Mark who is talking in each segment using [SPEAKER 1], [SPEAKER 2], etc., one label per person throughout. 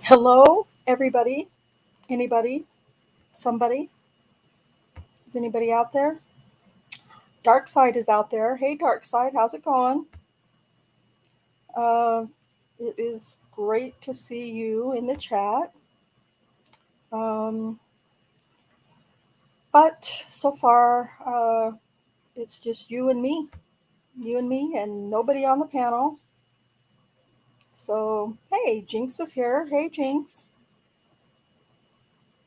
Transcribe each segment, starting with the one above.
[SPEAKER 1] Hello, everybody. Anybody? Somebody? Is anybody out there? Dark Side is out there. Hey, Dark Side, how's it going? Uh, it is great to see you in the chat. Um, but so far, it's just you and me, and nobody on the panel. So, hey, Jinx is here. Hey, Jinx.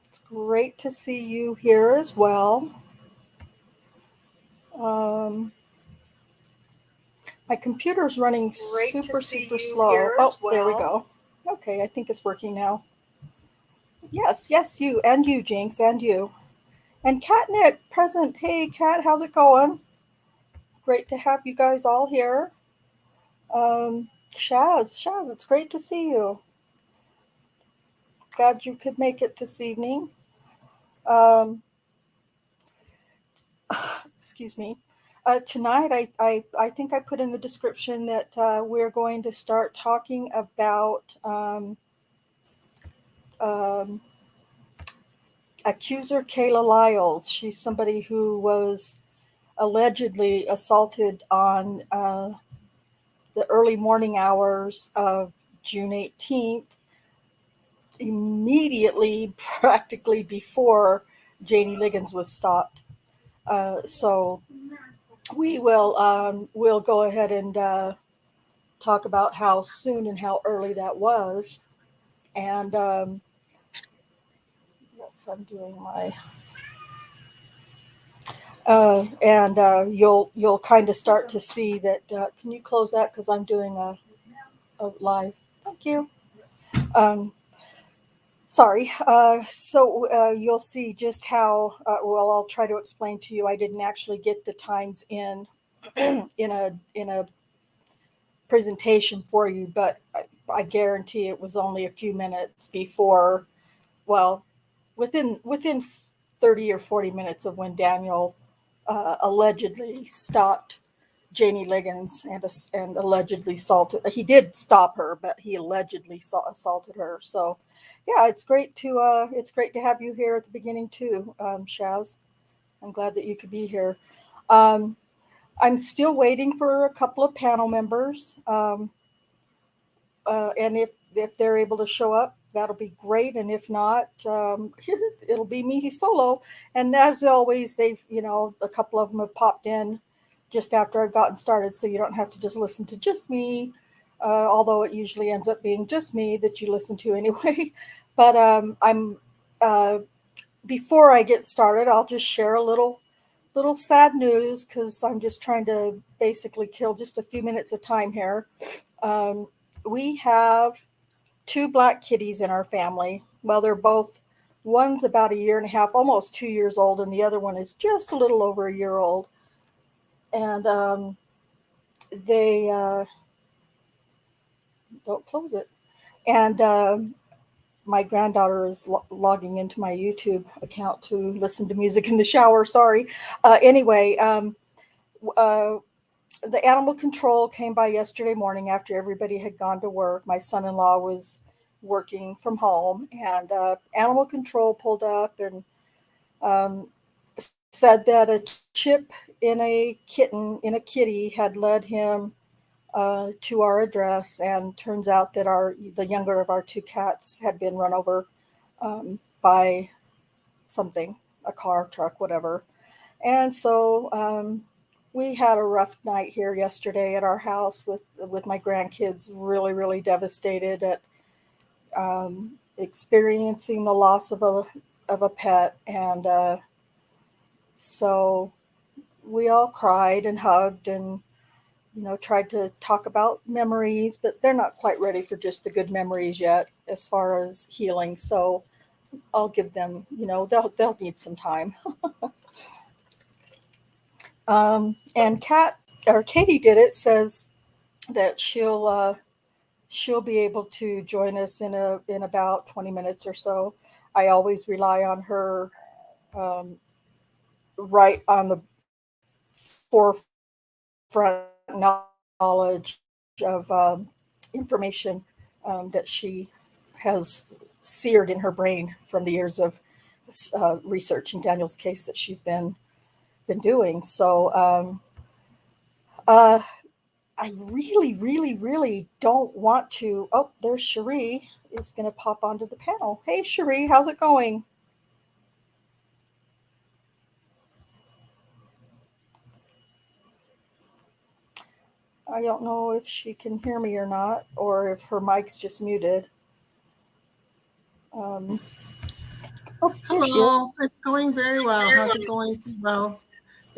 [SPEAKER 1] It's great to see you here as well. Um, My computer's running super slow. Oh, there we go. Okay, I think it's working now. Yes, yes, you, Jinx, and you. And Catnip present. Hey, Cat, how's it going? Great to have you guys all here. Shaz, it's great to see you. Glad you could make it this evening. Um, excuse me. Tonight, I think I put in the description that we're going to start talking about um, Accuser Kala Lyles. She's somebody who was allegedly assaulted on the early morning hours of June 18th, immediately, practically before Janie Liggins was stopped. So we'll go ahead and talk about how soon and how early that was. And yes, I'm doing my and you'll kind of start to see that. Can you close that because I'm doing a live? Thank you. Um, Sorry. So you'll see just how. Well, I'll try to explain to you. I didn't actually get the times in in a presentation for you, but I guarantee it was only a few minutes before. Well, within 30 or 40 minutes of when Daniel allegedly stopped Janie Liggins and allegedly assaulted. He did stop her, but he allegedly assaulted her. So, yeah, it's great to have you here at the beginning too, Shaz. I'm glad that you could be here. Um, I'm still waiting for a couple of panel members, and if they're able to show up, that'll be great. And if not, it'll be me solo. And as always, a couple of them have popped in just after I've gotten started, so you don't have to just listen to just me. Although it usually ends up being just me that you listen to anyway. But I'm before I get started, I'll just share a little sad news because I'm just trying to basically kill just a few minutes of time here. Um, we have two black kitties in our family. Well, they're both, one's about a year and a half, almost 2 years old, and the other one is just a little over a year old. And they don't close it. And my granddaughter is logging into my YouTube account to listen to music in the shower. Sorry. Anyway, uh, the animal control came by yesterday morning after everybody had gone to work. My son in law was working from home, and animal control pulled up and um, said that a chip in a kitty had led him to our address, and turns out that the younger of our two cats had been run over by something, a car, truck, whatever. And so we had a rough night here yesterday at our house with my grandkids really devastated at experiencing the loss of a pet, and so we all cried and hugged and tried to talk about memories, but they're not quite ready for just the good memories yet as far as healing. So I'll give them, they'll need some time. And Katie did it, says that she'll be able to join us in about 20 minutes or so. I always rely on her, right on the forefront knowledge of information that she has seared in her brain from the years of researching Daniel's case that she's been doing. So uh, I really, really, really don't want to. Oh, there's Cherie is going to pop onto the panel. Hey, Cherie, how's it going? I don't know if she can hear me or not, or if her mic's just muted. Oh, there she is.
[SPEAKER 2] Hello, it's going very well. How's it going? Well,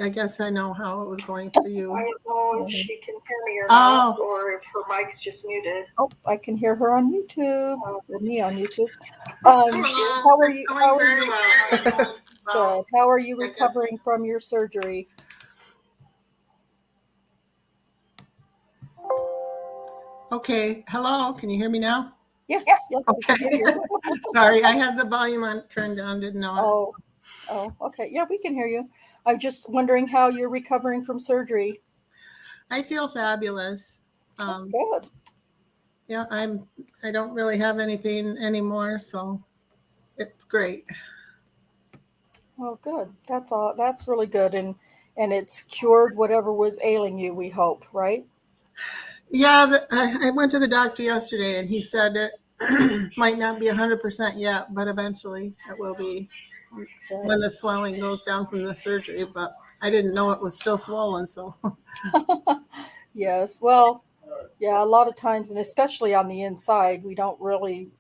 [SPEAKER 2] I guess I know how it was going for you.
[SPEAKER 1] I don't know if she can hear me or not, or if her mic's just muted. Oh, I can hear her on YouTube, or me on YouTube. How are you? How are you? Good. How are you recovering from your surgery?
[SPEAKER 2] Okay, hello, can you hear me now?
[SPEAKER 1] Yes. Okay.
[SPEAKER 2] Sorry, I had the volume on turned down, didn't know it.
[SPEAKER 1] Oh, okay. Yeah, we can hear you. I'm just wondering how you're recovering from surgery.
[SPEAKER 2] I feel fabulous.
[SPEAKER 1] That's good.
[SPEAKER 2] Yeah, I don't really have any pain anymore, so it's great.
[SPEAKER 1] Oh, good. That's all. That's really good, and it's cured whatever was ailing you. We hope, right?
[SPEAKER 2] Yeah, I went to the doctor yesterday, and he said it might not be 100% yet, but eventually it will be when the swelling goes down from the surgery. But I didn't know it was still swollen, so.
[SPEAKER 1] Yes. Well, yeah. A lot of times, and especially on the inside, we don't really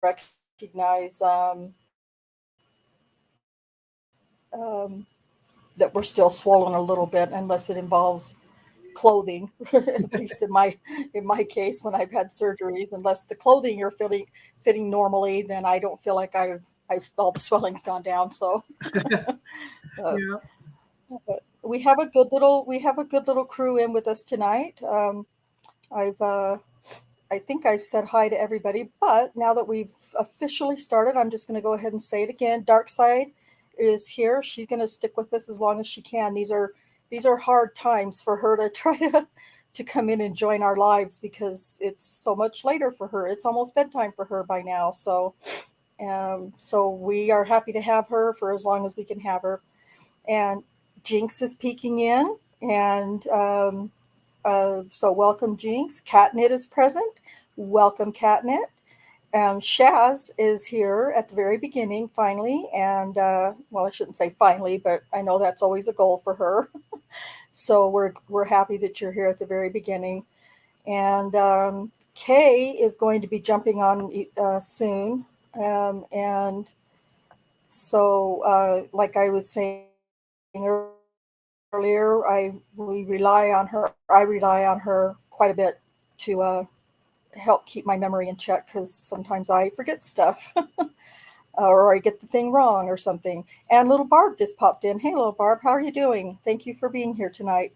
[SPEAKER 1] recognize um, that we're still swollen a little bit unless it involves clothing. At least in my case, when I've had surgeries, unless the clothing are fitting normally, then I don't feel like I've all the swelling's gone down. So
[SPEAKER 2] Yeah.
[SPEAKER 1] but we have a good little crew in with us tonight. I've I think I said hi to everybody, but now that we've officially started, I'm just going to go ahead and say it again. Dark Side is here. She's going to stick with us as long as she can. These are hard times for her to try to come in and join our lives because it's so much later for her. It's almost bedtime for her by now. So we are happy to have her for as long as we can have her. And Jinx is peeking in, and so welcome, Jinx. Catnit is present. Welcome, Catnit. Shaz is here at the very beginning, finally, and well, I shouldn't say finally, but I know that's always a goal for her. So we're happy that you're here at the very beginning. And Kay is going to be jumping on soon, and so like I was saying earlier, we rely on her. I rely on her quite a bit to help keep my memory in check because sometimes I forget stuff or I get the thing wrong or something. And little Barb just popped in. Hey, little Barb, how are you doing? Thank you for being here tonight.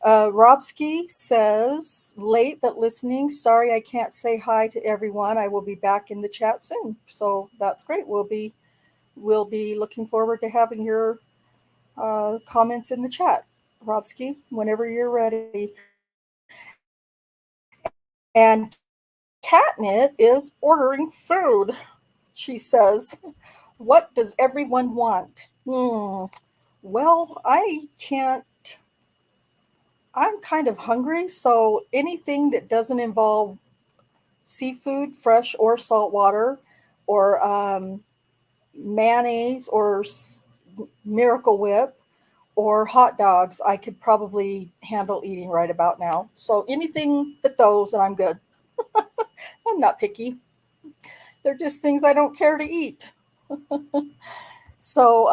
[SPEAKER 1] Robsky says, late but listening. Sorry I can't say hi to everyone. I will be back in the chat soon. So that's great. We'll be looking forward to having your comments in the chat, Robsky, whenever you're ready. And Catnip is ordering food. She says, what does everyone want? Well, I can't. I'm kind of hungry, so anything that doesn't involve seafood, fresh or saltwater, or mayonnaise, or Miracle Whip, or hot dogs, I could probably handle eating right about now. So anything but those, and I'm good. I'm not picky. They're just things I don't care to eat. So,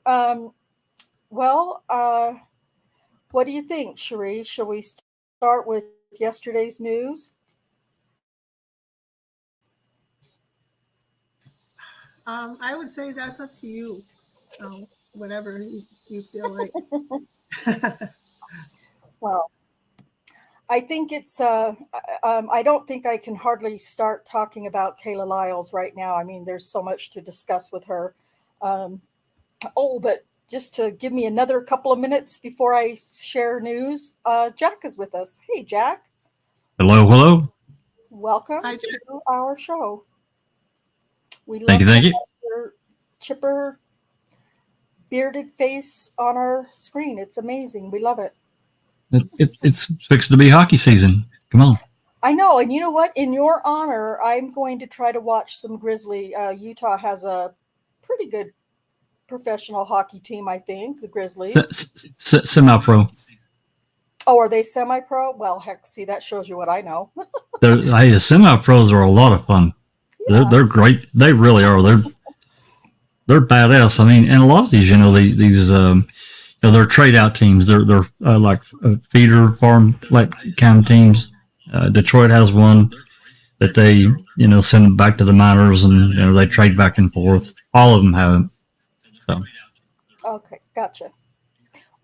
[SPEAKER 1] um, well, what do you think, Cherie? Shall we start with yesterday's news?
[SPEAKER 2] I would say that's up to you. Whatever you feel like.
[SPEAKER 1] Well, I think I don't think I can hardly start talking about Kala Lyles right now. I mean, there's so much to discuss with her. Um, but just to give me another couple of minutes before I share news, Jack is with us. Hey, Jack.
[SPEAKER 3] Hello, hello.
[SPEAKER 1] Welcome
[SPEAKER 2] Hi,
[SPEAKER 1] to
[SPEAKER 2] Jack.
[SPEAKER 1] our show. We
[SPEAKER 3] Thank
[SPEAKER 1] love
[SPEAKER 3] you,
[SPEAKER 1] to
[SPEAKER 3] thank
[SPEAKER 1] have
[SPEAKER 3] you.
[SPEAKER 1] your chipper, bearded face on our screen. It's amazing. We love it.
[SPEAKER 3] It's fixed to be hockey season. Come on.
[SPEAKER 1] I know, and you know what? In your honor, I'm going to try to watch some Grizzly. Utah has a pretty good professional hockey team, I think, the Grizzlies.
[SPEAKER 3] Semi-pro.
[SPEAKER 1] Oh, are they semi-pro? Well, heck, see, that shows you what I know.
[SPEAKER 3] The semi-pros are a lot of fun.
[SPEAKER 1] Yeah.
[SPEAKER 3] They're great. They really are. They're badass. I mean, and a lot of these, they're trade out teams. They're like feeder farm like kind of teams. Detroit has one that they send back to the minors, and they trade back and forth. All of them have it. So
[SPEAKER 1] Okay, gotcha.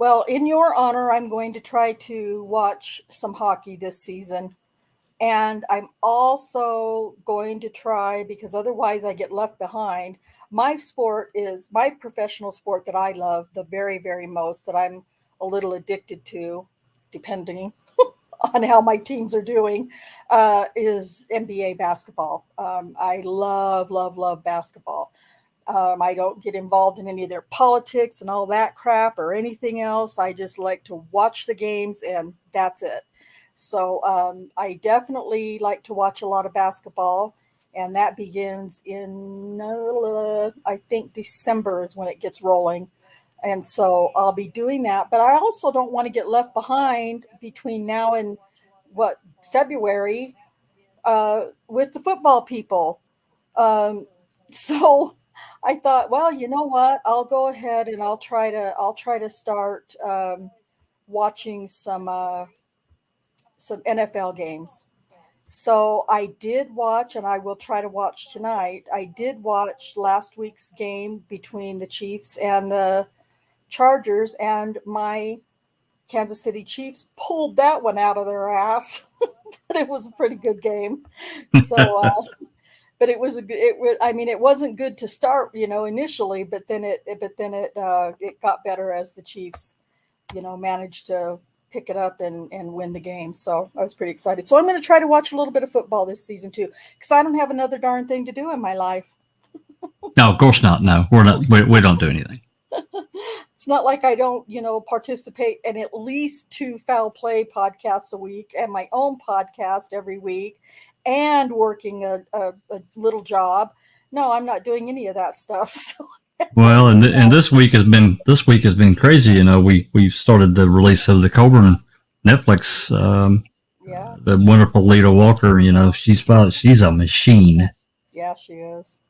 [SPEAKER 1] Well, in your honor, I'm going to try to watch some hockey this season. And I'm also going to try, because otherwise I get left behind. My sport is my professional sport that I love the very, very most, that I'm a little addicted to, depending on how my teams are doing, is NBA basketball. I love, love, love basketball. I don't get involved in any of their politics and all that crap or anything else. I just like to watch the games, and that's it. So I definitely like to watch a lot of basketball, and that begins in, I think, December is when it gets rolling. And so I'll be doing that. But I also don't want to get left behind between now and what, February, with the football people. Um, so I thought, well, you know what? I'll go ahead and I'll try to start watching some NFL games. So I did watch, and I will try to watch tonight. I did watch last week's game between the Chiefs and the Chargers, and my Kansas City Chiefs pulled that one out of their ass. But it was a pretty good game. So but it was I mean, it wasn't good to start, initially, but then it got better as the Chiefs, managed to pick it up and win the game. So I was pretty excited. So I'm going to try to watch a little bit of football this season too, because I don't have another darn thing to do in my life.
[SPEAKER 3] no, of course not. No, we're not. We don't do anything.
[SPEAKER 1] It's not like I don't, participate in at least 2 foul play podcasts a week and my own podcast every week and working a little job. No, I'm not doing any of that stuff. So
[SPEAKER 3] Well, and this week has been crazy. We've started the release of the Colburn Netflix.
[SPEAKER 1] yeah,
[SPEAKER 3] The wonderful Lita Walker. She's a machine.
[SPEAKER 1] yeah, she is.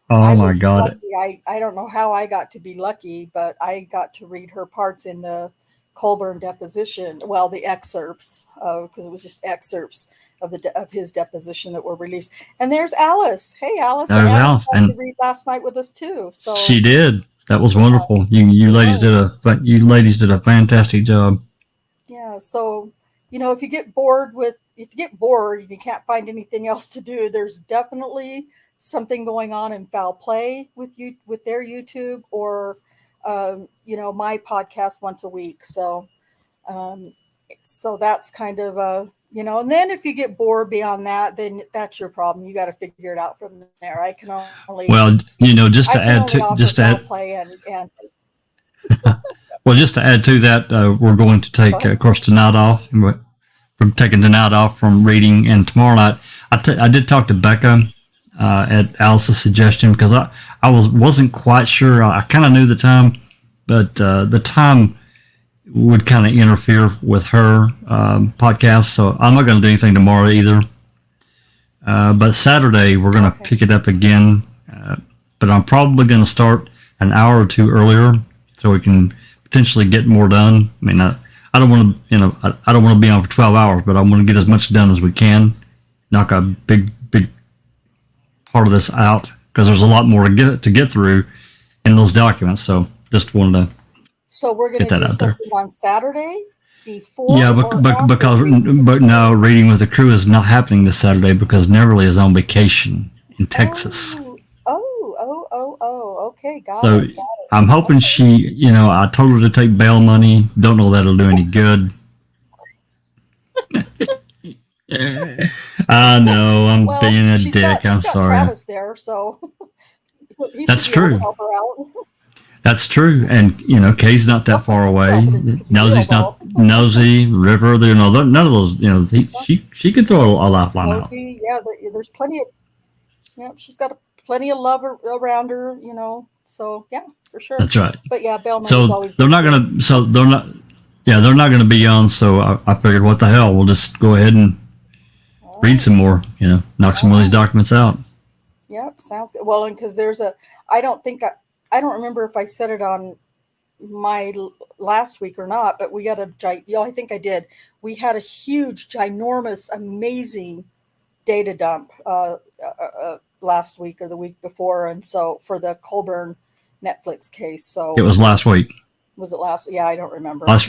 [SPEAKER 1] I
[SPEAKER 3] Oh my
[SPEAKER 1] was
[SPEAKER 3] God.
[SPEAKER 1] lucky. I don't know how I got to be lucky, but I got to read her parts in the Colburn deposition. Well, the excerpts, because it was just excerpts of his deposition that were released. And there's Alice. Hey, Alice. And
[SPEAKER 3] There's
[SPEAKER 1] Alice
[SPEAKER 3] Alice,
[SPEAKER 1] got to
[SPEAKER 3] and
[SPEAKER 1] read last night with us too. So
[SPEAKER 3] she did. That was wonderful. You ladies did a fantastic job.
[SPEAKER 1] yeah. So if you get bored and you can't find anything else to do, there's definitely something going on in foul play with you with their YouTube, or my podcast once a week. Um, so that's kind of and then if you get bored beyond that, then that's your problem. You got to figure it out from there.
[SPEAKER 3] Well, just
[SPEAKER 1] I
[SPEAKER 3] to
[SPEAKER 1] can
[SPEAKER 3] add
[SPEAKER 1] only
[SPEAKER 3] to
[SPEAKER 1] offer
[SPEAKER 3] just to
[SPEAKER 1] foul
[SPEAKER 3] add
[SPEAKER 1] play and
[SPEAKER 3] well, just to add to that, we're going to take, of course, tonight off. We're taking tonight off from reading, and tomorrow night I did talk to Becca at Alice's suggestion, because I wasn't quite sure. I kind of knew the time, but the time would kind of interfere with her podcast, so I'm not going to do anything tomorrow either. But Saturday we're going to
[SPEAKER 1] Okay.
[SPEAKER 3] pick it up again, but I'm probably going to start an hour or two earlier so we can potentially get more done. I mean, I don't want to, I don't want to be on for 12 hours, but I want to get as much done as we can. Knock a big part of this out, because there's a lot more to get through in those documents. So just wanted to
[SPEAKER 1] So we're going
[SPEAKER 3] get
[SPEAKER 1] to
[SPEAKER 3] that
[SPEAKER 1] do
[SPEAKER 3] out there.
[SPEAKER 1] something on Saturday before
[SPEAKER 3] Yeah,
[SPEAKER 1] or after
[SPEAKER 3] but no, reading with the crew is not happening this Saturday because Neverly is on vacation in Texas.
[SPEAKER 1] Okay, got
[SPEAKER 3] So
[SPEAKER 1] it.
[SPEAKER 3] I'm hoping I told her to take bail money. Don't know that'll do any good. I know I'm
[SPEAKER 1] Well,
[SPEAKER 3] being a
[SPEAKER 1] she's
[SPEAKER 3] dick. I'm
[SPEAKER 1] got
[SPEAKER 3] sorry.
[SPEAKER 1] Travis there, so he
[SPEAKER 3] That's
[SPEAKER 1] should be able
[SPEAKER 3] true.
[SPEAKER 1] to help her out.
[SPEAKER 3] That's true. And, Kay's not that far away.
[SPEAKER 1] Well, but it could be real,
[SPEAKER 3] Nosy's not Nosy, River, none of those, she could throw a lifeline out.
[SPEAKER 1] Nosy, yeah, there's plenty of, she's got plenty of love around her, so yeah, for sure.
[SPEAKER 3] That's right.
[SPEAKER 1] But yeah, Bellman
[SPEAKER 3] So
[SPEAKER 1] is always
[SPEAKER 3] they're not going to, they're not going to be on. So I figured, what the hell? We'll just go ahead and read some more, knock some of these documents out.
[SPEAKER 1] Yep, sounds good. Well, and because I don't remember if I said it on my last week or not, but we got I think I did. We had a huge, ginormous, amazing data dump last week or the week before, and so for the Colburn Netflix case. So
[SPEAKER 3] it was last week.
[SPEAKER 1] Was it last? Yeah, I don't remember.
[SPEAKER 3] Last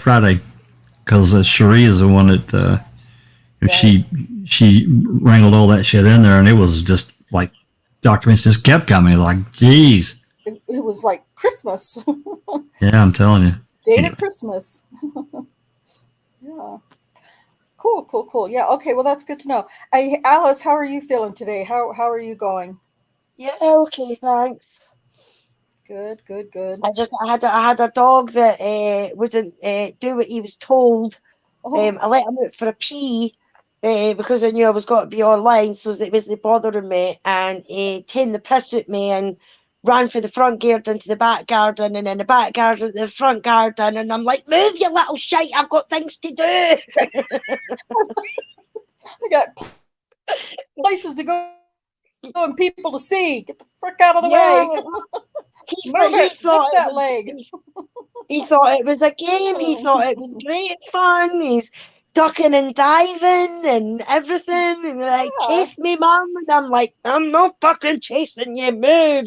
[SPEAKER 3] Friday, because Cherie is the one that she wrangled all that shit in there, and it was just like documents just kept coming. Like, geez,
[SPEAKER 1] it was like Christmas.
[SPEAKER 3] Yeah, I'm telling you.
[SPEAKER 1] Data Christmas. Yeah. Cool. Yeah. Okay. Well, that's good to know. Alice, how are you feeling today? How are you going?
[SPEAKER 4] Yeah. Okay. Thanks.
[SPEAKER 1] Good.
[SPEAKER 4] I had a dog that wouldn't do what he was told.
[SPEAKER 1] Oh.
[SPEAKER 4] I let him out for a pee because I knew I was going to be online, so it wasn't bothering me. And he taken the piss at me and ran for the front garden to the back garden, and then the back garden to the front garden. And I'm like, move, you little shite! I've got things to do.
[SPEAKER 1] I got places to go and people to see. Get the frick out of the way.
[SPEAKER 4] He thought
[SPEAKER 1] that leg.
[SPEAKER 4] He thought it was a game. He thought it was great fun. He's ducking and diving and everything. And like, chase me, Mum. And I'm like, I'm not fucking chasing you. Move.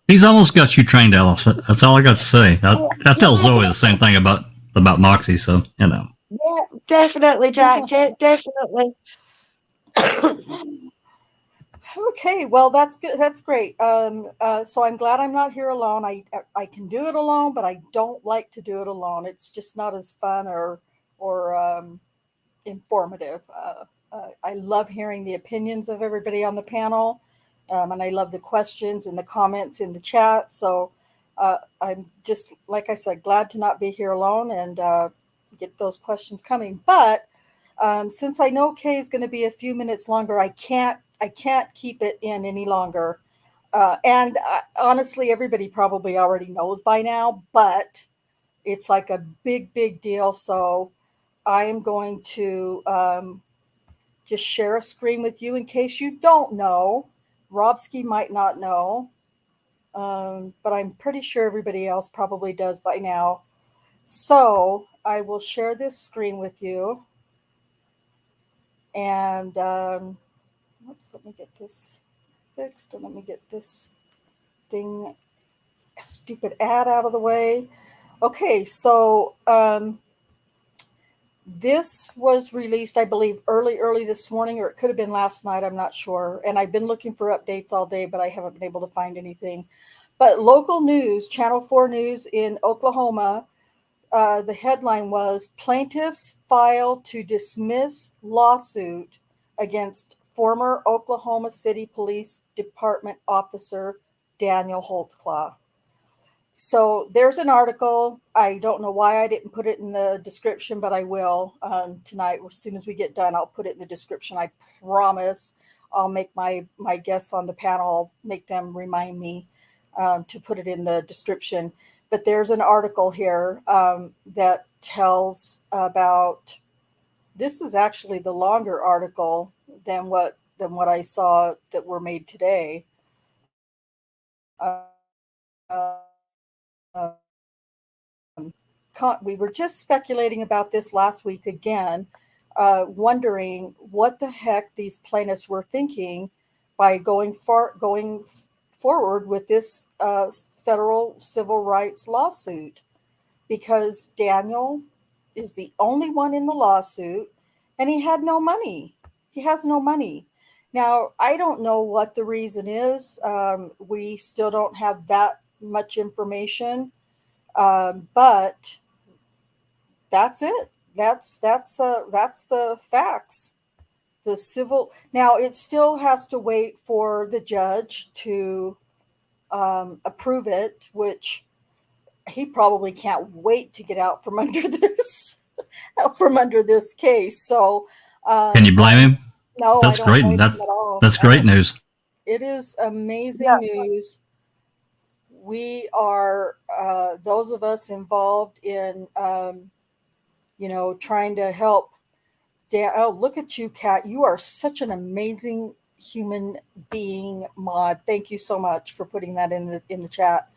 [SPEAKER 3] He's almost got you trained, Alice. That's all I got to say. I tell Zoe the same thing about Moxie. So
[SPEAKER 4] Yeah, definitely, Jack. Definitely.
[SPEAKER 1] Okay, well, that's good. That's great. So I'm glad I'm not here alone. I can do it alone, but I don't like to do it alone. It's just not as fun or informative. I love hearing the opinions of everybody on the panel, and I love the questions and the comments in the chat. So I'm just, like I said, glad to not be here alone and get those questions coming. But since I know Kay is going to be a few minutes longer, I can't keep it in any longer. And honestly, everybody probably already knows by now, but it's like a big deal. So I am going to just share a screen with you in case you don't know. Robski might not know, but I'm pretty sure everybody else probably does by now. So I will share this screen with you. And oops, let me get this fixed and let me get this stupid ad out of the way. Okay, so this was released, I believe, early this morning, or it could have been last night. I'm not sure. And I've been looking for updates all day, but I haven't been able to find anything. But local news, Channel 4 News in Oklahoma, the headline was, plaintiffs file to dismiss lawsuit against former Oklahoma City Police Department officer Daniel Holtzclaw. So there's an article. I don't know why I didn't put it in the description, but I will tonight. As soon as we get done, I'll put it in the description. I promise. I'll make my guests on the panel, I'll make them remind me to put it in the description. But there's an article here that tells about, this is actually the longer article than what I saw that were made today. We were just speculating about this last week again, wondering what the heck these plaintiffs were thinking by going forward with this federal civil rights lawsuit, because Daniel is the only one in the lawsuit and he had no money. He has no money. Now, I don't know what the reason is. We still don't have that much information, but that's it. that's the facts. The civil, now it still has to wait for the judge to approve it, which he probably can't wait to get out from under this from under this case. So
[SPEAKER 3] Can you blame him?
[SPEAKER 1] no, I
[SPEAKER 3] That's
[SPEAKER 1] don't
[SPEAKER 3] great.
[SPEAKER 1] blame him at all.
[SPEAKER 3] That's great news.
[SPEAKER 1] It is
[SPEAKER 4] Yeah.
[SPEAKER 1] amazing news. We are those of us involved in trying to help. Oh, look at you, Kat. You are such an amazing human being, Maud. Thank you so much for putting that in the chat.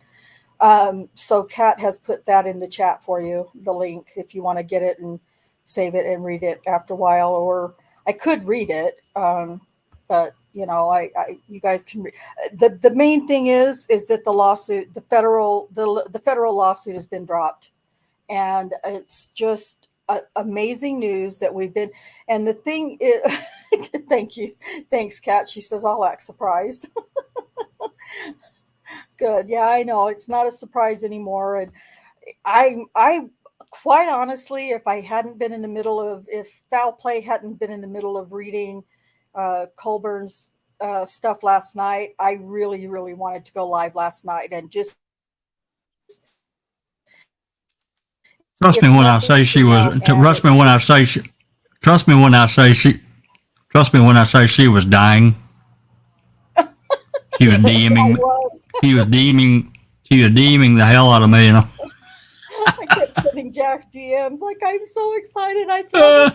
[SPEAKER 1] So Kat has put that in the chat for you, the link, if you want to get it and save it and read it after a while. Or I could read it, but you guys can read. The main thing is that the lawsuit, the federal lawsuit has been dropped, and it's just amazing news that we've been. And the thing is, thanks, Kat. She says I'll act surprised. Good. Yeah, I know. It's not a surprise anymore. And I quite honestly, if foul play hadn't been in the middle of reading Colburn's stuff last night, I really, really wanted to go live last night and just.
[SPEAKER 3] Trust me when I say she was. Trust me when I say she. Trust me when I say she. Trust me when I say she was dying. She was DMing. She was DMing the hell out of me.
[SPEAKER 1] I kept sending Jack DMs like, I'm so excited. I can't.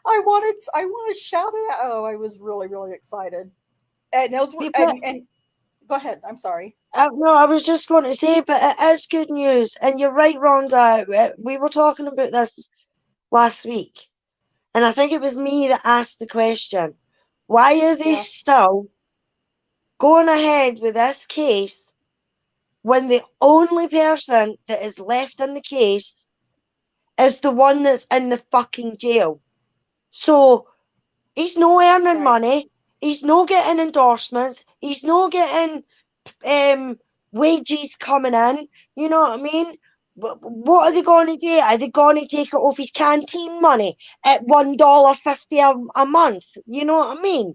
[SPEAKER 1] I want to shout it out. Oh, I was really, really excited. And go ahead. I'm sorry.
[SPEAKER 4] No, I was just going to say, but it is good news. And you're right, Rhonda. We were talking about this last week. And I think it was me that asked the question. Why are they still going ahead with this case when the only person that is left in the case is the one that's in the fucking jail? So he's no earning money. He's no getting endorsements. He's no getting wages coming in. You know what I mean? What are they going to do? Are they going to take it off his canteen money at $1.50 a month? You know what I mean?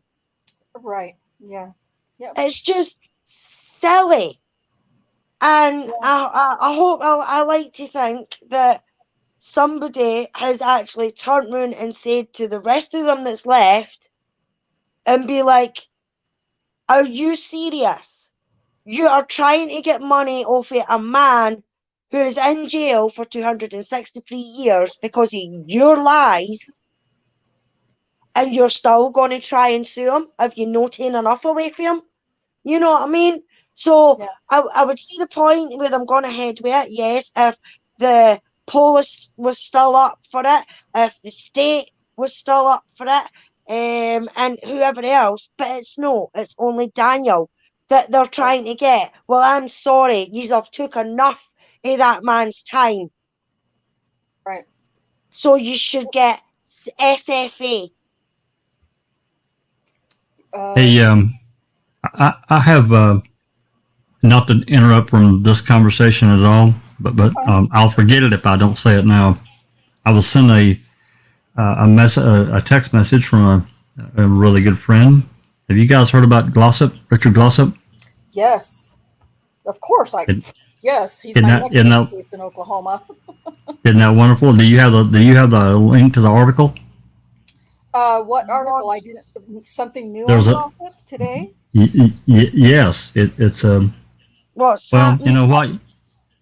[SPEAKER 1] Right. Yeah. Yeah.
[SPEAKER 4] It's just silly. And I hope, I like to think that somebody has actually turned around and said to the rest of them that's left and be like, are you serious? You are trying to get money off of a man who is in jail for 263 years because of your lies, and you're still going to try and sue him if you're not taking enough away from him? You know what I mean? So I would see the point where I'm going to head with it. Yes, if the police was still up for it, if the state was still up for it, and whoever else, but it's only Daniel that they're trying to get. Well, I'm sorry, you've took enough of that man's time.
[SPEAKER 1] Right.
[SPEAKER 4] So you should get SFA.
[SPEAKER 3] Hey, I have not to interrupt from this conversation at all, but I'll forget it if I don't say it now. I will send a text message from a really good friend. Have you guys heard about Richard Glossop?
[SPEAKER 1] Yes, of course. Yes, he's
[SPEAKER 3] isn't
[SPEAKER 1] my
[SPEAKER 3] that-
[SPEAKER 1] next
[SPEAKER 3] isn't that-
[SPEAKER 1] case in Oklahoma.
[SPEAKER 3] Isn't that wonderful? Do you have the link to the article?
[SPEAKER 1] What article? I didn't. Something new
[SPEAKER 3] There's
[SPEAKER 1] on Gossip today?
[SPEAKER 3] Yes, it's
[SPEAKER 4] What's
[SPEAKER 3] well,
[SPEAKER 4] happening?
[SPEAKER 3] you know what?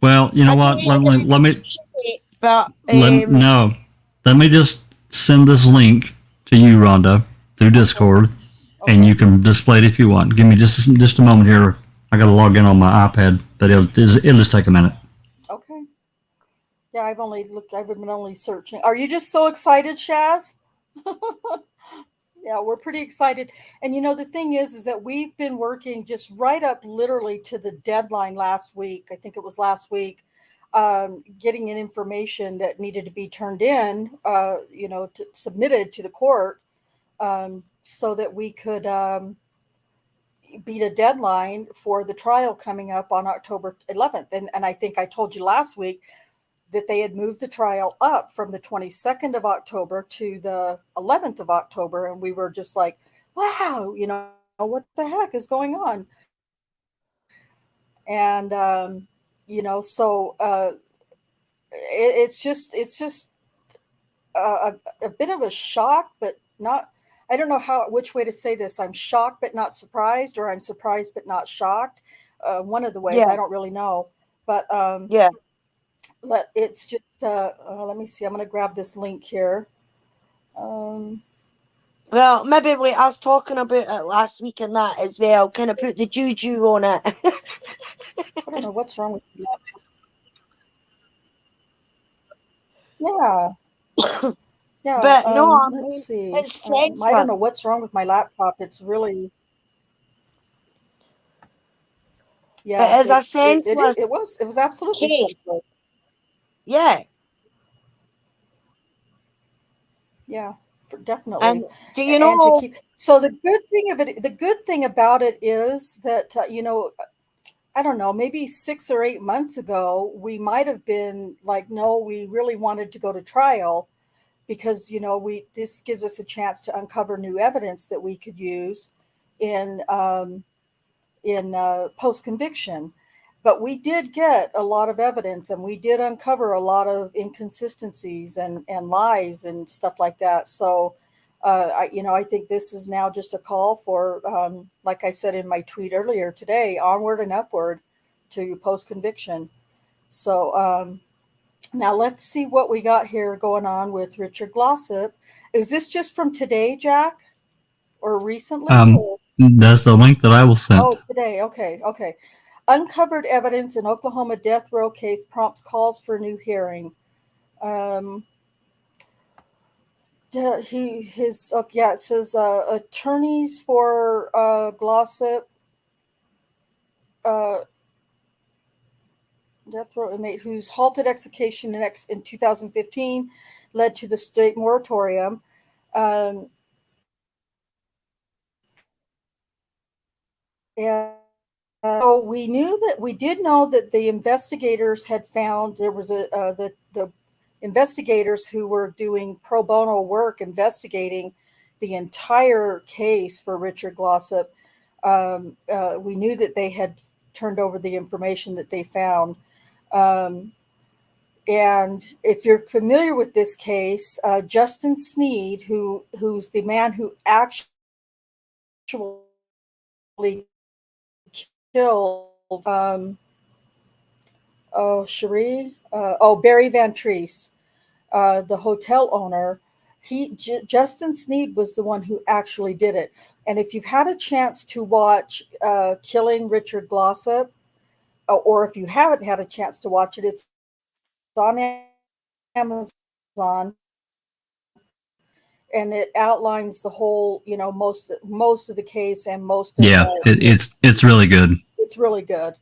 [SPEAKER 3] Well, you know what? Let me
[SPEAKER 4] But
[SPEAKER 3] no. Let me just send this link to you, Rhonda, through Discord, and you can display it if you want. Give me just a moment here. I got to log in on my iPad, but it'll just take a minute.
[SPEAKER 1] Okay. Yeah, I've been only searching. Are you just so excited, Shaz? Yeah, we're pretty excited. And the thing is that we've been working just right up literally to the deadline last week. I think it was last week, getting in information that needed to be turned in, submitted to the court, so that we could beat a deadline for the trial coming up on October 11th. And I think I told you last week, that they had moved the trial up from the 22nd of October to the 11th of October. And we were just like, wow, what the heck is going on? And, so it's just a bit of a shock, but not, I don't know which way to say this. I'm shocked, but not surprised, or I'm surprised, but not shocked. One of the ways, I don't really know, but,
[SPEAKER 4] Yeah.
[SPEAKER 1] it's just, let me see. I'm going to grab this link here.
[SPEAKER 4] Well, maybe I was talking about it last week and that as well. Kind of put the juju on it.
[SPEAKER 1] I don't know what's wrong with you. Yeah. Yeah.
[SPEAKER 4] But no, I
[SPEAKER 1] Let's
[SPEAKER 4] mean,
[SPEAKER 1] see.
[SPEAKER 4] it's
[SPEAKER 1] I don't know
[SPEAKER 4] senseless.
[SPEAKER 1] what's wrong with my laptop. It's really, yeah.
[SPEAKER 4] It is a
[SPEAKER 1] It
[SPEAKER 4] senseless
[SPEAKER 1] was absolutely
[SPEAKER 4] case.
[SPEAKER 1] senseless.
[SPEAKER 4] Yeah.
[SPEAKER 1] Yeah, definitely.
[SPEAKER 4] And do you
[SPEAKER 1] And to
[SPEAKER 4] know?
[SPEAKER 1] keep, so the good thing about it is that, I don't know, maybe 6 or 8 months ago, we might have been like, no, we really wanted to go to trial because, this gives us a chance to uncover new evidence that we could use in, post conviction. But we did get a lot of evidence, and we did uncover a lot of inconsistencies and lies and stuff like that. So, I think this is now just a call for, like I said in my tweet earlier today, onward and upward to post conviction. So, now let's see what we got here going on with Richard Glossip. Is this just from today, Jack, or recently?
[SPEAKER 3] That's the link that I will send.
[SPEAKER 1] Oh, today. Okay. Okay. Uncovered evidence in Oklahoma death row case prompts calls for new hearing. It says attorneys for Glossip, death row inmate whose halted execution in 2015 led to the state moratorium. And so we did know that the investigators had found there was the investigators who were doing pro bono work investigating the entire case for Richard Glossip. We knew that they had turned over the information that they found. And if you're familiar with this case, Justin Sneed, who's the man who actually killed Barry Van Treese, the hotel owner. Justin Sneed was the one who actually did it. And if you've had a chance to watch Killing Richard Glossip, or if you haven't had a chance to watch it, it's on Amazon, and it outlines the whole, most of the case and most of
[SPEAKER 3] it's really good.
[SPEAKER 1] It's really good.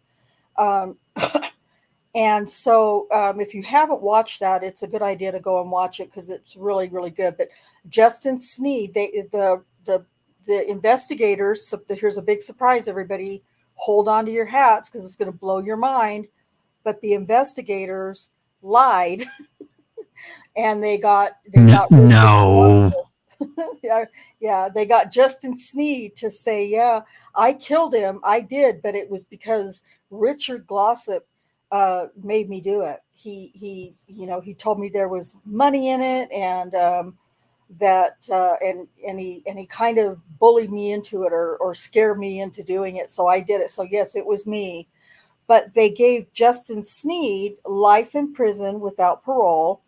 [SPEAKER 1] And so if you haven't watched that, it's a good idea to go and watch it because it's really, really good. But Justin Sneed, the investigators, so here's a big surprise, everybody. Hold on to your hats because it's going to blow your mind. But the investigators lied, and they got
[SPEAKER 3] no.
[SPEAKER 1] yeah, they got Justin Sneed to say, yeah, I killed him. I did, but it was because Richard Glossip made me do it. He told me there was money in it, and he kind of bullied me into it, or scared me into doing it. So I did it. So yes, it was me. But they gave Justin Sneed life in prison without parole,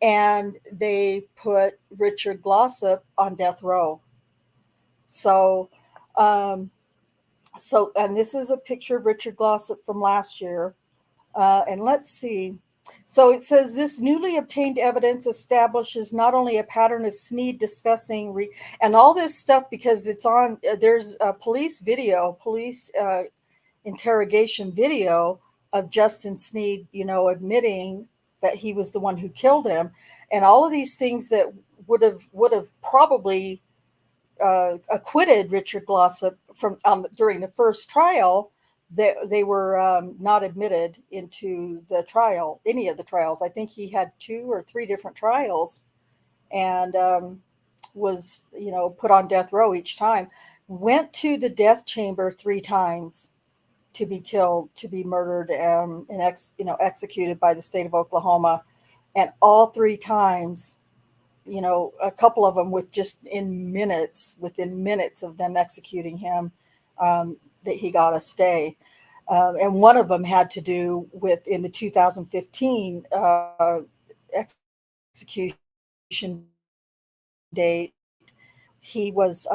[SPEAKER 1] and they put Richard Glossip on death row. So, and this is a picture of Richard Glossip from last year. And let's see. So it says this newly obtained evidence establishes not only a pattern of Sneed discussing and all this stuff, because it's on, there's a police interrogation video of Justin Sneed, admitting that he was the one who killed him, and all of these things that would have probably acquitted Richard Glossip from during the first trial. they were not admitted into the trial, any of the trials. I think he had 2 or 3 different trials, and was, put on death row each time. Went to the death chamber 3 times to be killed, to be murdered, and executed by the state of Oklahoma, and all 3 times, a couple of them within minutes of them executing him, that he got a stay. And one of them had to do with, in the 2015 execution date, he was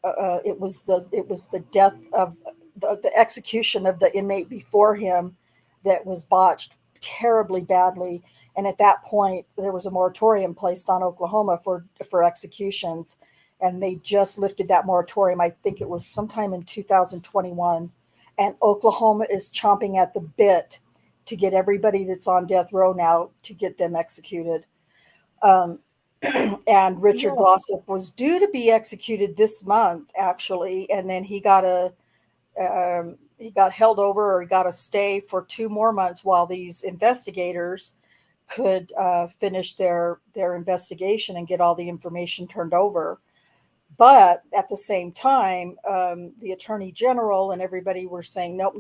[SPEAKER 1] it was the death of the execution of the inmate before him that was botched terribly badly. And at that point, there was a moratorium placed on Oklahoma for executions, and they just lifted that moratorium. I think it was sometime in 2021, and Oklahoma is chomping at the bit to get everybody that's on death row now, to get them executed. And Richard Glossip was due to be executed this month, actually, and then he got held over, or he got a stay for 2 more months while these investigators could finish their investigation and get all the information turned over. But at the same time, the attorney general and everybody were saying, nope.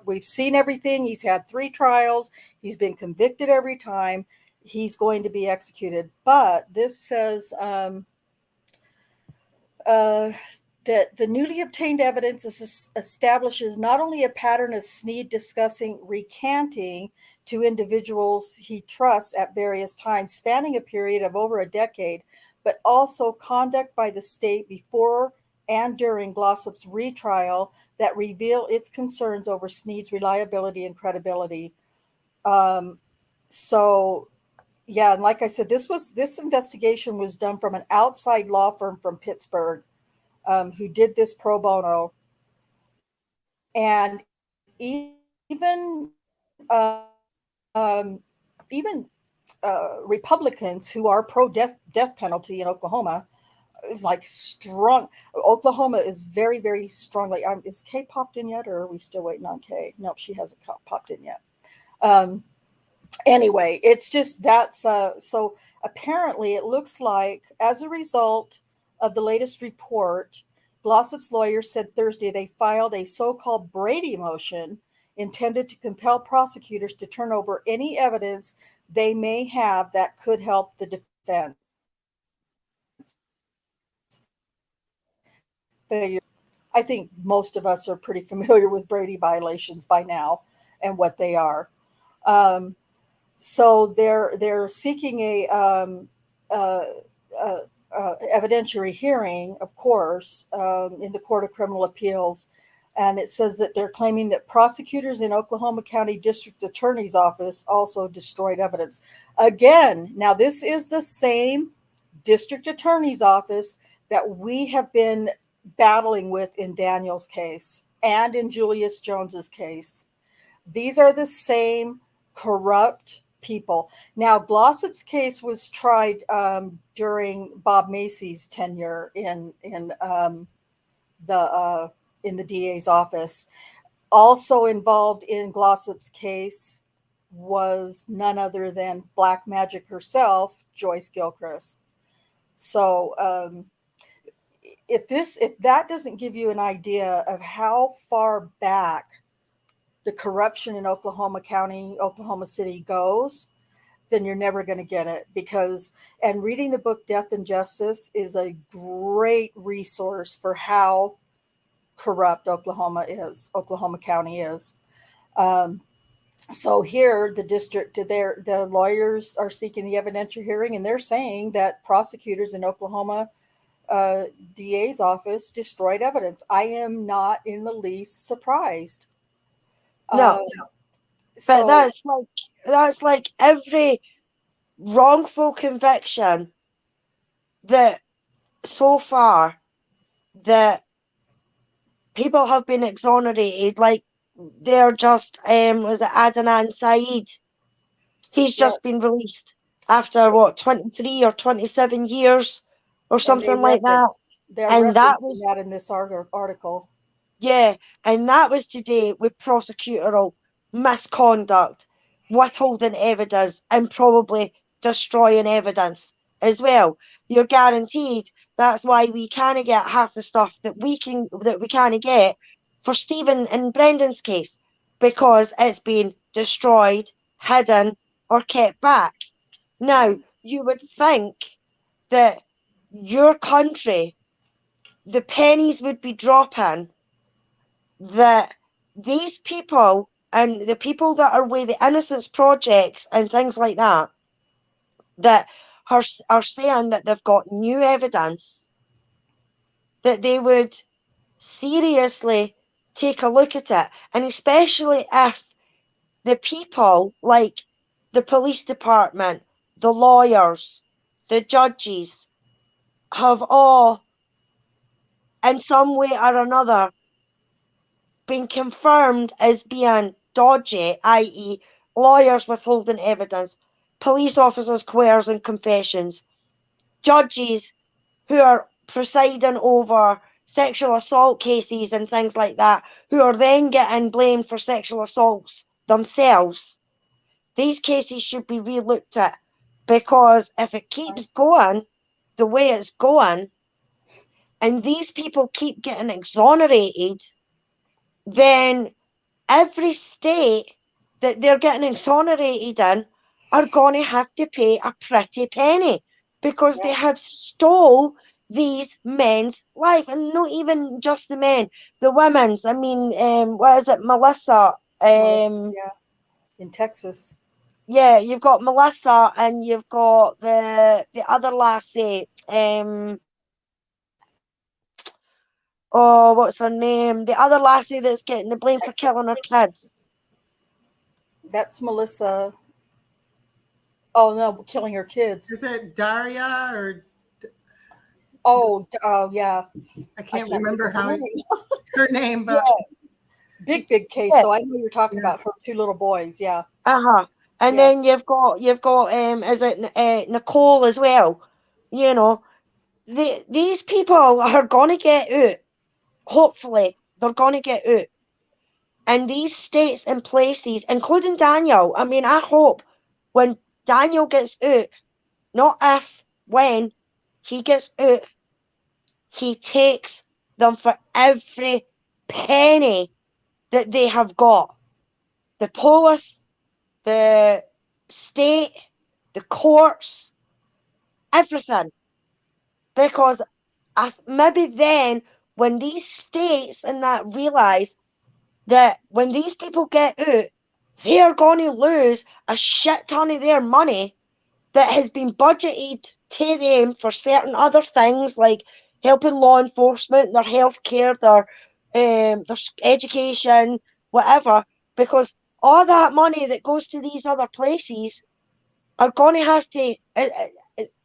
[SPEAKER 1] We've seen everything. He's had 3 trials. He's been convicted every time. He's going to be executed. But this says that the newly obtained evidence establishes not only a pattern of Snead discussing recanting to individuals he trusts at various times, spanning a period of over a decade, but also conduct by the state before and during Glossop's retrial that reveal its concerns over Snead's reliability and credibility. So, yeah, and like I said, this investigation was done from an outside law firm from Pittsburgh, who did this pro bono, and even Republicans who are pro death penalty in Oklahoma, like strong. Oklahoma is very, very strongly. Is Kay popped in yet, or are we still waiting on Kay? No, she hasn't popped in yet. Anyway, it's just that's so apparently it looks like, as a result of the latest report, Glossop's lawyer said Thursday they filed a so-called Brady motion intended to compel prosecutors to turn over any evidence they may have that could help the defense. I think most of us are pretty familiar with Brady violations by now and what they are. So they're seeking a evidentiary hearing, of course, in the Court of Criminal Appeals. And it says that they're claiming that prosecutors in Oklahoma County District Attorney's Office also destroyed evidence. Again, now this is the same District Attorney's Office that we have been battling with in Daniel's case and in Julius Jones's case. These are the same corrupt people. Now, Glossop's case was tried during Bob Macy's tenure in the DA's office. Also involved in Glossop's case was none other than Black Magic herself, Joyce Gilchrist. So if that doesn't give you an idea of how far back the corruption in Oklahoma County, Oklahoma City goes, then you're never going to get it. And reading the book Death and Justice is a great resource for how corrupt Oklahoma County is. So here, the lawyers are seeking the evidentiary hearing, and they're saying that prosecutors in Oklahoma DA's office destroyed evidence. I am not in the least surprised.
[SPEAKER 4] No, but that's like every wrongful conviction that so far that people have been exonerated. Like they're just was it Adnan Saeed? He's just been released after 23 or 27 years or something like that.
[SPEAKER 1] They're
[SPEAKER 4] And that
[SPEAKER 1] referencing
[SPEAKER 4] was,
[SPEAKER 1] that in this article.
[SPEAKER 4] yeah, and that was today with prosecutorial misconduct, withholding evidence, and probably destroying evidence as well. You're guaranteed. That's why we can't get half the stuff that we can't get for Stephen and Brendan's case, because it's been destroyed, hidden, or kept back. Now, you would think that your country, the pennies would be dropping, that these people and the people that are with the Innocence Projects and things like that, that are saying that they've got new evidence, that they would seriously take a look at it. And especially if the people like the police department, the lawyers, the judges have all, in some way or another, been confirmed as being dodgy, i.e., lawyers withholding evidence, police officers coercing confessions, judges who are presiding over sexual assault cases and things like that, who are then getting blamed for sexual assaults themselves. These cases should be re-looked at, because if it keeps going the way it's going, and these people keep getting exonerated, then every state that they're getting exonerated in are going to have to pay a pretty penny, because they have stole these men's life, and not even just the men, the women's. I mean, what is it, Melissa?
[SPEAKER 1] Yeah, in Texas.
[SPEAKER 4] Yeah, you've got Melissa, and you've got the other lassie. Oh, what's her name? The other lassie that's getting the blame for killing her kids.
[SPEAKER 1] That's Melissa. Oh no, killing her kids.
[SPEAKER 2] Is it Daria or
[SPEAKER 1] Oh, yeah.
[SPEAKER 2] I can't remember how
[SPEAKER 1] her name.
[SPEAKER 2] her name, but
[SPEAKER 1] Big case.
[SPEAKER 4] Yeah.
[SPEAKER 1] So I know you're talking about her two little boys. Yeah.
[SPEAKER 4] And
[SPEAKER 1] Yes.
[SPEAKER 4] then you've got is it Nicole as well? You know, these people are gonna get out. Hopefully, they're gonna get out. And these states and places, including Daniel. I mean, I hope when Daniel gets out, not if, when he gets out, he takes them for every penny that they have got. The police, the state, the courts, everything. Because maybe then, when these states and that realise that when these people get out, they are going to lose a shit ton of their money that has been budgeted to them for certain other things, like helping law enforcement, their healthcare, their education, whatever. Because all that money that goes to these other places are going to have to.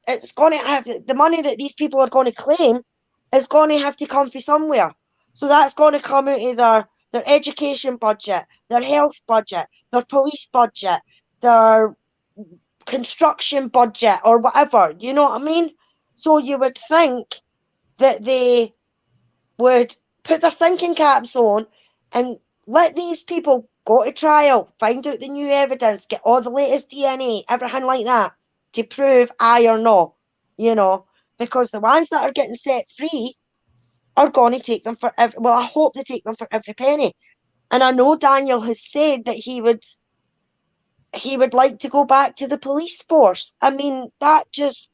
[SPEAKER 4] It's going to have the money that these people are going to claim is going to have to come from somewhere. So that's going to come out of their education budget, their health budget, their police budget, their construction budget, or whatever. You know what I mean? So you would think that they would put their thinking caps on and let these people go to trial, find out the new evidence, get all the latest DNA, everything like that, to prove aye or no, you know, because the ones that are getting set free are going to take them for every, well, I hope they take them for every penny. And I know Daniel has said that he would like to go back to the police force. I mean, that just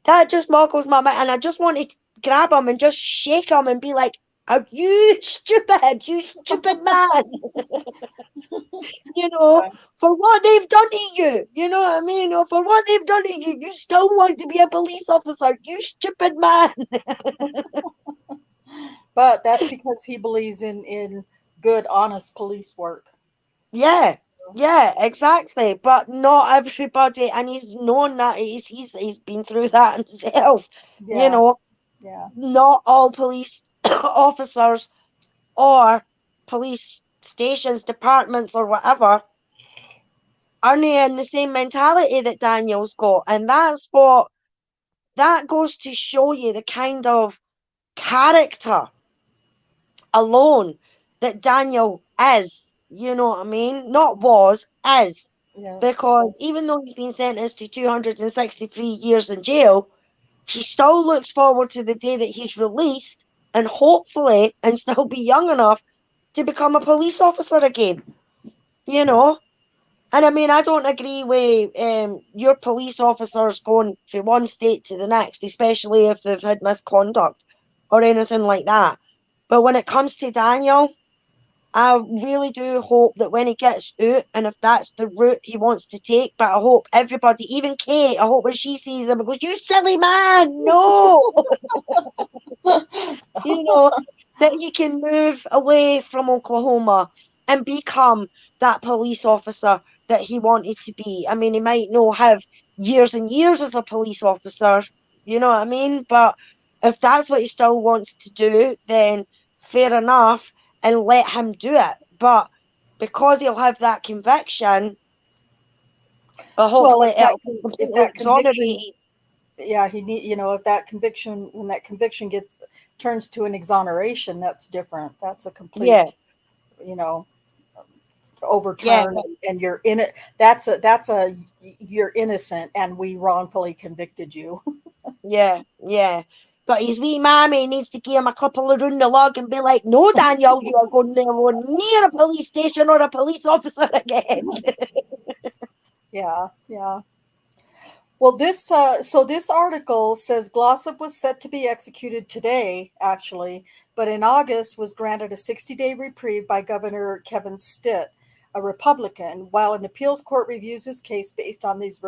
[SPEAKER 4] that just boggles my mind, and I just want to grab him and just shake him and be like, "Are you stupid? You stupid man!" You know, for what they've done to you. You know what I mean? For what they've done to you, you still want to be a police officer. You stupid man.
[SPEAKER 1] But that's because he believes in good, honest police work.
[SPEAKER 4] Yeah, exactly. But not everybody, and he's known that he's been through that himself.
[SPEAKER 1] Yeah.
[SPEAKER 4] You know,
[SPEAKER 1] Yeah.
[SPEAKER 4] not all police officers or police stations, departments, or whatever are in the same mentality that Daniel's got, and that's what that goes to show you the kind of character alone that Daniel is. You know what I mean? Not was, is.
[SPEAKER 1] Yeah.
[SPEAKER 4] Because even though he's been sentenced to 263 years in jail, he still looks forward to the day that he's released and hopefully and still be young enough to become a police officer again. You know? And I mean, I don't agree with your police officers going from one state to the next, especially if they've had misconduct or anything like that. But when it comes to Daniel, I really do hope that when he gets out, and if that's the route he wants to take, but I hope everybody, even Kate, I hope when she sees him, goes, "You silly man, no!" You know, that he can move away from Oklahoma and become that police officer that he wanted to be. I mean, he might not have years and years as a police officer, you know what I mean? But if that's what he still wants to do, then fair enough, and let him do it. But because he'll have that conviction, hopefully
[SPEAKER 1] Well,
[SPEAKER 4] it'll be
[SPEAKER 1] if
[SPEAKER 4] completely
[SPEAKER 1] that conviction,
[SPEAKER 4] exonerated.
[SPEAKER 1] yeah, he need, if that conviction, when that conviction turns to an exoneration, that's different. That's a
[SPEAKER 4] Yeah,
[SPEAKER 1] complete, you know,
[SPEAKER 4] yeah,
[SPEAKER 1] overturn, and you're in it. That's a you're innocent, and we wrongfully convicted you.
[SPEAKER 4] yeah, yeah. But his wee mammy needs to give him a couple of round the lug and be like, "No, Daniel, you are going nowhere near a police station or a police officer again."
[SPEAKER 1] Yeah, yeah. Well, this article says Glossop was set to be executed today, actually, but in August was granted a 60-day reprieve by Governor Kevin Stitt, a Republican, while an appeals court reviews his case based on these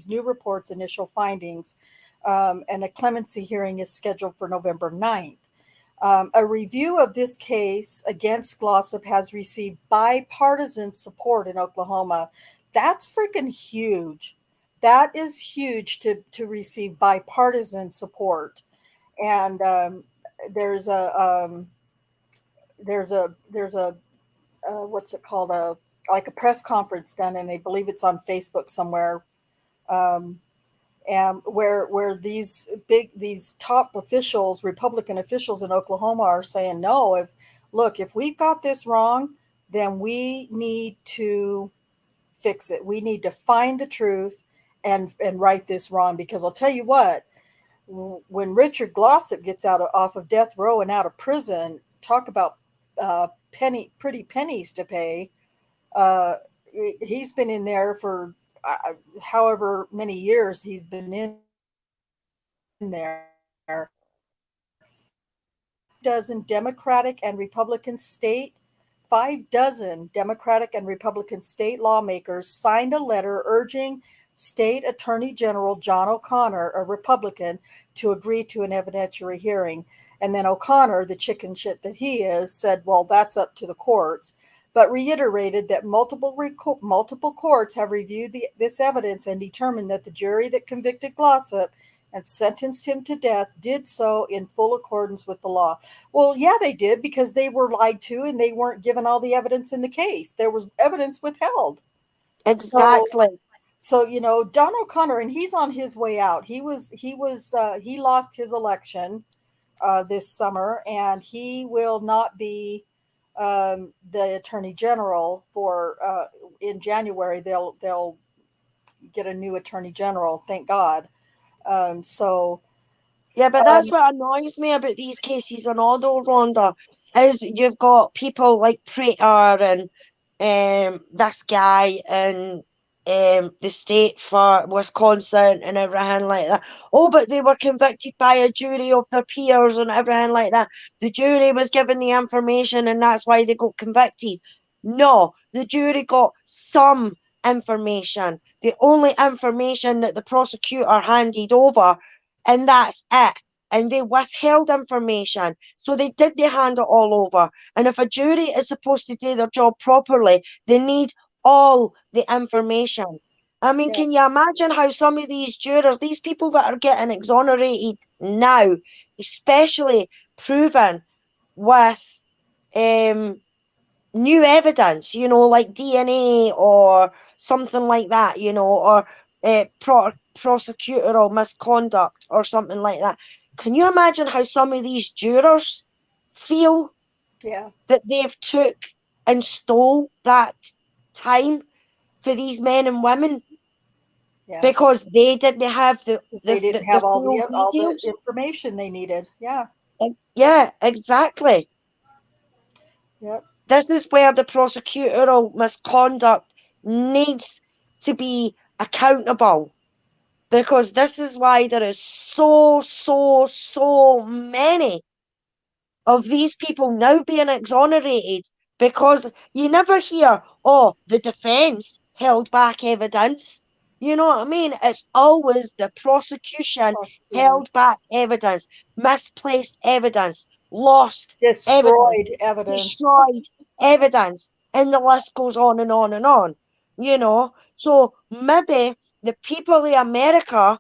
[SPEAKER 1] new reports, initial findings, and a clemency hearing is scheduled for November 9th. A review of this case against Glossop has received bipartisan support in Oklahoma. That's freaking huge. That is huge to receive bipartisan support. And there's a there's a what's it called, a like a press conference done, and I believe it's on Facebook somewhere. Um, and where these top officials, Republican officials in Oklahoma, are saying, no, if we've got this wrong, then we need to fix it. We need to find the truth and right this wrong. Because I'll tell you what, when Richard Glossop gets off of death row and out of prison, talk about pretty pennies to pay. Uh, he's been in there for however many years he's been in there. Dozen Democratic and Republican state 5 dozen Democratic and Republican state lawmakers signed a letter urging State Attorney General John O'Connor, a Republican, to agree to an evidentiary hearing. And then O'Connor, the chicken shit that he is, said, well, that's up to the courts, but reiterated that multiple courts have reviewed this evidence and determined that the jury that convicted Glossop and sentenced him to death did so in full accordance with the law. Well, yeah, they did, because they were lied to and they weren't given all the evidence in the case. There was evidence withheld. So,
[SPEAKER 4] Exactly.
[SPEAKER 1] Don O'Connor, and he's on his way out. He lost his election this summer, and he will not be the attorney general for in January. They'll get a new attorney general, thank God. So
[SPEAKER 4] Yeah, but that's what annoys me about these cases and all, though, Rhonda, is you've got people like Prater and this guy in the state for Wisconsin and everything like that. Oh, but they were convicted by a jury of their peers and everything like that. The jury was given the information and that's why they got convicted. No, the jury got some information. The only information that the prosecutor handed over, and that's it. And they withheld information. So they didn't hand it all over. And if a jury is supposed to do their job properly, they need all the information. I mean,
[SPEAKER 1] yeah,
[SPEAKER 4] can you imagine how some of these jurors, these people that are getting exonerated now, especially proven with new evidence, like DNA or something like that, or prosecutorial misconduct or something like that. Can you imagine how some of these jurors feel
[SPEAKER 1] Yeah.
[SPEAKER 4] that they've took and stole that time for these men and women
[SPEAKER 1] Yeah.
[SPEAKER 4] because they didn't have
[SPEAKER 1] Because they didn't
[SPEAKER 4] the
[SPEAKER 1] have all the
[SPEAKER 4] details?
[SPEAKER 1] information they needed. Yeah.
[SPEAKER 4] Yeah, exactly.
[SPEAKER 1] Yep.
[SPEAKER 4] This is where the prosecutorial misconduct needs to be accountable, because this is why there is so many of these people now being exonerated, because you never hear, oh, the defense held back evidence. You know what I mean? It's always the prosecution held
[SPEAKER 1] Prosecutors
[SPEAKER 4] back evidence, misplaced evidence, lost evidence,
[SPEAKER 1] destroyed evidence.
[SPEAKER 4] destroyed evidence, and the list goes on and on and on. You know, so maybe the people of America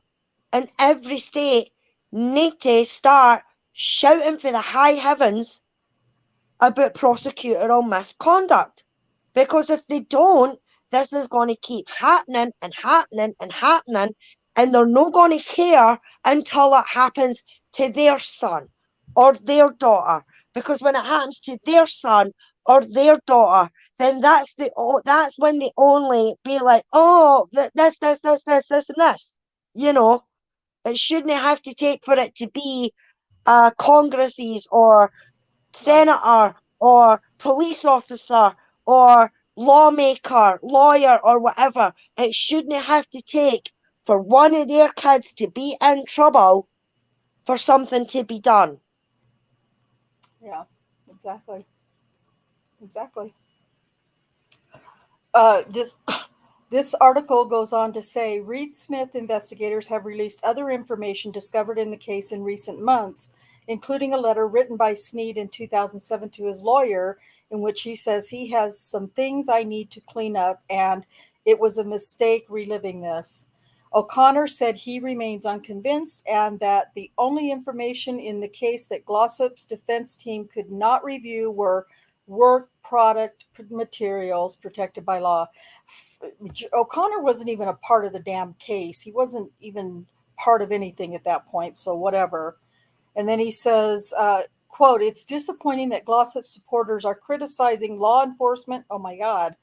[SPEAKER 4] in every state need to start shouting for the high heavens about prosecutorial misconduct. Because if they don't, this is going to keep happening and happening and happening, and they're not going to care until it happens to their son or their daughter. Because when it happens to their son or their daughter, then that's when they only be like, oh, this, and this. You know, it shouldn't have to take for it to be congresses or
[SPEAKER 1] Right.
[SPEAKER 4] senator or police officer or lawmaker, lawyer, or whatever. It shouldn't have to take for one of their kids to be in trouble for something to be done.
[SPEAKER 1] Yeah. Exactly. Exactly. This this article goes on to say Reed Smith investigators have released other information discovered in the case in recent months, including a letter written by Snead in 2007 to his lawyer, in which he says he has some things I need to clean up and it was a mistake reliving this. O'Connor said he remains unconvinced and that the only information in the case that Glossop's defense team could not review were work product materials protected by law. O'Connor wasn't even a part of the damn case. He wasn't even part of anything at that point, so whatever. And then he says, quote, it's disappointing that Glossop supporters are criticizing law enforcement, oh my God,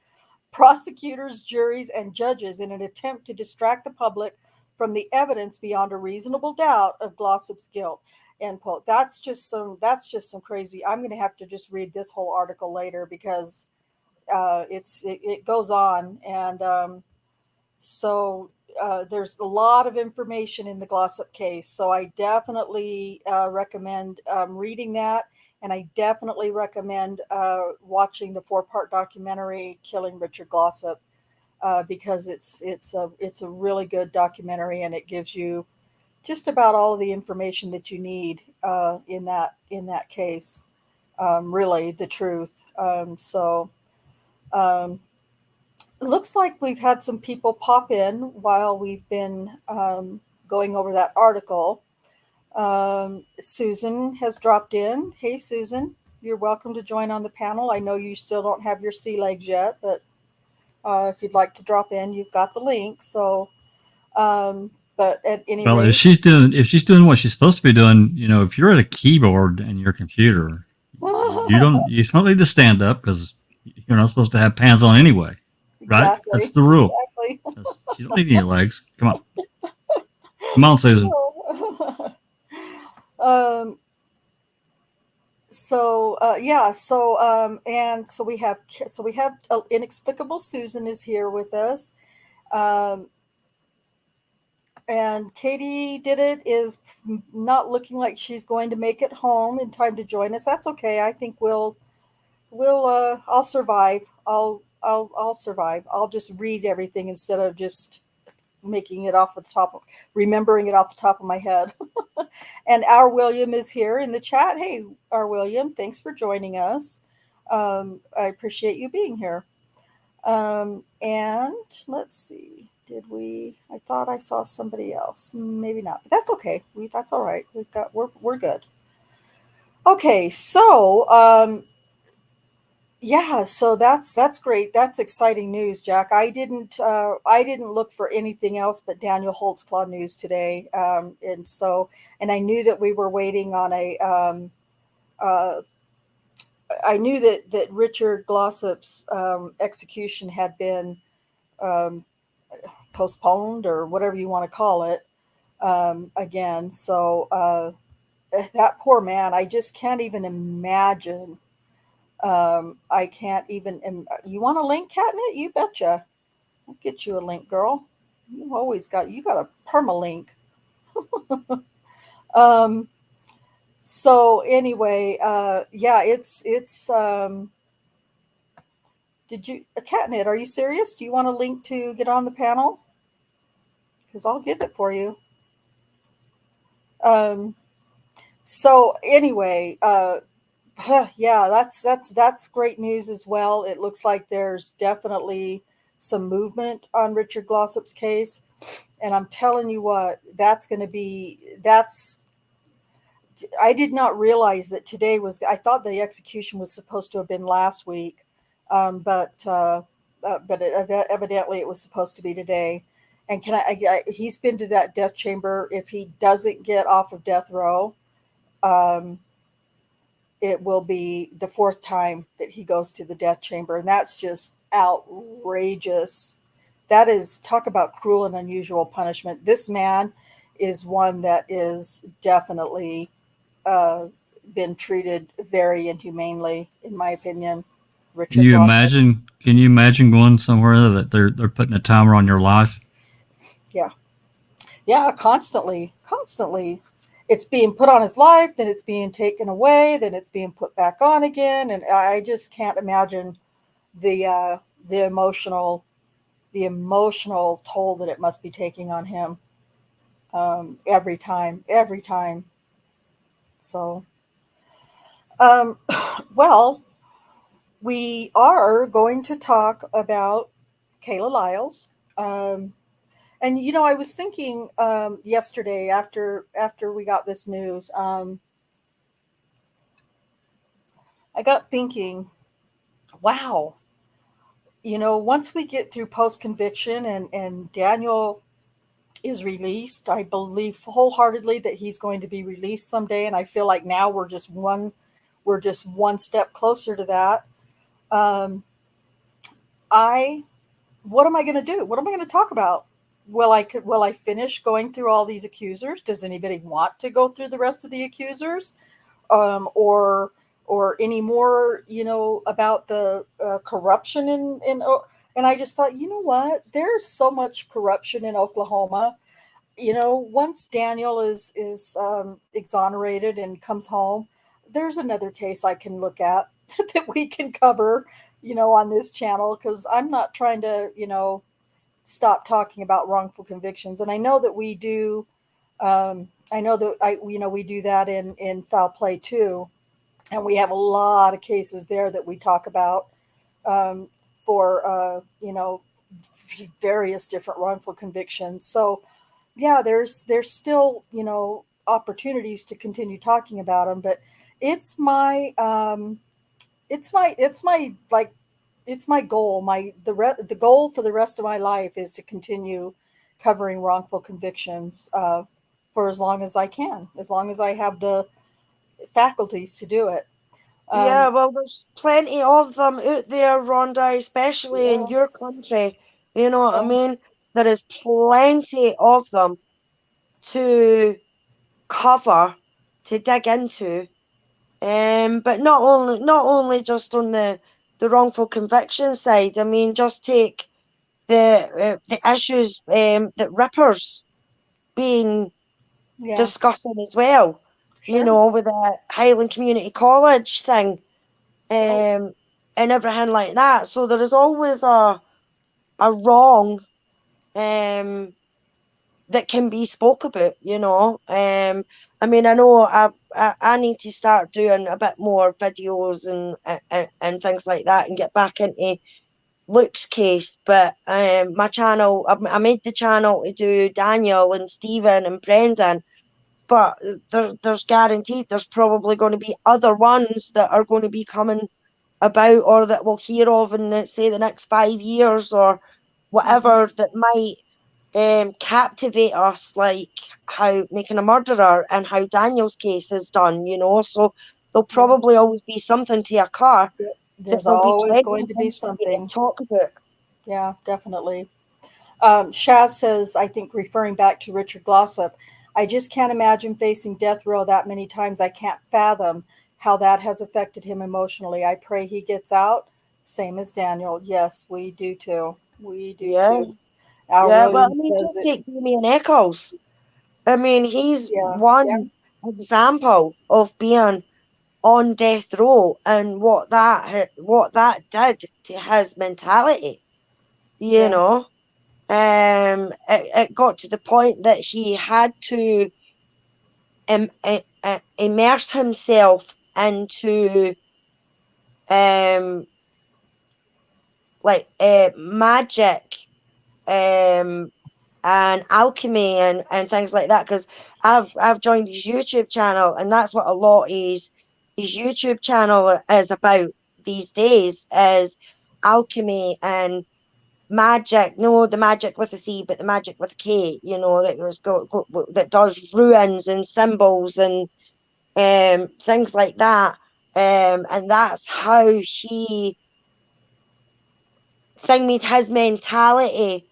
[SPEAKER 1] prosecutors, juries, and judges in an attempt to distract the public from the evidence beyond a reasonable doubt of Glossop's guilt. End quote. That's just some crazy. I'm going to have to just read this whole article later because it goes on, and there's a lot of information in the Glossop case. So I definitely recommend reading that, and I definitely recommend watching the 4-part documentary "Killing Richard Glossop" because it's a really good documentary, and it gives you just about all of the information that you need in that case. Really, the truth. Um, it looks like we've had some people pop in while we've been going over that article. Susan has dropped in. Hey, Susan, you're welcome to join on the panel. I know you still don't have your sea legs yet, but if you'd like to drop in, you've got the link. So, but at any
[SPEAKER 3] Well,
[SPEAKER 1] rate,
[SPEAKER 3] if she's doing what she's supposed to be doing, if you're at a keyboard and your computer, you don't need to stand up because you're not supposed to have pants on anyway, right?
[SPEAKER 1] exactly,
[SPEAKER 3] That's the rule.
[SPEAKER 1] exactly.
[SPEAKER 3] You don't need any legs. Come on, Susan.
[SPEAKER 1] um, yeah, we have inexplicable Susan is here with us. Um, and Katie did it is not looking like she's going to make it home in time to join us. That's okay. I think I'll survive. I'll survive. I'll just read everything instead of just making it off the top, remembering it off the top of my head. And our William is here in the chat. Hey, our William, thanks for joining us. I appreciate you being here. And let's see. I thought I saw somebody else. Maybe not, but that's okay. That's all right. We're good. Okay, so Yeah, so that's great. That's exciting news, Jack. I didn't look for anything else but Daniel Holtzclaw news today, and I knew that we were waiting on a. Uh, I knew that Richard Glossop's execution had been um, postponed or whatever you want to call it again. So that poor man, I just can't even imagine. I can't even. You want a link, Catnip? You betcha. I'll get you a link, girl. You got a permalink. Um, so anyway, yeah, it's. Did you, Catnip? Are you serious? Do you want a link to get on the panel? Because I'll get it for you. Um, so anyway, yeah, that's great news as well. It looks like there's definitely some movement on Richard Glossop's case, and I'm telling you what, that's going to be that's. I did not realize that today was. I thought the execution was supposed to have been last week, but evidently it was supposed to be today. And he's been to that death chamber. If he doesn't get off of death row, um, it will be the fourth time that he goes to the death chamber, and that's just outrageous. That is, talk about cruel and unusual punishment. This man is one that is definitely uh, been treated very inhumanely, in my opinion.
[SPEAKER 3] Can
[SPEAKER 1] Richard
[SPEAKER 3] you
[SPEAKER 1] Glossop.
[SPEAKER 3] imagine? Can you imagine going somewhere that they're putting a timer on your life?
[SPEAKER 1] Yeah, yeah, constantly. It's being put on his life, then it's being taken away, then it's being put back on again, and I just can't imagine the uh, the emotional the emotional toll that it must be taking on him every time. So, um, well, we are going to talk about Kala Lyles. Um, and I was thinking yesterday after we got this news, I got thinking, wow, once we get through post conviction and Daniel is released, I believe wholeheartedly that he's going to be released someday, and I feel like now we're just one step closer to that. Um, I What am I going to do? What am I going to talk about? Will I finish going through all these accusers? Does anybody want to go through the rest of the accusers? Or any more, about the corruption and I just thought, you know what? There's so much corruption in Oklahoma. Once Daniel is exonerated and comes home, there's another case I can look at that we can cover, on this channel, because I'm not trying to, stop talking about wrongful convictions. And I know that we do. I know that we do that in foul play too, and we have a lot of cases there that we talk about for various different wrongful convictions. So yeah, there's still opportunities to continue talking about them, but it's my like it's my goal. The goal for the rest of my life is to continue covering wrongful convictions for as long as I can, as long as I have the faculties to do it.
[SPEAKER 4] Yeah,
[SPEAKER 1] Um,
[SPEAKER 4] well, there's plenty of them out there, Rhonda, especially in
[SPEAKER 1] yeah,
[SPEAKER 4] your country. You know what I
[SPEAKER 1] yeah,
[SPEAKER 4] mean? There is plenty of them to cover, to dig into. But not only just on the wrongful conviction side. I mean, just take the issues that Ripper's been
[SPEAKER 1] yeah,
[SPEAKER 4] discussing as well. You
[SPEAKER 1] sure,
[SPEAKER 4] know, with the Highland Community College thing,
[SPEAKER 1] right,
[SPEAKER 4] and everything like that. So there is always a wrong um that can be spoke about, you know. I mean, I know I need to start doing a bit more videos and things like that and get back into Luke's case. But my channel, I made the channel to do Daniel and Stephen and Brendan. But there's guaranteed there's probably going to be other ones that are going to be coming about, or that we'll hear of in, say, the next 5 years or whatever, that might captivate us, like how Making a Murderer and how Daniel's case is done, so there'll probably always be something to occur.
[SPEAKER 1] There's
[SPEAKER 4] There'll be
[SPEAKER 1] always
[SPEAKER 4] plenty
[SPEAKER 1] going
[SPEAKER 4] of
[SPEAKER 1] to be
[SPEAKER 4] things
[SPEAKER 1] something.
[SPEAKER 4] to talk about.
[SPEAKER 1] Yeah, definitely. Shaz says, I think referring back to Richard Glossop, I just can't imagine facing death row that many times. I can't fathom how that has affected him emotionally. I pray he gets out. Same as Daniel. Yes, we do too. We do
[SPEAKER 4] Yeah.
[SPEAKER 1] too. Al
[SPEAKER 4] Yeah, well, I
[SPEAKER 1] Williams
[SPEAKER 4] mean,
[SPEAKER 1] says
[SPEAKER 4] just
[SPEAKER 1] it.
[SPEAKER 4] take Damien Eccles. I mean, he's
[SPEAKER 1] Yeah,
[SPEAKER 4] one example of being on death row and what that did to his mentality.
[SPEAKER 1] yeah,
[SPEAKER 4] It got to the point that he had to immerse himself into like magic and alchemy and things like that, because I've joined his YouTube channel, and that's what a lot his YouTube channel is about these days, is alchemy and magic. No, the magic with a C, but the magic with a K. That that does ruins and symbols and things like that. And that's how he made his mentality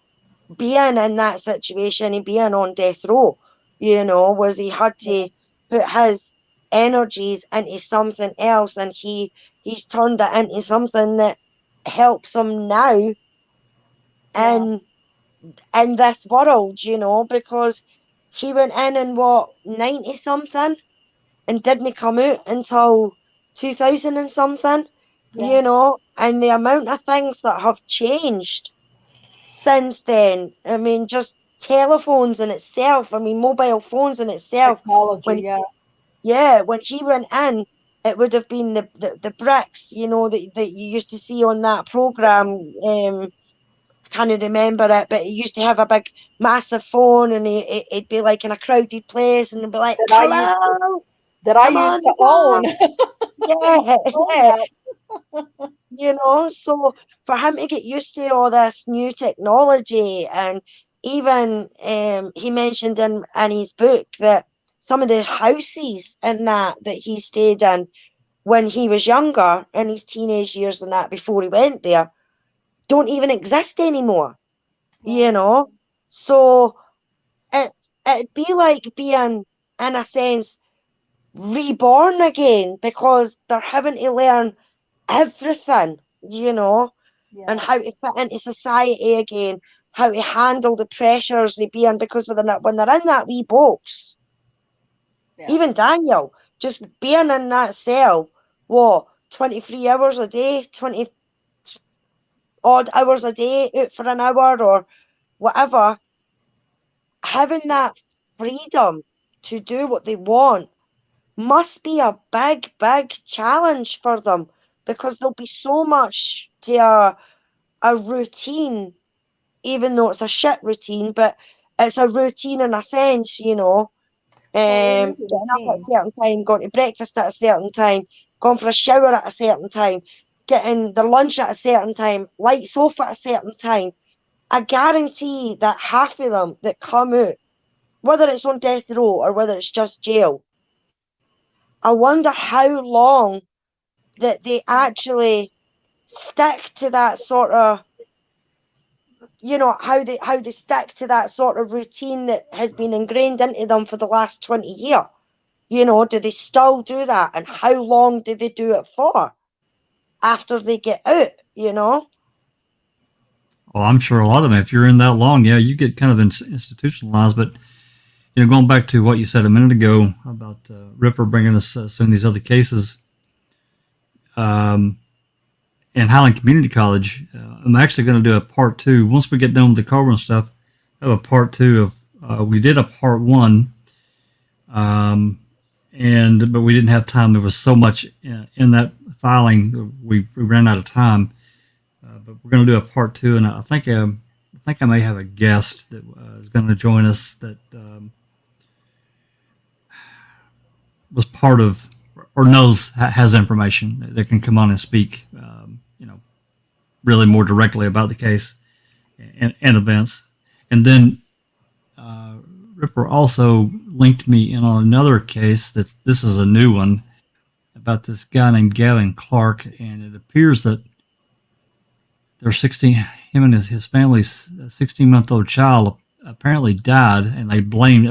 [SPEAKER 4] being in that situation and being on death row, was he had to put his energies into something else, and he's turned it into something that helps him now
[SPEAKER 1] yeah,
[SPEAKER 4] in this world, because he went in what, 90 something, and didn't come out until 2000 and something,
[SPEAKER 1] yeah.
[SPEAKER 4] and the amount of things that have changed since then. I mean, just telephones in itself. I mean, mobile phones in itself.
[SPEAKER 1] Technology,
[SPEAKER 4] When
[SPEAKER 1] yeah.
[SPEAKER 4] when he went in, it would have been the bricks, that you used to see on that program. I can't remember it, but he used to have a big, massive phone, and it'd be like in a crowded place, and it'd be like,
[SPEAKER 1] That I used to
[SPEAKER 4] "Hello,
[SPEAKER 1] that I
[SPEAKER 4] I'm on
[SPEAKER 1] used to
[SPEAKER 4] the
[SPEAKER 1] own.
[SPEAKER 4] bar." Yeah,
[SPEAKER 1] Own
[SPEAKER 4] yeah.
[SPEAKER 1] that.
[SPEAKER 4] So for him to get used to all this new technology, and even he mentioned in his book that some of the houses and that he stayed in when he was younger, in his teenage years and that, before he went there, don't even exist anymore. you
[SPEAKER 1] Right.
[SPEAKER 4] know so it it'd be like being, in a sense, reborn again, because they're having to learn everything, and
[SPEAKER 1] Yeah.
[SPEAKER 4] how to fit into society again, how to handle the pressures they be in, because when they're in that wee box,
[SPEAKER 1] Yeah.
[SPEAKER 4] even Daniel, just being in that cell, what, 23 hours a day, 20 odd hours a day, out for an hour or whatever, having that freedom to do what they want must be a big, big challenge for them, because there'll be so much to a routine, even though it's a shit routine, but it's a routine in a sense,
[SPEAKER 1] Well, it is a
[SPEAKER 4] getting up at a
[SPEAKER 1] routine.
[SPEAKER 4] certain time, going to breakfast at a certain time, going for a shower at a certain time, getting their lunch at a certain time, lights off at a certain time. I guarantee that half of them that come out, whether it's on death row or whether it's just jail, I wonder how long that they actually stick to that sort of, how they stick to that sort of routine that has been ingrained into them for the last 20 years. Do they still do that, and how long do they do it for after they get out?
[SPEAKER 3] Well, I'm sure a lot of them, if you're in that long, yeah, you get kind of institutionalized. But going back to what you said a minute ago about Ripper bringing us some of these other cases, in Highland Community College, I'm actually going to do a part two. Once we get done with the Cobra stuff, I have a part two of, we did a part one, but we didn't have time. There was so much in that filing, we ran out of time. But we're going to do a part two, and I think I may have a guest that is going to join us that was part of or knows, has information that can come on and speak, really more directly about the case and events. And then Ripper also linked me in on another case this is a new one about this guy named Gavin Clark, and it appears that their 16, him and his family's 16-month-old child apparently died, and they blamed.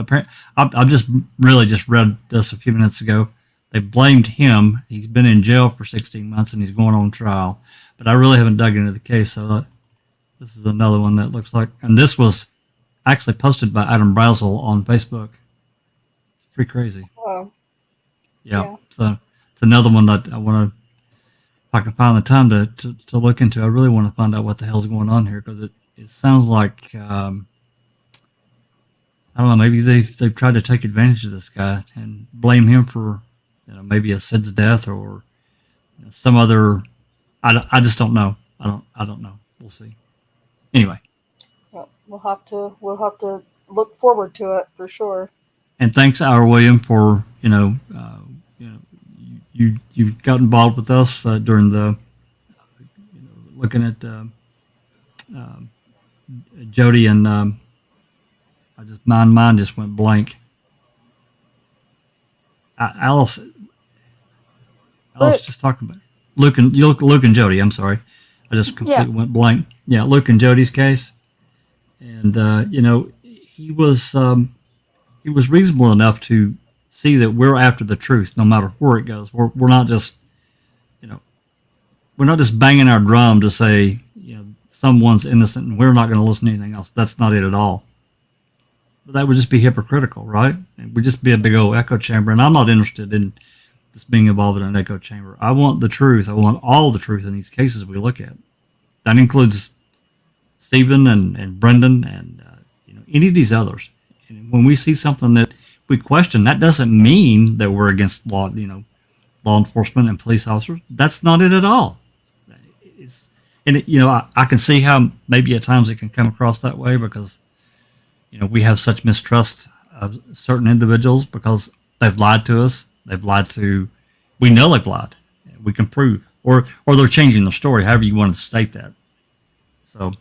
[SPEAKER 3] I just read this a few minutes ago. They blamed him. He's been in jail for 16 months, and he's going on trial. But I really haven't dug into the case, so this is another one that looks like. And this was actually posted by Adam Brazel on Facebook. It's pretty crazy.
[SPEAKER 1] Wow.
[SPEAKER 3] Yeah. So it's another one that I want to. If I can find the time to look into, I really want to find out what the hell's going on here, because it sounds like I don't know, maybe they've tried to take advantage of this guy and blame him for maybe a Sid's death or some other. I just don't know. I don't know. We'll see. Anyway.
[SPEAKER 1] Well, we'll have to look forward to it for sure.
[SPEAKER 3] And thanks, our William, for you got involved with us during the looking at Jody, and mine just went blank. Alice just talking about Luke and Jody. I'm sorry, I just completely went blank. Yeah, Luke and Jody's case, and he was reasonable enough to see that we're after the truth, no matter where it goes. We're not just banging our drum to say someone's innocent and we're not going to listen to anything else. That's not it at all. But that would just be hypocritical, right? It would just be a big old echo chamber. And I'm not interested in just being involved in an echo chamber. I want the truth. I want all the truth in these cases we look at. That includes Stephen and Brendan and any of these others. And when we see something that we question, that doesn't mean that we're against law enforcement and police officers. That's not it at all. I can see how maybe at times it can come across that way because, we have such mistrust of certain individuals because they've lied to us. We know they've lied. We can prove, or they're changing the story, however you want to state that. So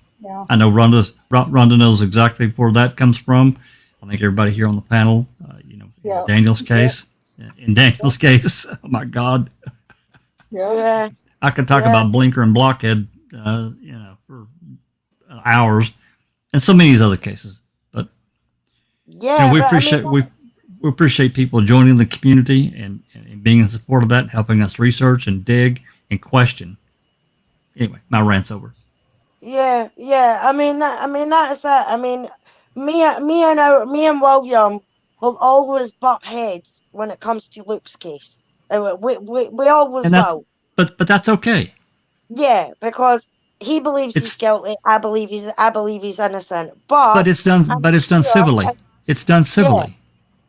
[SPEAKER 3] I know Rhonda knows exactly where that comes from. I think everybody here on the panel, Daniel's case. In Daniel's case, oh my God.
[SPEAKER 1] Yeah.
[SPEAKER 3] I could talk about Blinker and Blockhead, for hours, and so many of these other cases. But we appreciate people joining the community and being in support of that, helping us research and dig and question. Anyway, my rant's over.
[SPEAKER 4] Yeah. I mean that's it. I mean, me and William will always butt heads when it comes to Luke's case. We always will.
[SPEAKER 3] But that's okay.
[SPEAKER 4] Yeah, because he believes he's guilty. I believe he's innocent. But
[SPEAKER 3] it's done. It's done civilly. It's done civilly.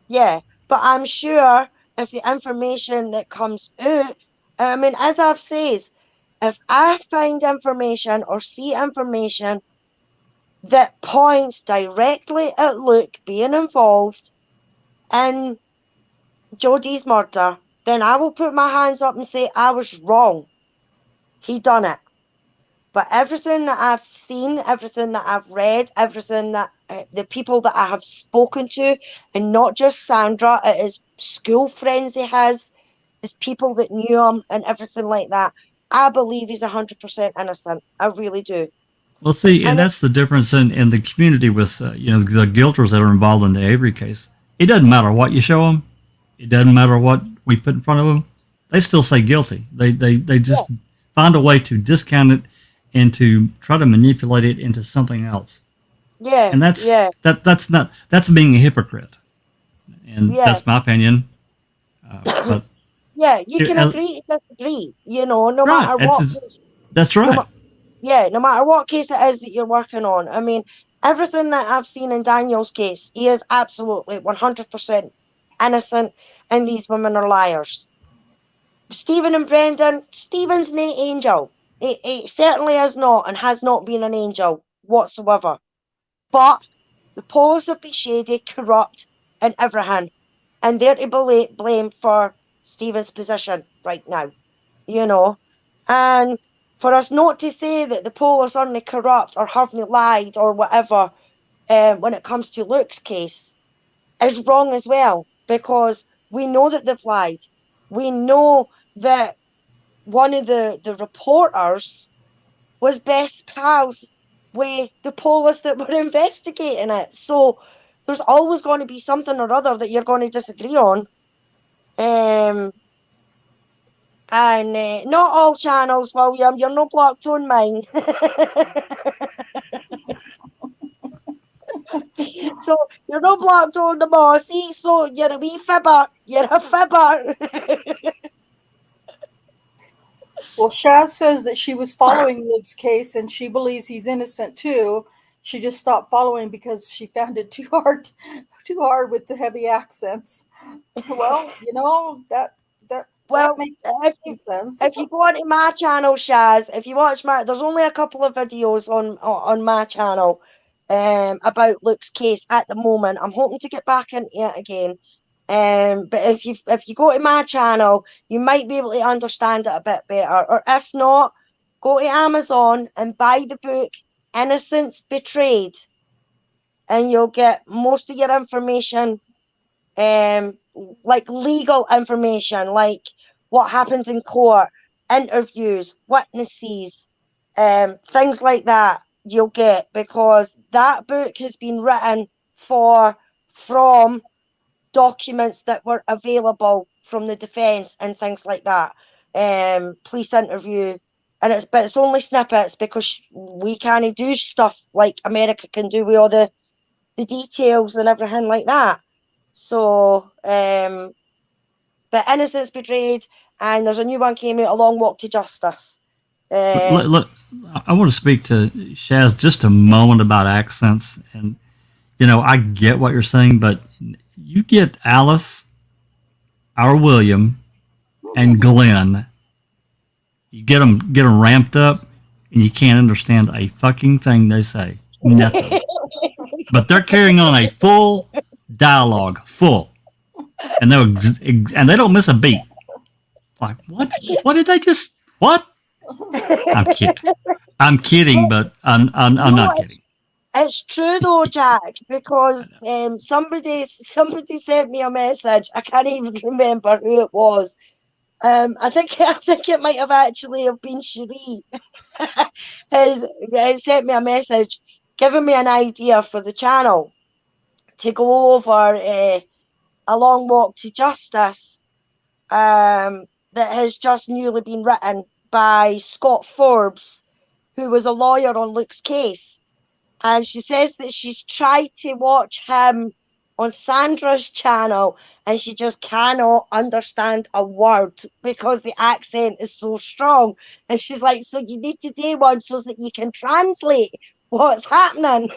[SPEAKER 4] Yeah, but I'm sure if the information that comes out, I mean, as I've said, if I find information or see information that points directly at Luke being involved in Jodie's murder, then I will put my hands up and say I was wrong. He done it. But everything that I've seen, everything that I've read, everything that the people that I have spoken to, and not just Sandra, it is school friends he has, his people that knew him and everything like that. I believe he's 100% innocent. I really do.
[SPEAKER 3] Well, see, and that's the difference in the community with, the guilters that are involved in the Avery case. It doesn't matter what you show them. It doesn't matter what we put in front of them. They still say guilty. They just find a way to discount it and to try to manipulate it into something else.
[SPEAKER 4] Yeah.
[SPEAKER 3] And that's being a hypocrite. And that's my opinion. But
[SPEAKER 4] you can agree to disagree, no matter what.
[SPEAKER 3] That's right.
[SPEAKER 4] No matter what case it is that you're working on. I mean, everything that I've seen in Daniel's case, he is absolutely 100% innocent, and these women are liars. Stephen and Brendan, Stephen's no angel. He certainly is not, and has not been an angel whatsoever. But the police have been shady, corrupt, and everything. And they're to blame for Stephen's position right now, you know. And for us not to say that the poll are suddenly corrupt or haven't lied or whatever when it comes to Luke's case is wrong as well, because we know that they've lied. We know that one of the reporters was best pals with the police that were investigating it. So there's always going to be something or other that you're going to disagree on. And not all channels, William. You're not blocked on mine. So you're not blocked on the bossy. So you're a wee fibber. You're a fibber.
[SPEAKER 1] Well, Shaz says that she was following Luke's case and she believes he's innocent too. She just stopped following because she found it too hard with the heavy accents. Well, that
[SPEAKER 4] Well,
[SPEAKER 1] makes sense.
[SPEAKER 4] if you go onto my channel, Shaz, if you watch there's only a couple of videos on my channel about Luke's case at the moment. I'm hoping to get back into it again. But if you go to my channel, you might be able to understand it a bit better. Or if not, go to Amazon and buy the book Innocence Betrayed, and you'll get most of your information, like legal information, like what happened in court, interviews, witnesses, things like that you'll get, because that book has been written from documents that were available from the defense and things like that, police interview, and it's only snippets because we can't do stuff like America can do with all the details and everything like that. So but Innocence Betrayed, and there's a new one came out, A Long Walk to Justice.
[SPEAKER 3] Look, I want to speak to Shaz just a moment about accents. And, I get what you're saying, but you get Alice, our William, and Glenn. You get them ramped up, and you can't understand a fucking thing they say. Nothing. But they're carrying on a full dialogue, and they don't miss a beat. Like, what? What did they just? What? I'm kidding, but I'm not kidding.
[SPEAKER 4] It's true though, Jack, because somebody sent me a message. I can't even remember who it was. I think it might have actually have been Cherie. has sent me a message giving me an idea for the channel to go over A Long Walk to Justice, that has just newly been written by Scott Forbes, who was a lawyer on Luke's case. And she says that she's tried to watch him on Sandra's channel and she just cannot understand a word because the accent is so strong. And she's like, so you need to do one so that you can translate what's happening.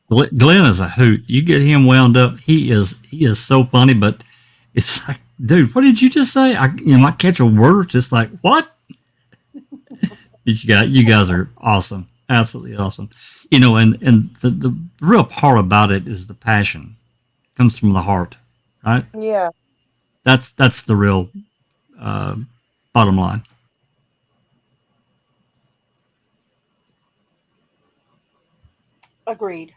[SPEAKER 3] Glenn is a hoot. You get him wound up. He is so funny, but it's like, dude, what did you just say? I might catch a word, just like, what? You guys are awesome. Absolutely awesome. And the real part about it is the passion. It comes from the heart, right?
[SPEAKER 4] Yeah.
[SPEAKER 3] That's the real bottom line.
[SPEAKER 1] Agreed.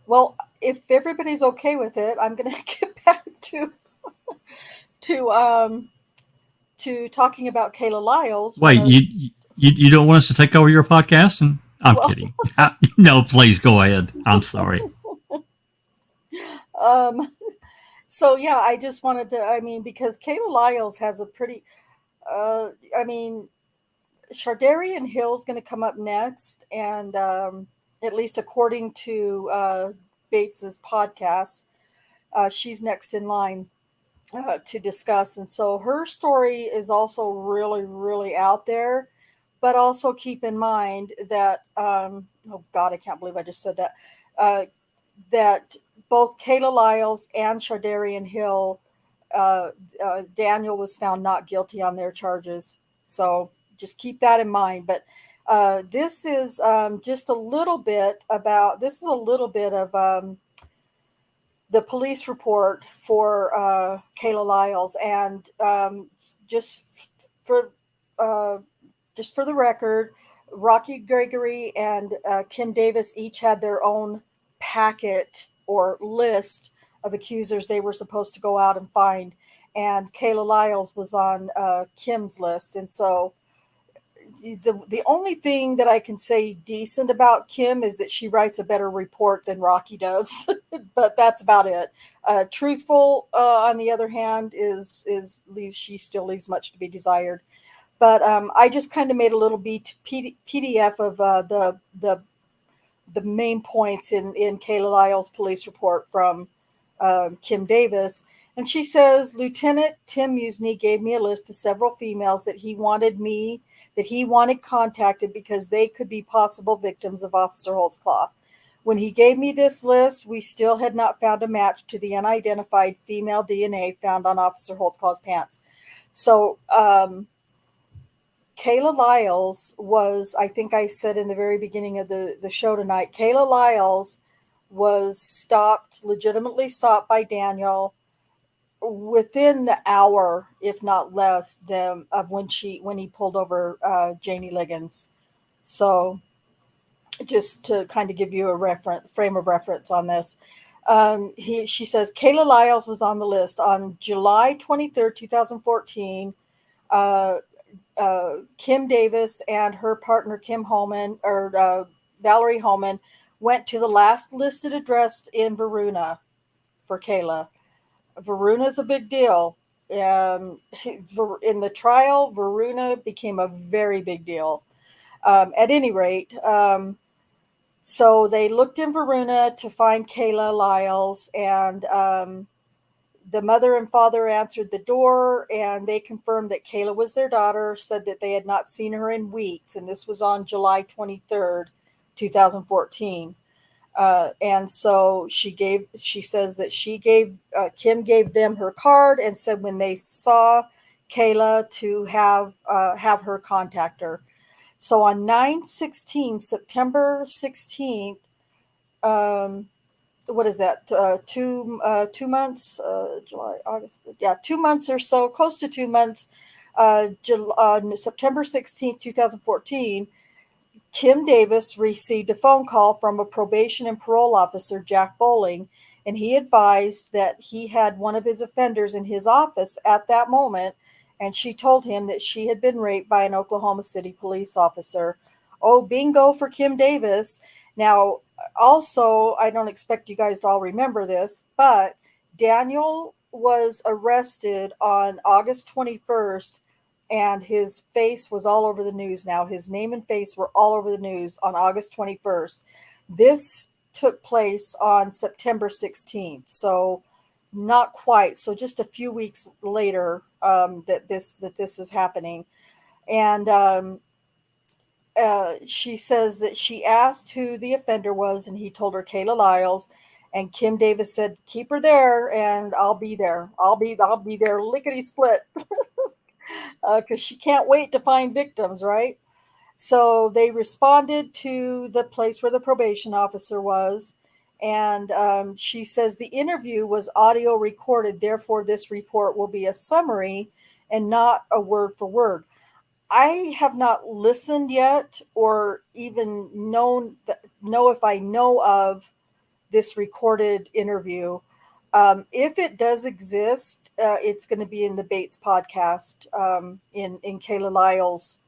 [SPEAKER 1] Well, if everybody's okay with it, I'm going to get back to talking about Kala Lyles.
[SPEAKER 3] Wait, you don't want us to take over your podcast? And I'm kidding. No, please go ahead. I'm sorry.
[SPEAKER 1] So yeah, I just wanted to. Because Kala Lyles has a pretty. Shardarian Hill's going to come up next, and at least according to Bates's podcast, she's next in line to discuss. And so her story is also really, really out there. But also keep in mind that, oh God, I can't believe I just said that, that both Kala Lyles and Shardarian Hill, Daniel was found not guilty on their charges. So just keep that in mind. But this is just a little bit of the police report for Kala Lyles, and just for the record, Rocky Gregory and Kim Davis each had their own packet or list of accusers they were supposed to go out and find, and Kala Lyles was on Kim's list, and so the only thing that I can say decent about Kim is that she writes a better report than Rocky does, but that's about it. Truthful, on the other hand, she still leaves much to be desired. But I just kind of made a little PDF of the main points in Kala Lyles' police report from Kim Davis. And she says, Lieutenant Tim Musney gave me a list of several females that he wanted contacted because they could be possible victims of Officer Holtzclaw. When he gave me this list, we still had not found a match to the unidentified female DNA found on Officer Holtzclaw's pants. So Kala Lyles was, I think I said in the very beginning of the show tonight, Kala Lyles was legitimately stopped by Daniel within the hour, if not less, of when he pulled over Janie Liggins. So just to kind of give you a frame of reference on this. She says Kala Lyles was on the list on July 23rd, 2014. Kim Davis and her partner Valerie Holman went to the last listed address in Varuna for Kala. Varuna is a big deal. In the trial, Varuna became a very big deal. At any rate, so they looked in Varuna to find Kala Lyles, and the mother and father answered the door, and they confirmed that Kala was their daughter, said that they had not seen her in weeks, and this was on July 23rd, 2014. And so she says that Kim gave them her card and said when they saw Kala to have her contact her. So on September 16th, what is that? 2 months, July, August. Yeah, 2 months or so, close to 2 months. September 16th, 2014, Kim Davis received a phone call from a probation and parole officer, Jack Bowling, and he advised that he had one of his offenders in his office at that moment, and she told him that she had been raped by an Oklahoma City police officer. Oh, bingo for Kim Davis. Now, also, I don't expect you guys to all remember this, but Daniel was arrested on August 21st, and his face was all over the news. Now, his name and face were all over the news on August 21st. This took place on September 16th, so not quite. So just a few weeks later that this is happening. And she says that she asked who the offender was, and he told her Kala Lyles. And Kim Davis said, "Keep her there, and I'll be there. I'll be there, lickety split." Because she can't wait to find victims, right? So they responded to the place where the probation officer was, and she says the interview was audio recorded, therefore this report will be a summary and not a word for word. I have not listened yet or even know if I know of this recorded interview. If it does exist, it's going to be in the Bates podcast, in Kala Lyles'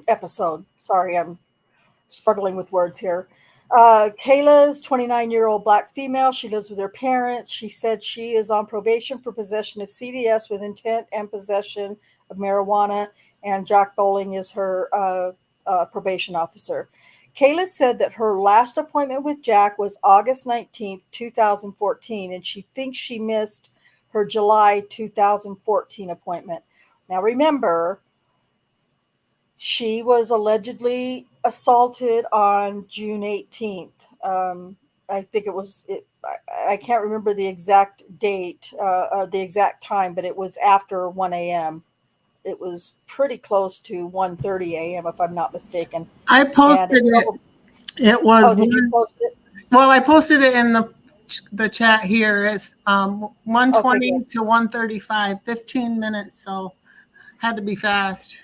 [SPEAKER 1] episode. Sorry, I'm struggling with words here. Kala's 29-year-old black female. She lives with her parents. She said she is on probation for possession of CDS with intent and possession of marijuana, and Jack Bowling is her probation officer. Kala said that her last appointment with Jack was August 19th, 2014, and she thinks she missed her July 2014 appointment. Now remember, she was allegedly assaulted on June 18th. I think I can't remember the exact date or the exact time, but it was after 1 a.m. It was pretty close to 1:30 a.m. if I'm not mistaken.
[SPEAKER 2] I posted it. It was
[SPEAKER 1] Oh, did you post it?
[SPEAKER 2] well, I posted it in the chat here. It's
[SPEAKER 1] Okay,
[SPEAKER 2] 1:20
[SPEAKER 1] good.
[SPEAKER 2] to 1:35, 15 minutes. So had to be fast.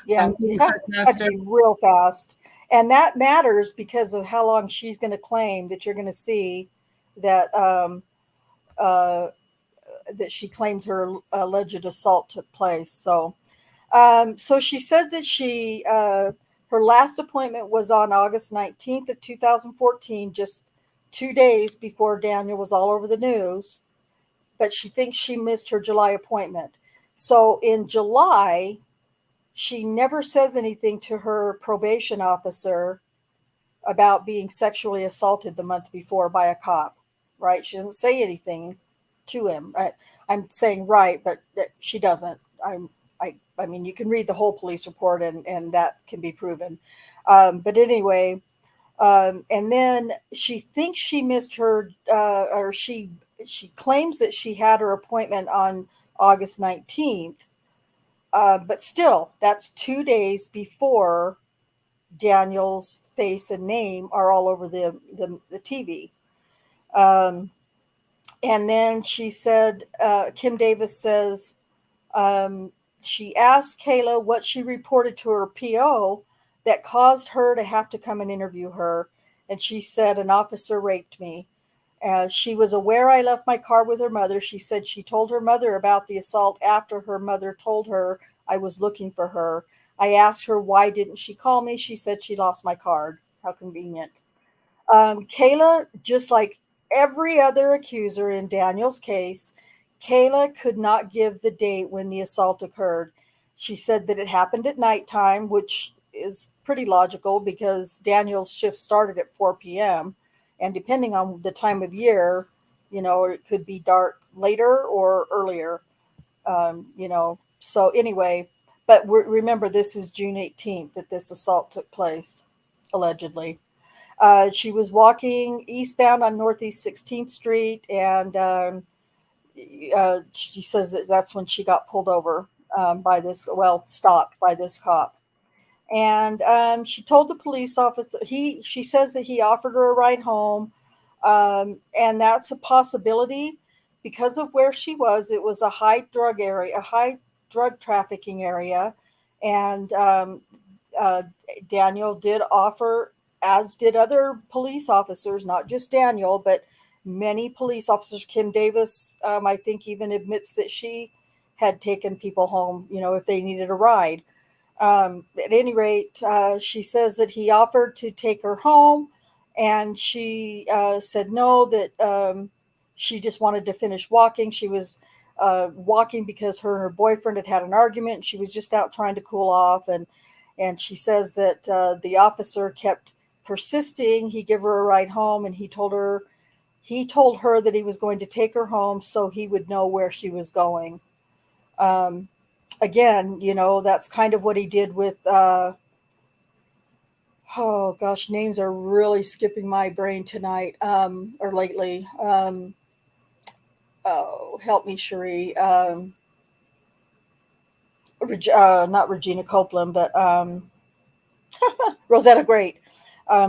[SPEAKER 1] Yeah,
[SPEAKER 2] I'm being
[SPEAKER 1] had to
[SPEAKER 2] sarcastic.
[SPEAKER 1] be real fast. And that matters because of how long she's going to claim that you're going to see that uh, that she claims her alleged assault took place. So she said that her last appointment was on August 19th of 2014, just 2 days before Daniel was all over the news. But she thinks she missed her July appointment. So in July, she never says anything to her probation officer about being sexually assaulted the month before by a cop, right? She doesn't say anything to him. I'm saying right, but she doesn't. I mean, you can read the whole police report and that can be proven. But anyway, and then she thinks she missed her, or she claims that she had her appointment on August 19th. But still, that's 2 days before Daniel's face and name are all over the TV. Um, and then she said, Kim Davis says, um, she asked Kayla what she reported to her PO that caused her to have to come and interview her. And she said, an officer raped me. She was aware I left my car with her mother. She said she told her mother about the assault after her mother told her I was looking for her. I asked her why didn't she call me. She said she lost my card. How convenient. Kayla, just like every other accuser in Daniel's case, Kayla could not give the date when the assault occurred. She said that it happened at nighttime, which is pretty logical because Daniel's shift started at 4 p.m. And depending on the time of year, it could be dark later or earlier, So anyway, but remember, this is June 18th that this assault took place, allegedly. She was walking eastbound on Northeast 16th Street, and she says that that's when she got pulled over stopped by this cop. And she told the police officer, she says that he offered her a ride home, and that's a possibility because of where she was. It was a high drug area, a high drug trafficking area, and uh, Daniel did offer, as did other police officers, not just Daniel, but many police officers. Kim Davis, I think, even admits that she had taken people home, if they needed a ride. At any rate, she says that he offered to take her home, and she said no, that she just wanted to finish walking. She was walking because her and her boyfriend had had an argument, and she was just out trying to cool off. And she says that the officer kept persisting. He gave her a ride home, and he told her that he was going to take her home so he would know where she was going. Again, that's kind of what he did with, oh gosh, names are really skipping my brain tonight, or lately. Oh, help me, Cherie. Not Regina Copeland, but Rosetta Great.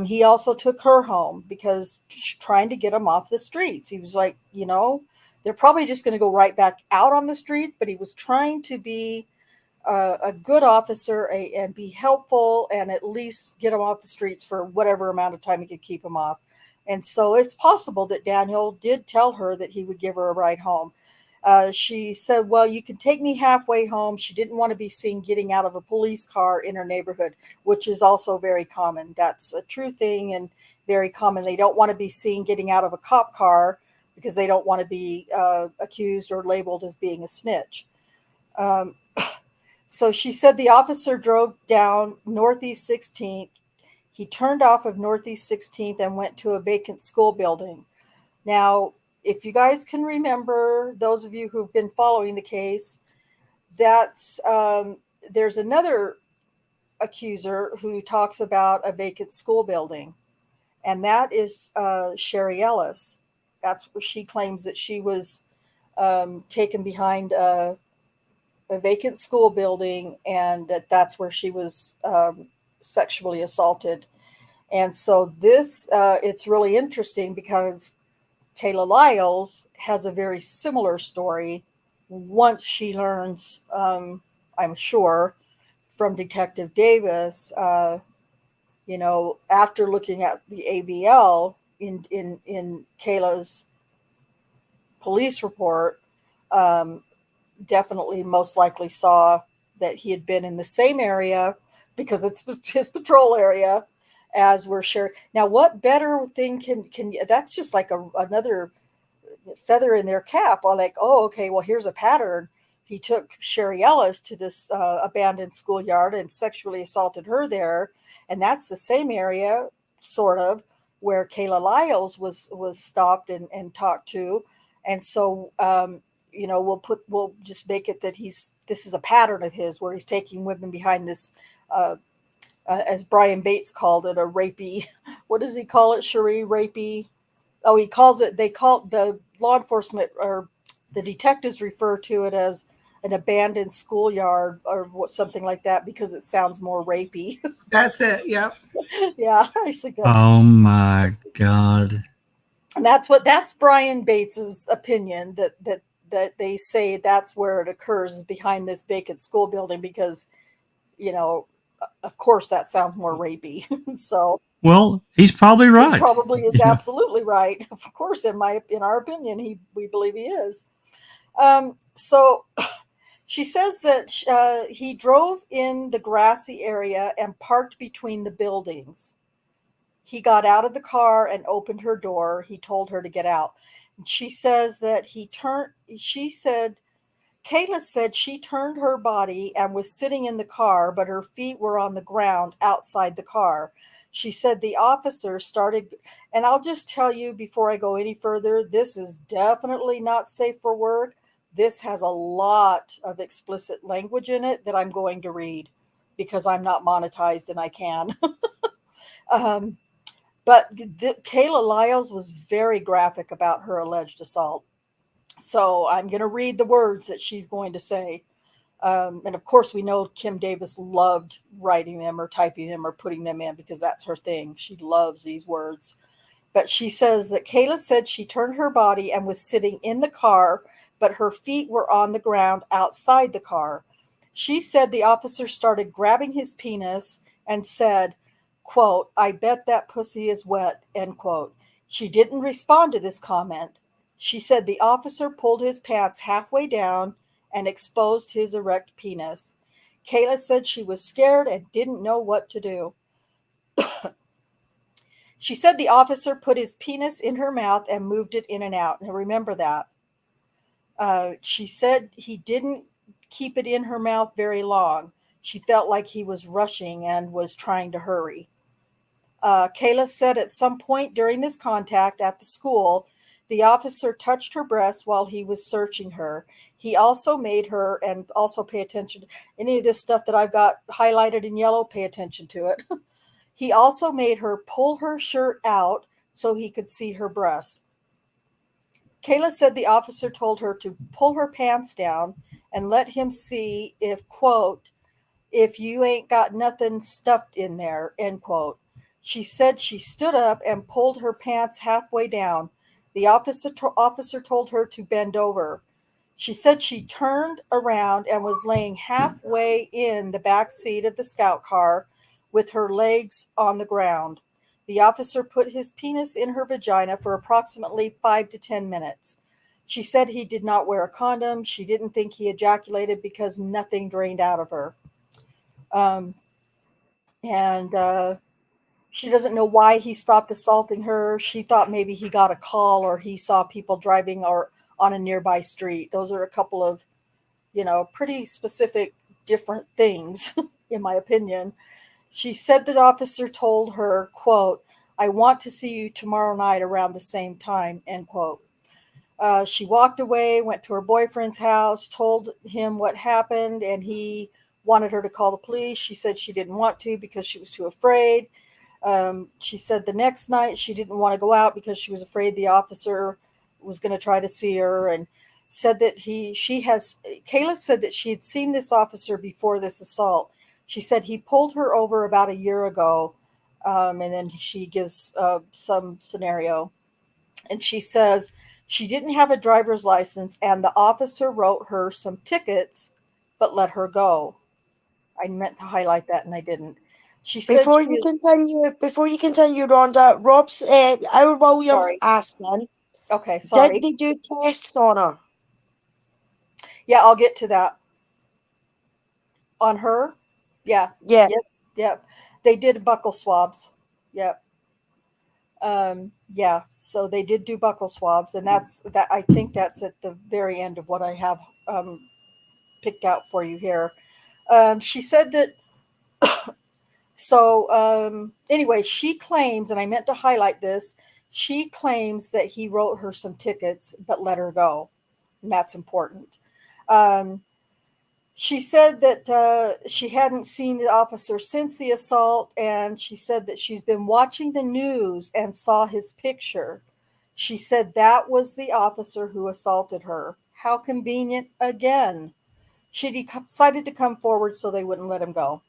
[SPEAKER 1] He also took her home because trying to get him off the streets. He was like, they're probably just going to go right back out on the streets, but he was trying to be a good officer and be helpful and at least get him off the streets for whatever amount of time he could keep him off. And so it's possible that Daniel did tell her that he would give her a ride home. She said, well, you can take me halfway home. She didn't want to be seen getting out of a police car in her neighborhood, which is also very common. That's a true thing and very common. They don't want to be seen getting out of a cop car because they don't want to be accused or labeled as being a snitch. So she said the officer drove down Northeast 16th. He turned off of Northeast 16th and went to a vacant school building. Now, if you guys can remember, those of you who've been following the case, there's another accuser who talks about a vacant school building, and that is Sherry Ellis. That's where she claims that she was taken behind a vacant school building, and that's where she was sexually assaulted. And so this, it's really interesting because Kala Lyles has a very similar story once she learns, I'm sure, from Detective Davis, after looking at the AVL in Kayla's police report, um, definitely most likely saw that he had been in the same area because it's his patrol area as we're sharing. Now, what better thing can that's just like another feather in their cap. Or like, oh, okay, well, here's a pattern. He took Sherry Ellis to this abandoned schoolyard and sexually assaulted her there, and that's the same area, sort of, where Kala Lyles was stopped and talked to, and so we'll just make it that this is a pattern of his where he's taking women behind this, uh, as Brian Bates called it, a rapey. What does he call it, Cherie? Rapey. Oh, they call the law enforcement or the detectives refer to it as an abandoned schoolyard or something like that because it sounds more rapey.
[SPEAKER 2] That's it. Yep.
[SPEAKER 1] Yeah, I think that's,
[SPEAKER 3] Oh my God.
[SPEAKER 1] and that's Brian Bates's opinion that they say that's where it occurs, is behind this vacant school building because, of course that sounds more rapey. So
[SPEAKER 3] Well, he's probably
[SPEAKER 1] he
[SPEAKER 3] right.
[SPEAKER 1] probably is
[SPEAKER 3] Yeah.
[SPEAKER 1] absolutely right. Of course, in our opinion, we believe he is. So she says that he drove in the grassy area and parked between the buildings. He got out of the car and opened her door. He told her to get out. And she says that Kayla said she turned her body and was sitting in the car, but her feet were on the ground outside the car. She said the officer started, and I'll just tell you before I go any further, this is definitely not safe for work. This has a lot of explicit language in it that I'm going to read because I'm not monetized and I can. um, but Kala Lyles was very graphic about her alleged assault. So I'm going to read the words that she's going to say. And of course, we know Kim Davis loved writing them or typing them or putting them in because that's her thing. She loves these words. But she says that Kayla said she turned her body and was sitting in the car, but her feet were on the ground outside the car. She said the officer started grabbing his penis and said, quote, "I bet that pussy is wet," end quote. She didn't respond to this comment. She said the officer pulled his pants halfway down and exposed his erect penis. Kayla said she was scared and didn't know what to do. She said the officer put his penis in her mouth and moved it in and out. Now remember that. She said he didn't keep it in her mouth very long. She felt like he was rushing and was trying to hurry. Kayla said at some point during this contact at the school, the officer touched her breasts while he was searching her. He also made her, and also pay attention to any of this stuff that I've got highlighted in yellow, pay attention to it. He also made her pull her shirt out so he could see her breasts. Kayla said the officer told her to pull her pants down and let him see if, quote, "if you ain't got nothing stuffed in there," end quote. She said she stood up and pulled her pants halfway down. The officer told her to bend over. She said she turned around and was laying halfway in the back seat of the scout car with her legs on the ground. The officer put his penis in her vagina for approximately 5 to 10 minutes. She said he did not wear a condom. She didn't think he ejaculated because nothing drained out of her. Um, and she doesn't know why he stopped assaulting her. She thought maybe he got a call or he saw people driving or on a nearby street. Those are a couple of, pretty specific different things, in my opinion. She said that officer told her, quote, "I want to see you tomorrow night around the same time," end quote. She walked away, went to her boyfriend's house, told him what happened, and he wanted her to call the police. She said she didn't want to because she was too afraid. She said the next night she didn't want to go out because she was afraid the officer was going to try to see her, and said that Kayla said that she had seen this officer before this assault. She said he pulled her over about a year ago And then she gives some scenario. And she says she didn't have a driver's license and the officer wrote her some tickets but let her go. I meant to highlight that and I didn't. She said
[SPEAKER 4] Before
[SPEAKER 1] she
[SPEAKER 4] you
[SPEAKER 1] is
[SPEAKER 4] continue, Rhonda, Rob's our Williams
[SPEAKER 1] sorry.
[SPEAKER 4] asking,
[SPEAKER 1] Okay,
[SPEAKER 4] did
[SPEAKER 1] sorry.
[SPEAKER 4] they do tests on her?
[SPEAKER 1] Yeah, I'll get to that. On her? Yeah.
[SPEAKER 4] Yeah.
[SPEAKER 1] Yes. Yep. They did buckle swabs. Yep. Yeah, so they did do buckle swabs, and that's that. I think that's at the very end of what I have picked out for you here. She said that. So anyway, she claims, and I meant to highlight this. She claims that he wrote her some tickets, but let her go, and that's important. Um, She said that she hadn't seen the officer since the assault, and she said that she's been watching the news and saw his picture. She said that was the officer who assaulted her. How convenient again. She decided to come forward so they wouldn't let him go.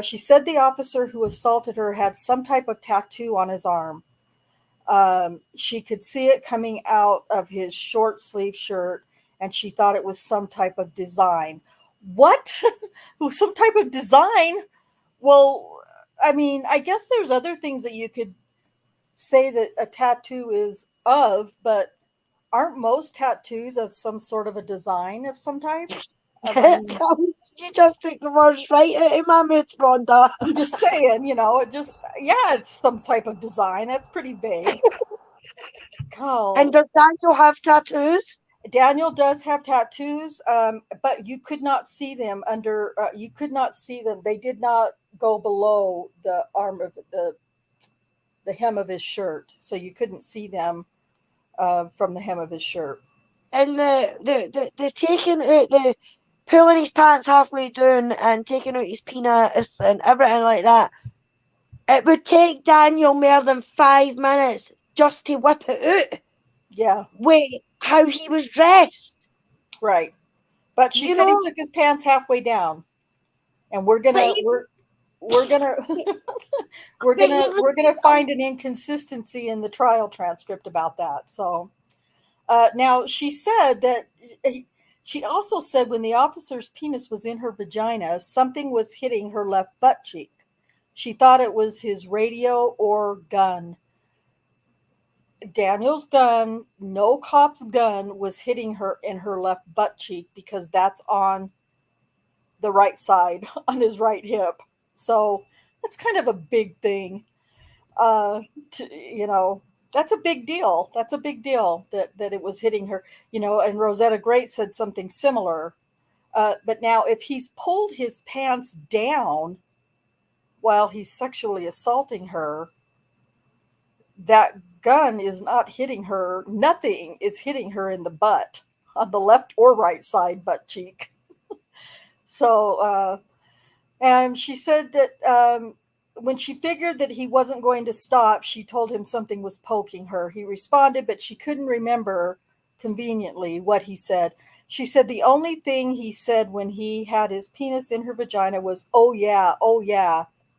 [SPEAKER 1] She said the officer who assaulted her had some type of tattoo on his arm. She could see it coming out of his short sleeve shirt, and she thought it was some type of design. What? Some type of design? Well, I mean, I guess there's other things that you could say that a tattoo is of, but aren't most tattoos of some sort of a design of some type? I mean,
[SPEAKER 4] You just took the words right out of my mouth, Rhonda.
[SPEAKER 1] I'm just saying, it just, yeah, it's some type of design. That's pretty vague.
[SPEAKER 4] And
[SPEAKER 1] Oh,
[SPEAKER 4] does Daniel have tattoos?
[SPEAKER 1] Daniel does have tattoos, but you could not see them under. You could not see them. They did not go below the arm of the hem of his shirt, so you couldn't see them from the hem of his shirt.
[SPEAKER 4] And the taking out the pulling his pants halfway down and taking out his penis and everything like that. It would take Daniel more than 5 minutes just to whip it out
[SPEAKER 1] Yeah,
[SPEAKER 4] with how he was dressed.
[SPEAKER 1] right. But she
[SPEAKER 4] You
[SPEAKER 1] said he
[SPEAKER 4] know,
[SPEAKER 1] took his pants halfway down, and
[SPEAKER 4] but he,
[SPEAKER 1] we're gonna
[SPEAKER 4] but he
[SPEAKER 1] we're
[SPEAKER 4] was
[SPEAKER 1] gonna find an inconsistency in the trial transcript about that. So now she said that she also said when the officer's penis was in her vagina, something was hitting her left butt cheek. She thought it was his radio or gun. Daniel's gun, no cop's gun, was hitting her in her left butt cheek because that's on the right side, on his right hip. So that's kind of a big thing. Uh, that's a big deal. That's a big deal that it was hitting her. And Rosetta Great said something similar. But now, if he's pulled his pants down while he's sexually assaulting her, that gun is not hitting her. Nothing is hitting her in the butt on the left or right side butt cheek. So, and she said that when she figured that he wasn't going to stop, she told him something was poking her. He responded, but she couldn't remember conveniently what he said. She said the only thing he said when he had his penis in her vagina was, oh yeah,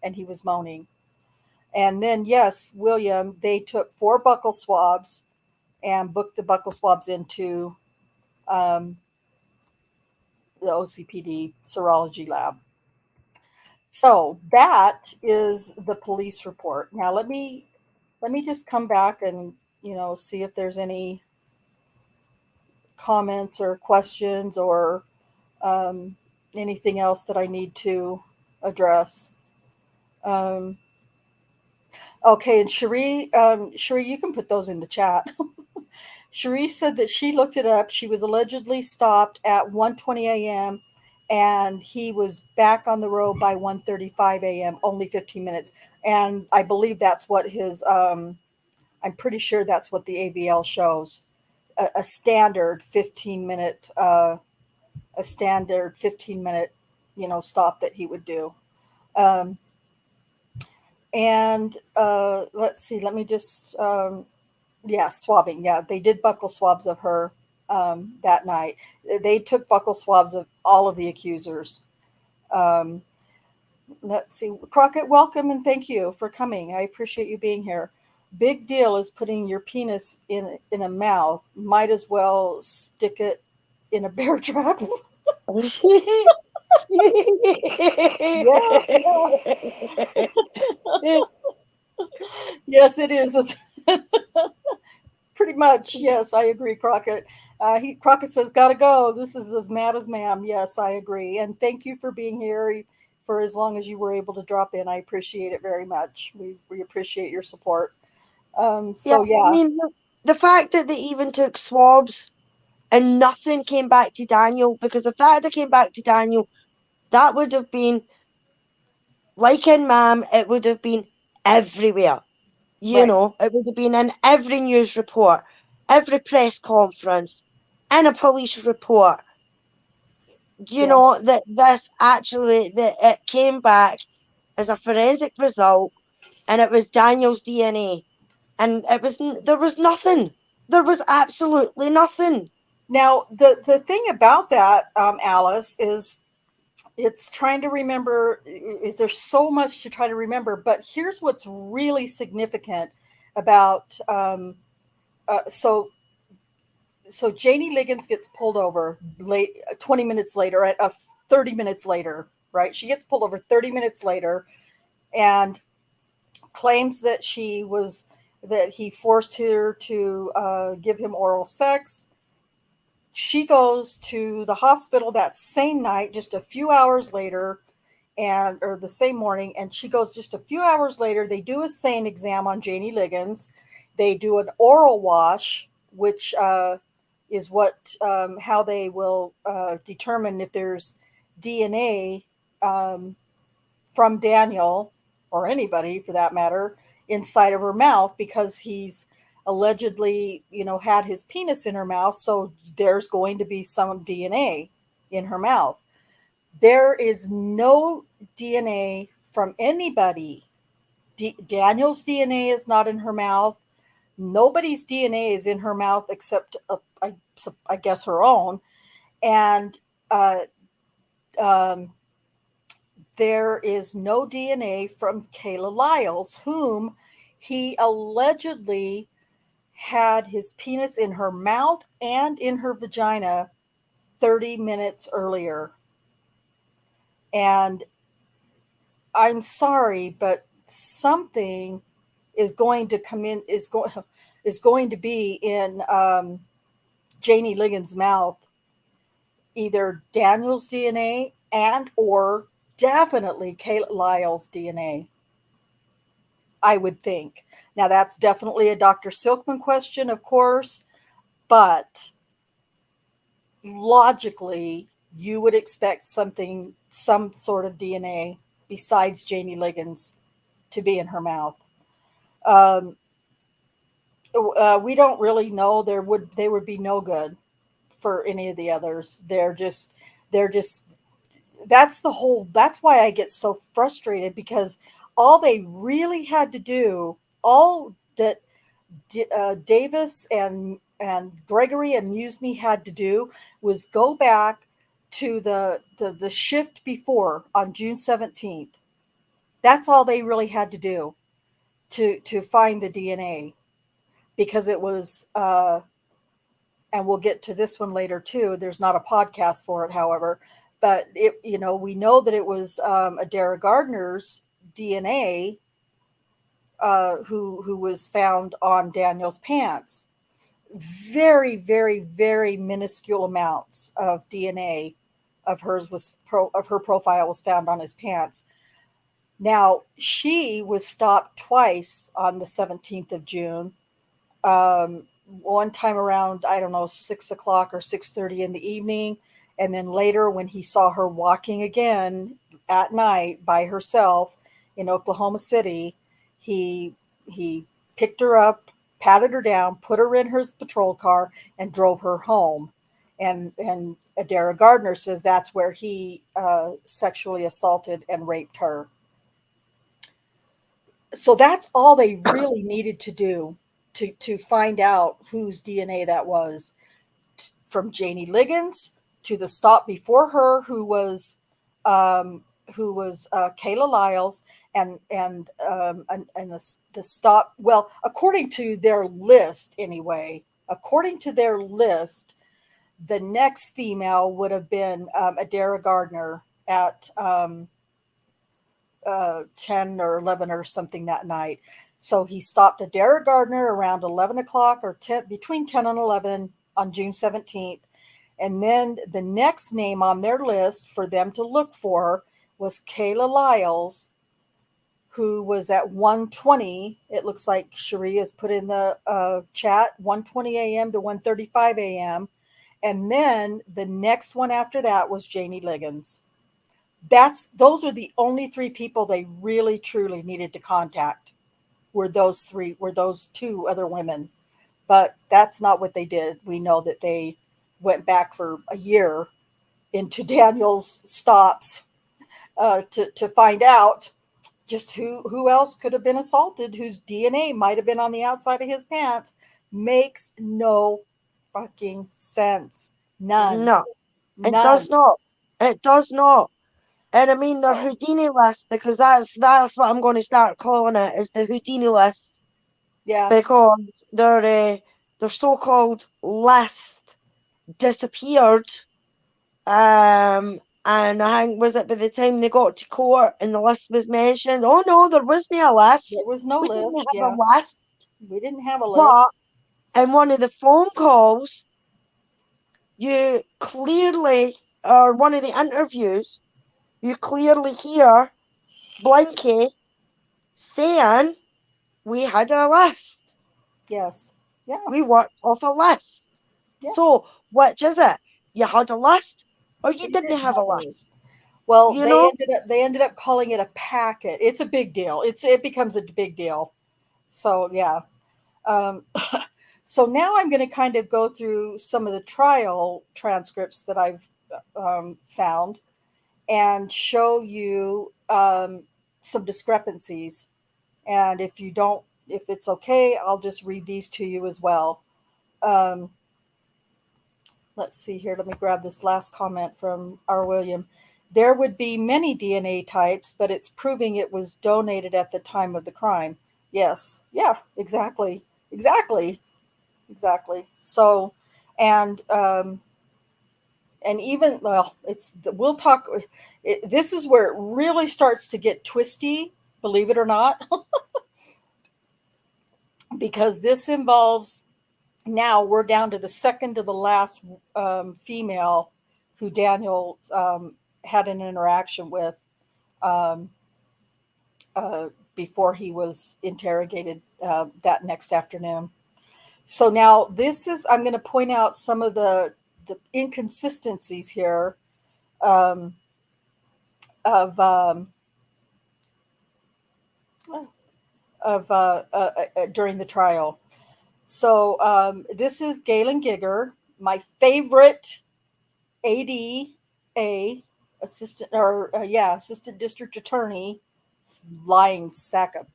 [SPEAKER 1] and he was moaning. And then, yes, William, they took 4 buccal swabs and booked the buccal swabs into um, the OCPD serology lab. So that is the police report. Now let me just come back and see if there's any comments or questions or anything else that I need to address. Um, okay, and Cherie, you can put those in the chat. Cherie said that she looked it up. She was allegedly stopped at 1:20 a.m. and he was back on the road by 1:35 a.m. Only 15 minutes. And I believe that's what his. I'm pretty sure that's what the AVL shows. A standard 15-minute. A standard 15-minute, stop that he would do. Um, and let's see. Let me just. Yeah, swabbing. Yeah, they did buccal swabs of her that night. They took buccal swabs of all of the accusers. Um, Let's see. Crockett, welcome and thank you for coming. I appreciate you being here. Big deal is putting your penis in a mouth. Might as well stick it in a bear trap. Yeah, yeah. Yes, it is. Pretty much. Yes, I agree, Crockett. Crockett says, "Gotta go. This is as mad as ma'am." Yes, I agree. And thank you for being here for as long as you were able to drop in. I appreciate it very much. We appreciate your support.
[SPEAKER 4] Yeah,
[SPEAKER 1] So
[SPEAKER 4] I
[SPEAKER 1] yeah,
[SPEAKER 4] mean, the fact that they even took swabs and nothing came back to Daniel, because if that had came back to Daniel, that would have been, like in Mam, it would have been everywhere. You
[SPEAKER 1] right.
[SPEAKER 4] know, it would have been in every news report, every press conference, in a police report. You
[SPEAKER 1] Yeah.
[SPEAKER 4] know, that this actually, that it came back as a forensic result, and it was Daniel's DNA. And there was nothing. There was absolutely nothing.
[SPEAKER 1] Now the thing about that, Alice, is it's trying to remember. There's so much to try to remember, but here's what's really significant about. So Janie Liggins gets pulled over late 20 minutes later, 30 minutes later, right? She gets pulled over 30 minutes later and claims that he forced her to give him oral sex. She goes to the hospital that same night, just a few hours later, or the same morning, and she goes just a few hours later. They do a SANE exam on Janie Liggins. They do an oral wash, which is how they will determine if there's DNA from Daniel or anybody for that matter inside of her mouth, because he's allegedly, had his penis in her mouth. So there's going to be some DNA in her mouth. There is no DNA from anybody. Daniel's DNA is not in her mouth. Nobody's DNA is in her mouth except, I guess, her own. And uh, um, there is no DNA from Kala Lyles, whom he allegedly had his penis in her mouth and in her vagina 30 minutes earlier. And I'm sorry, but something is going to come in, is going to be in Janie Liggins' mouth, either Daniel's DNA and or definitely Kala Lyles' DNA. I would think. Now, that's definitely a Dr. Silkman question, of course, but logically, you would expect some sort of DNA besides Janie Liggins to be in her mouth. Um, we don't really know. They would be no good for any of the others. They're just that's why I get so frustrated, because all they really had to do, all that Davis and Gregory and Musme had to do, was go back to the shift before on June 17th. That's all they really had to do to find the DNA, because it was and we'll get to this one later too. There's not a podcast for it, however, but we know that it was Adara Gardner's DNA who was found on Daniel's pants. Very, very, very minuscule amounts of DNA of her profile was found on his pants. Now, she was stopped twice on the 17th of June. One time around, I don't know, 6 o'clock or 6:30 in the evening. And then later, when he saw her walking again at night by herself in Oklahoma City, he he picked her up, patted her down, put her in his patrol car, and drove her home. And Adara Gardner says that's where he sexually assaulted and raped her. So that's all they really needed to do to find out whose DNA that was, from Janie Liggins to the stop before her, who was Kala Lyles, and the stop. Well, according to their list, anyway. According to their list, the next female would have been Adara Gardner at 10 or 11 or something that night. So he stopped Adara Gardner around 11 o'clock or between 10 and 11 on June 17th. And then the next name on their list for them to look for was Kala Lyles, who was at 1:20. It looks like Cherie has put in the chat, 1:20 a.m. to 1:35 a.m. And then the next one after that was Janie Liggins. Those are the only three people they really truly needed to contact. Were those two other women. But that's not what they did. We know that they went back for a year into Daniel's stops to find out just who else could have been assaulted, whose DNA might have been on the outside of his pants. Makes no fucking sense. None.
[SPEAKER 4] No, it
[SPEAKER 1] None.
[SPEAKER 4] does not. It does not. And I mean their Houdini list, because that's what I'm going to start calling it, is the Houdini list.
[SPEAKER 1] Yeah.
[SPEAKER 4] Because their so-called list disappeared. And I think, was it by the time they got to court and the list was mentioned? Oh no, there wasn't a list.
[SPEAKER 1] There was no
[SPEAKER 4] We
[SPEAKER 1] list.
[SPEAKER 4] didn't have
[SPEAKER 1] Yeah.
[SPEAKER 4] a list.
[SPEAKER 1] We didn't have a
[SPEAKER 4] But
[SPEAKER 1] list.
[SPEAKER 4] in one of the phone calls, you clearly, or one of the interviews, you clearly hear Blinky saying, we had a list.
[SPEAKER 1] Yes. Yeah.
[SPEAKER 4] We worked off a list.
[SPEAKER 1] Yeah.
[SPEAKER 4] So, which is it? You had a list or you didn't have a list?
[SPEAKER 1] Well,
[SPEAKER 4] You know?
[SPEAKER 1] they ended up calling it a packet. It's a big deal. It becomes a big deal. So yeah. So now I'm going to kind of go through some of the trial transcripts that I've found and show you some discrepancies. And if it's okay, I'll just read these to you as well. Let's see here. Let me grab this last comment from R. William. There would be many DNA types, but it's proving it was donated at the time of the crime. Yes. Yeah, exactly. So, and even, well, we'll talk. This is where it really starts to get twisty, believe it or not, because this involves, now we're down to the second to the last female who Daniel had an interaction with before he was interrogated that next afternoon. So now I'm going to point out some of the inconsistencies here of during the trial. So this is Galen Gigger, my favorite ADA, assistant district attorney, lying sack of.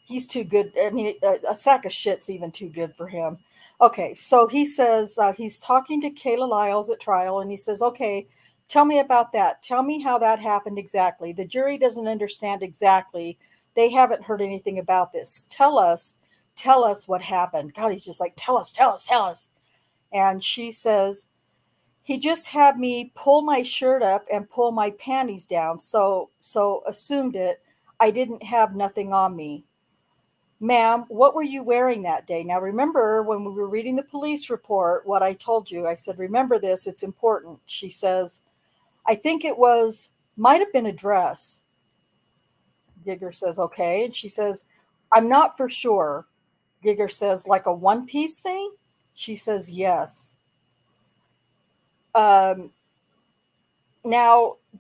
[SPEAKER 1] He's too good. I mean, a sack of shit's even too good for him. Okay, so he says he's talking to Kala Lyles at trial, and he says, okay, tell me about that. Tell me how that happened exactly. The jury doesn't understand exactly. They haven't heard anything about this. Tell us what happened. God, he's just like, tell us. And she says, he just had me pull my shirt up and pull my panties down. So assumed it. I didn't have nothing on me. Ma'am, what were you wearing that day? Now, remember when we were reading the police report, what I told you, I said, remember this, it's important. She says, I think might have been a dress. Gigger says, okay. And she says, I'm not for sure. Gigger says, like a one-piece thing? She says, yes. Now,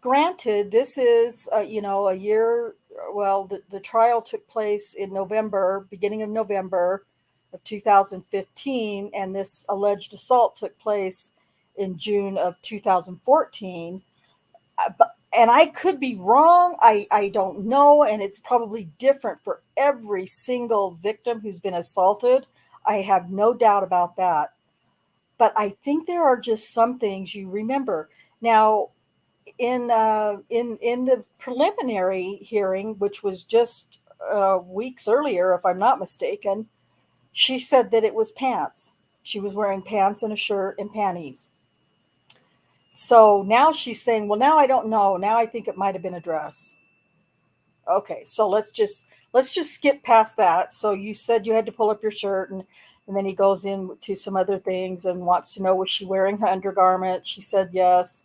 [SPEAKER 1] granted, this is, a year. Well, the trial took place in beginning of November of 2015, and this alleged assault took place in June of 2014. And I could be wrong. I don't know, and it's probably different for every single victim who's been assaulted. I have no doubt about that. But I think there are just some things you remember. Now, in the preliminary hearing, which was just weeks earlier, if I'm not mistaken, she said that it was pants. She was wearing pants and a shirt and panties. So now she's saying, well, now I don't know. Now I think it might have been a dress. Okay, so let's just skip past that. So you said you had to pull up your shirt, and then he goes into some other things and wants to know, was she wearing her undergarment? She said yes,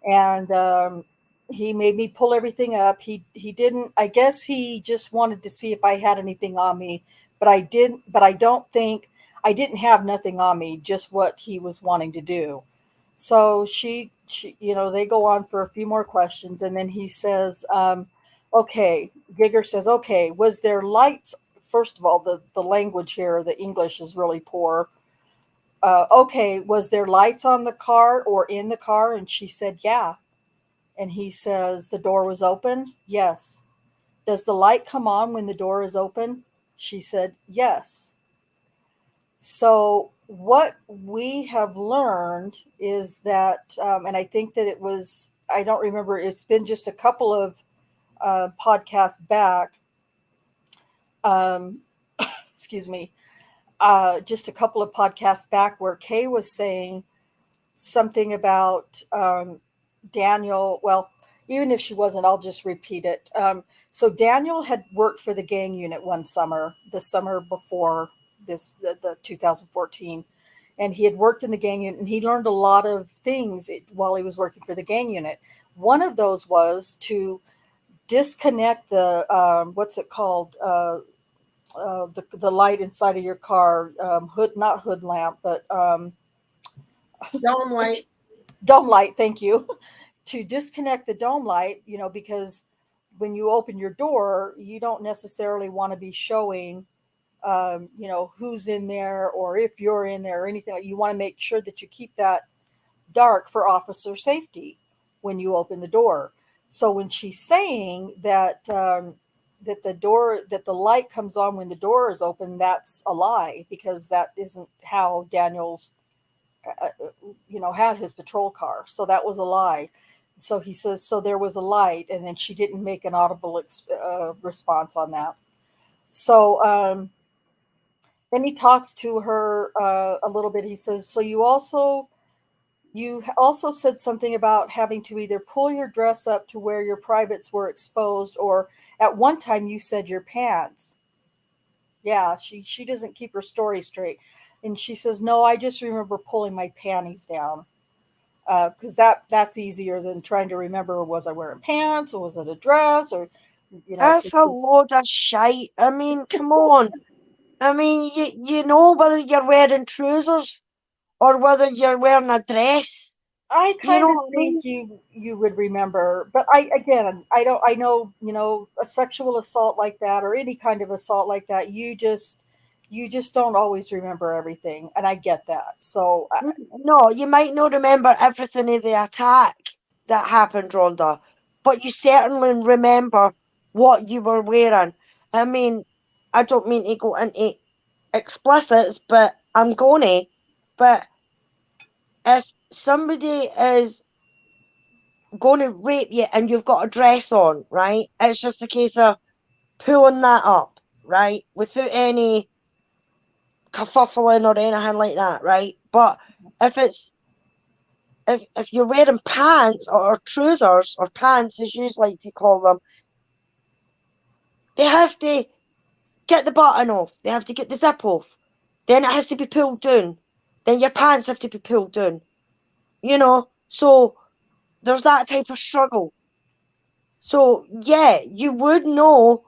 [SPEAKER 1] and he made me pull everything up. He didn't. I guess he just wanted to see if I had anything on me, but I didn't. But I don't think I didn't have nothing on me. Just what he was wanting to do. So she, they go on for a few more questions, and then he says, "Okay." Giger says, "Okay, was there lights?" First of all, the language here, the English is really poor. Okay, was there lights on the car or in the car? And she said, "Yeah." And he says, "The door was open?" "Yes." "Does the light come on when the door is open?" She said, "Yes." So what we have learned is that, and I think that it was, I don't remember, it's been just a couple of podcasts back. Um, excuse me. Just a couple of podcasts back where Kay was saying something about Daniel. Well, even if she wasn't, I'll just repeat it. So Daniel had worked for the gang unit one summer, the summer before the 2014, and he had worked in the gang unit, and he learned a lot of things while he was working for the gang unit. One of those was to disconnect the what's it called, the light inside of your car, not hood lamp, but
[SPEAKER 2] Dome light.
[SPEAKER 1] dome light. Thank you. To disconnect the dome light, because when you open your door, you don't necessarily want to be showing who's in there or if you're in there or anything. You want to make sure that you keep that dark for officer safety when you open the door. So when she's saying that that the light comes on when the door is open, that's a lie, because that isn't how Daniel's had his patrol car. So that was a lie. So he says, so there was a light, and then she didn't make an audible response on that. So then he talks to her a little bit. He says, so you also said something about having to either pull your dress up to where your privates were exposed, or at one time you said your pants. Yeah, she doesn't keep her story straight. And she says, no, I just remember pulling my panties down. Because that's easier than trying to remember, was I wearing pants or was it a dress, or
[SPEAKER 4] That's a load of shite. I mean, come on. I mean, you know whether you're wearing trousers or whether you're wearing a dress.
[SPEAKER 1] I
[SPEAKER 4] You know
[SPEAKER 1] kind of
[SPEAKER 4] what I
[SPEAKER 1] think
[SPEAKER 4] mean?
[SPEAKER 1] you would remember, but I know a sexual assault like that, or any kind of assault like that, you just don't always remember everything, and I get that. So
[SPEAKER 4] No, you might not remember everything of the attack that happened, Rhonda, but you certainly remember what you were wearing. I mean, I don't mean to go into explicits, but I'm gonna. But if somebody is going to rape you and you've got a dress on, right? It's just a case of pulling that up, right? Without any kerfuffling or anything like that, right? But if it's if you're wearing pants or trousers, or pants as you like to call them, they have to get the button off. They have to get the zip off. Then it has to be pulled down. Then your pants have to be pulled down. So there's that type of struggle. So yeah, you would know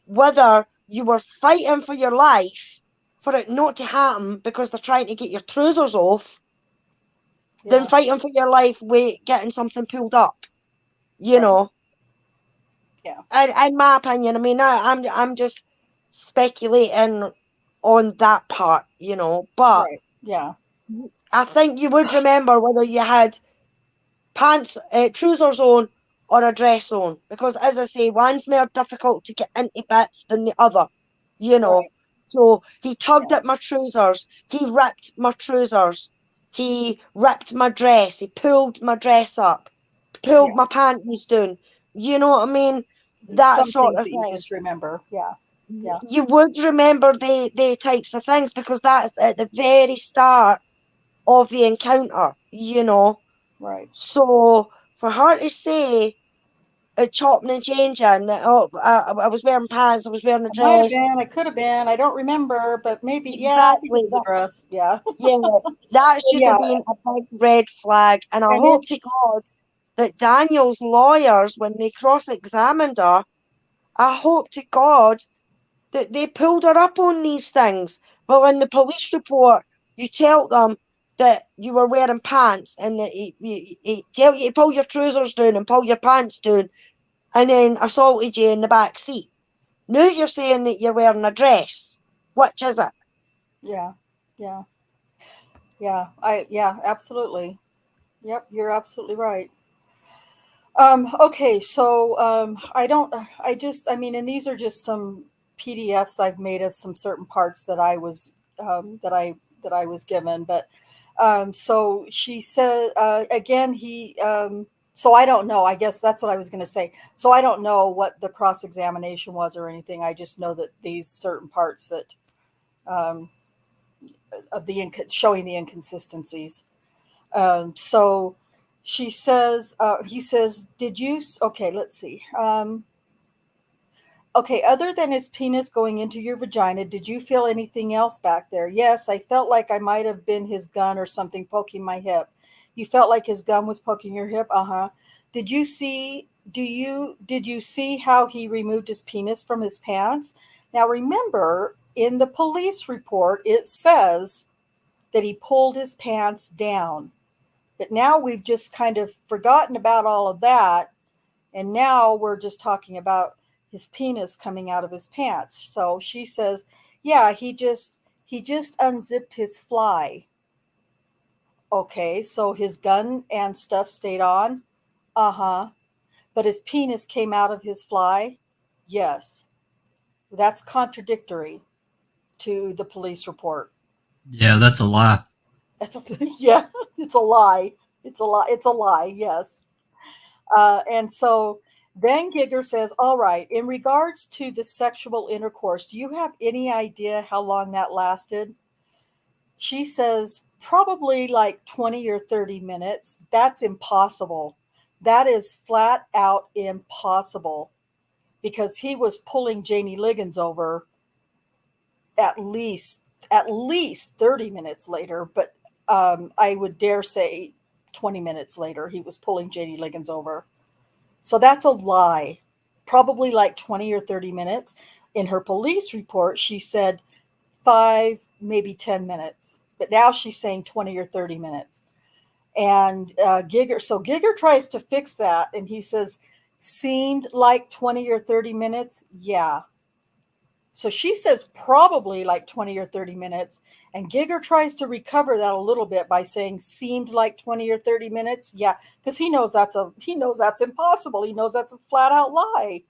[SPEAKER 4] whether you were fighting for your life for it not to happen because they're trying to get your trousers off, than fighting for your life with getting something pulled up. You
[SPEAKER 1] Right.
[SPEAKER 4] know.
[SPEAKER 1] Yeah.
[SPEAKER 4] In my opinion, I mean, I'm just speculating on that part, but
[SPEAKER 1] Right. Yeah.
[SPEAKER 4] I think you would remember whether you had pants, trousers on, or a dress on, because as I say, one's more difficult to get into bits than the other,
[SPEAKER 1] Right.
[SPEAKER 4] So he tugged
[SPEAKER 1] Yeah.
[SPEAKER 4] at my trousers, he ripped my trousers, he ripped my dress, he pulled my dress up, pulled my panties down. You know what I mean? That
[SPEAKER 1] Some
[SPEAKER 4] sort
[SPEAKER 1] things
[SPEAKER 4] of
[SPEAKER 1] that you
[SPEAKER 4] thing.
[SPEAKER 1] just remember. Yeah. Yeah.
[SPEAKER 4] You would remember the types of things because that's at the very start of the encounter, you know.
[SPEAKER 1] Right.
[SPEAKER 4] So for her to say chopping and changing that, oh, I was wearing pants, I was wearing a
[SPEAKER 1] I might have
[SPEAKER 4] dress.
[SPEAKER 1] been. I could have been. I don't remember, but maybe. Yeah, I think it
[SPEAKER 4] Exactly.
[SPEAKER 1] was a dress. Yeah.
[SPEAKER 4] Yeah, that should
[SPEAKER 1] Yeah.
[SPEAKER 4] have been a big red flag. And I
[SPEAKER 1] And
[SPEAKER 4] hope to God that Daniel's lawyers, when they cross-examined her, I hope to God that they pulled her up on these things. Well, in the police report, you tell them that you were wearing pants and that he tell you to pull your trousers down and pull your pants down and then assaulted you in the back seat. Now you're saying that you're wearing a dress. Which is it?
[SPEAKER 1] Yeah. Yeah. Yeah. Yeah, absolutely. Yep. You're absolutely right. Okay. So, I mean, and these are just some PDFs I've made of some certain parts that I was, that I was given, but, so she said, again, so I don't know, I guess that's what I was going to say. So I don't know what the cross examination was or anything. I just know that these certain parts that, um, of showing the inconsistencies. So she says, he says, did you, okay, let's see. Okay, other than his penis going into your vagina, did you feel anything else back there? Yes, I felt like I might have been his gun or something poking my hip. You felt like his gun was poking your hip? Uh-huh. Did you see how he removed his penis from his pants? Now remember, in the police report, it says that he pulled his pants down. But now we've just kind of forgotten about all of that. And now we're just talking about his penis coming out of his pants. So she says, yeah, he just unzipped his fly. Okay, so his gun and stuff stayed on. Uh-huh. But his penis came out of his fly? Yes. That's contradictory to the police report.
[SPEAKER 3] Yeah, that's a lie.
[SPEAKER 1] That's a yeah, it's a lie. It's a lie. It's a lie. Yes. And so then Giger says, all right, in regards to the sexual intercourse, do you have any idea how long that lasted? She says, probably like 20 or 30 minutes. That's impossible. That is flat out impossible because he was pulling Janie Liggins over at least 30 minutes later, but I would dare say 20 minutes later, he was pulling Janie Liggins over. So that's a lie. Probably like 20 or 30 minutes. In her police report, she said 5, maybe 10 minutes. But now she's saying 20 or 30 minutes. And Giger tries to fix that. And he says, seemed like 20 or 30 minutes. Yeah. So she says probably like 20 or 30 minutes. And Giger tries to recover that a little bit by saying seemed like 20 or 30 minutes. Yeah, because he knows that's impossible. He knows that's a flat out lie.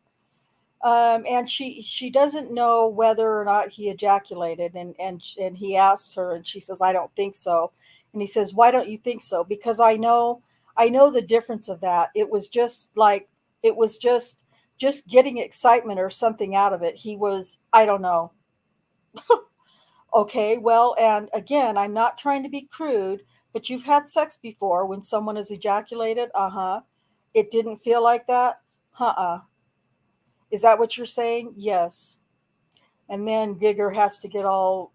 [SPEAKER 1] And she doesn't know whether or not he ejaculated, and he asks her, and she says, I don't think so. And he says, why don't you think so? Because I know the difference of that. It was just getting excitement or something out of it. He was, I don't know. Okay, well, and again, I'm not trying to be crude, but you've had sex before when someone has ejaculated. Uh-huh. It didn't feel like that. Uh-uh. Is that what you're saying? Yes. And then Giger has to get all,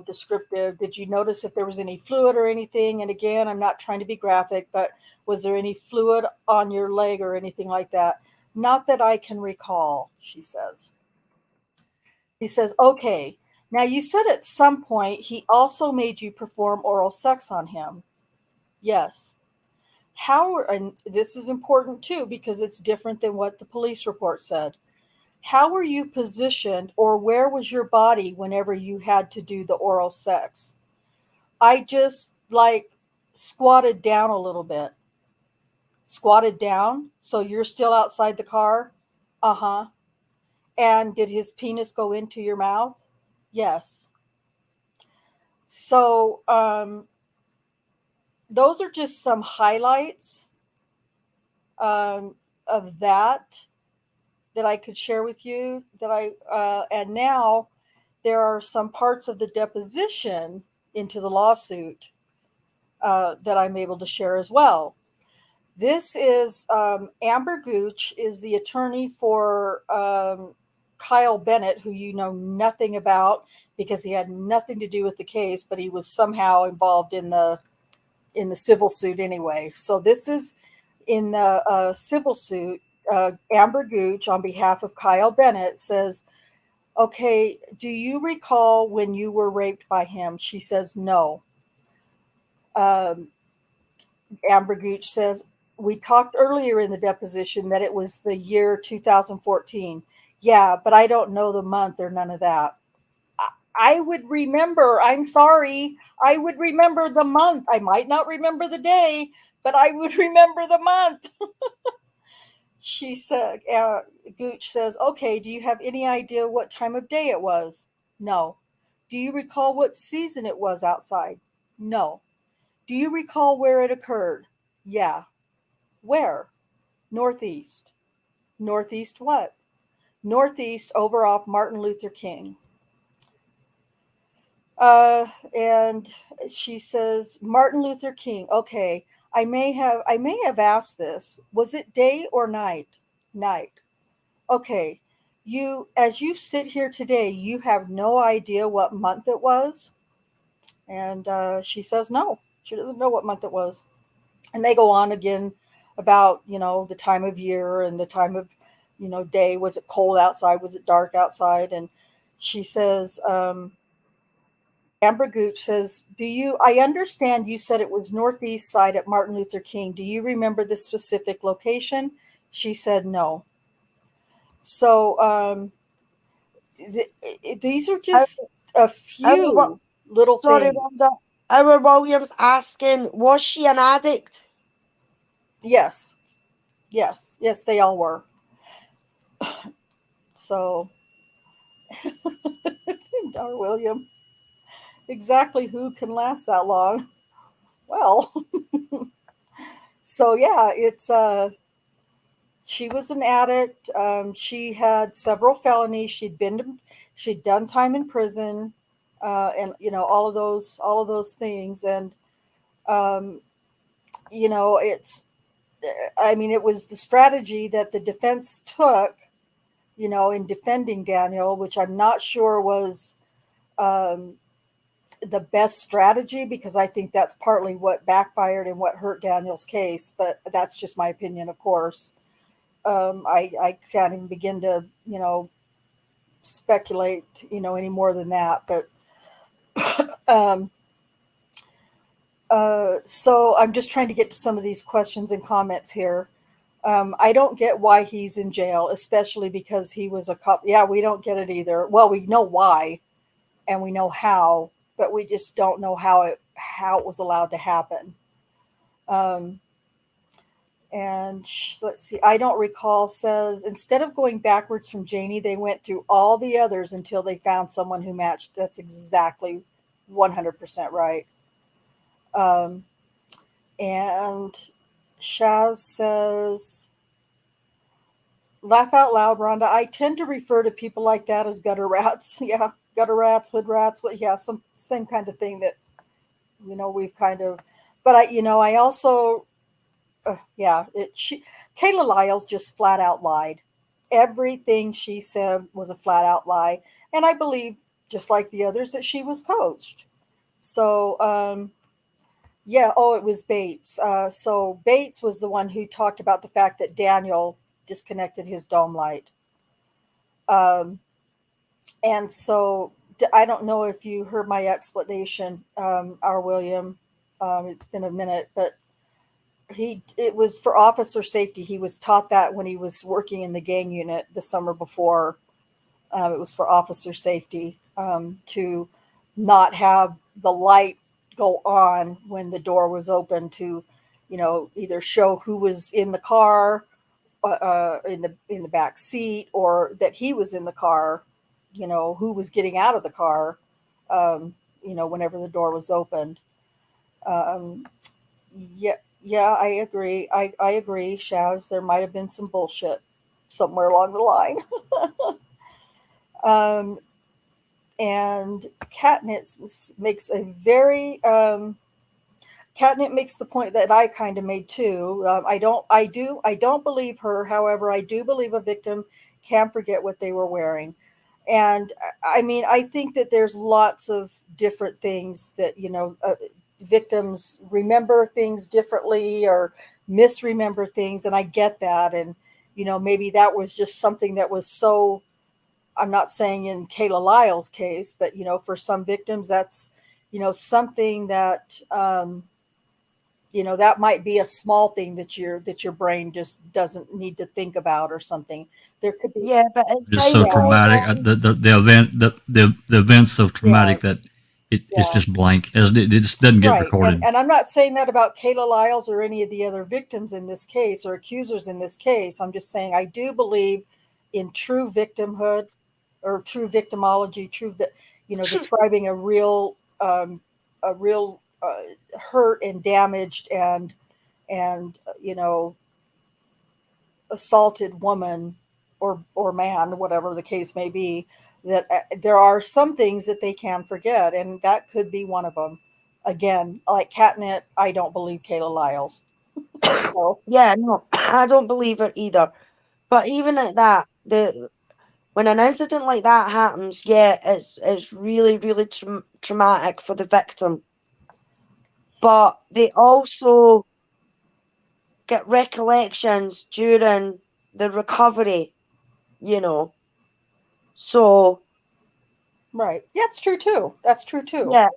[SPEAKER 1] descriptive. Did you notice if there was any fluid or anything? And again, I'm not trying to be graphic, but was there any fluid on your leg or anything like that? Not that I can recall, she says. He says, okay, now you said at some point he also made you perform oral sex on him. Yes. How, and this is important too, because it's different than what the police report said. How were you positioned, or where was your body whenever you had to do the oral sex? I just like squatted down a little bit. Squatted down? So you're still outside the car? Uh huh. And did his penis go into your mouth? Yes. So those are just some highlights of that I could share with you. And now there are some parts of the deposition into the lawsuit that I'm able to share as well. This is Amber Gooch is the attorney for Kyle Bennett, who you know nothing about because he had nothing to do with the case, but he was somehow involved in the civil suit anyway. So this is in the civil suit. Amber Gooch, on behalf of Kyle Bennett, says, "Okay, do you recall when you were raped by him?" She says, "No." Amber Gooch says, "We talked earlier in the deposition that it was the year 2014. Yeah, but I don't know the month or none of that." I would remember. I'm sorry. I would remember the month. I might not remember the day, but I would remember the month. She said, Gooch says, "Okay, do you have any idea what time of day it was?" "No." "Do you recall what season it was outside?" "No." "Do you recall where it occurred?" "Yeah." "Where?" "Northeast." "Northeast what?" "Northeast over off Martin Luther King." And she says, "Martin Luther King. Okay, I may have asked this. Was it day or night?" "Night." "Okay, as you sit here today, you have no idea what month it was?" And she says no, she doesn't know what month it was. And they go on again about, the time of year and the time of, day. Was it cold outside? Was it dark outside? And she says, Amber Gooch says, I understand you said it was northeast side at Martin Luther King. Do you remember the specific location? She said no. So these are just a few little
[SPEAKER 4] Sorry,
[SPEAKER 1] things.
[SPEAKER 4] Rhonda. Our Williams asking, was she an addict?
[SPEAKER 1] Yes, they all were. So, Dar William, exactly who can last that long? Well, so yeah, it's she was an addict. She had several felonies. She'd done time in prison, and all of those things. And it's, I mean, it was the strategy that the defense took, in defending Daniel, which I'm not sure was the best strategy, because I think that's partly what backfired and what hurt Daniel's case. But that's just my opinion, of course. I can't even begin to, speculate, any more than that. But so I'm just trying to get to some of these questions and comments here. I don't get why he's in jail, especially because he was a cop. Yeah, we don't get it either. Well, we know why and we know how, but we just don't know how it was allowed to happen. And let's see, I don't recall says, instead of going backwards from Janie, they went through all the others until they found someone who matched. That's exactly 100% right. And Shaz says, laugh out loud, Rhonda. I tend to refer to people like that as gutter rats. Yeah, gutter rats, hood rats. Yeah, some same kind of thing that, we've kind of. But I also, Kala Lyles just flat out lied. Everything she said was a flat out lie, and I believe, just like the others, that she was coached. So, yeah. Oh, it was Bates. So Bates was the one who talked about the fact that Daniel disconnected his dome light. And so I don't know if you heard my explanation, our William. It's been a minute, but it was for officer safety. He was taught that when he was working in the gang unit the summer before. It was for officer safety, to not have the light go on when the door was open, to, either show who was in the car, in the back seat, or that he was in the car, who was getting out of the car, whenever the door was opened. Yeah. Yeah, I agree. I agree, Shaz. There might have been some bullshit somewhere along the line. um, and Katniss makes a very Catnip makes the point that I kind of made too. I don't believe her. However, I do believe a victim can forget what they were wearing. And I mean, I think that there's lots of different things that, victims remember things differently or misremember things. And I get that. And, maybe that was just something that was so, I'm not saying in Kala Lyles' case, but, for some victims, that's, something that, that might be a small thing that your brain just doesn't need to think about or something. There could be,
[SPEAKER 4] Yeah, but it's
[SPEAKER 3] Just
[SPEAKER 4] kind
[SPEAKER 3] so
[SPEAKER 4] of
[SPEAKER 3] traumatic.
[SPEAKER 4] almost
[SPEAKER 3] The event the event's so
[SPEAKER 1] yeah,
[SPEAKER 3] traumatic that it's
[SPEAKER 1] yeah,
[SPEAKER 3] just blank. It just doesn't get
[SPEAKER 1] right. And
[SPEAKER 3] recorded.
[SPEAKER 1] and I'm not saying that about Kayla Lyles or any of the other victims in this case or accusers in this case. I'm just saying I do believe in true victimhood or true victimology, describing a real hurt and damaged and assaulted woman or man, whatever the case may be, that there are some things that they can forget, and that could be one of them. Again, like Catnip, I don't believe Kayla Lyles. So
[SPEAKER 4] yeah, no, I don't believe it either. But even at that, the when an incident like that happens, yeah, it's really really traumatic for the victim. But they also get recollections during the recovery, you know. So
[SPEAKER 1] right, yeah, it's true too. That's true too.
[SPEAKER 4] yeah,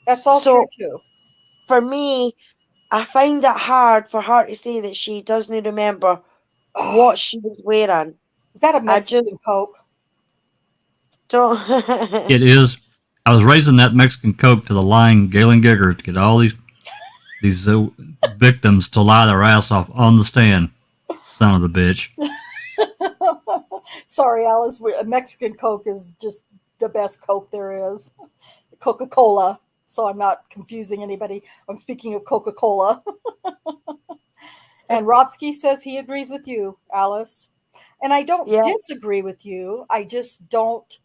[SPEAKER 1] That's all true
[SPEAKER 4] so
[SPEAKER 1] too.
[SPEAKER 4] for me, I find it hard for her to say that she doesn't remember
[SPEAKER 1] Oh,
[SPEAKER 4] what she was wearing.
[SPEAKER 1] is that a
[SPEAKER 4] I just
[SPEAKER 1] Mexican Coke?
[SPEAKER 4] don't.
[SPEAKER 3] It is. I was raising that Mexican Coke to the lying Galen Gigger to get all these victims to lie their ass off on the stand. Son of a bitch.
[SPEAKER 1] Sorry, Alice. A Mexican Coke is just the best Coke there is. Coca Cola. So I'm not confusing anybody. I'm speaking of Coca Cola. And Robsky says he agrees with you, Alice. And I don't
[SPEAKER 4] Yeah,
[SPEAKER 1] disagree with you. I just don't.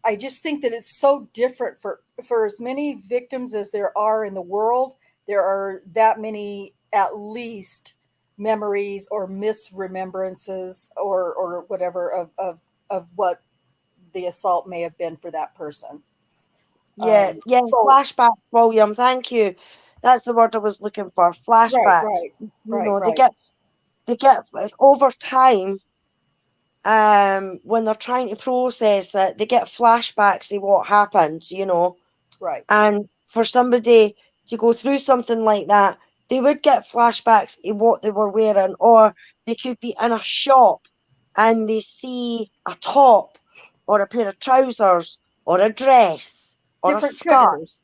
[SPEAKER 1] I just think that it's so different for as many victims as there are in the world. There are that many, at least, memories or misremembrances or whatever of what the assault may have been for that person.
[SPEAKER 4] yeah, yeah.
[SPEAKER 1] So
[SPEAKER 4] Flashbacks, William. Thank you. That's the word I was looking for.
[SPEAKER 1] right,
[SPEAKER 4] Flashbacks.
[SPEAKER 1] right,
[SPEAKER 4] You
[SPEAKER 1] right,
[SPEAKER 4] know,
[SPEAKER 1] right.
[SPEAKER 4] they get over time. When they're trying to process it, they get flashbacks of what happened. You know,
[SPEAKER 1] Right.
[SPEAKER 4] and for somebody to go through something like that, they would get flashbacks of what they were wearing, or they could be in a shop and they see a top or a pair of trousers or a dress or a
[SPEAKER 1] Different
[SPEAKER 4] skirt
[SPEAKER 1] triggers.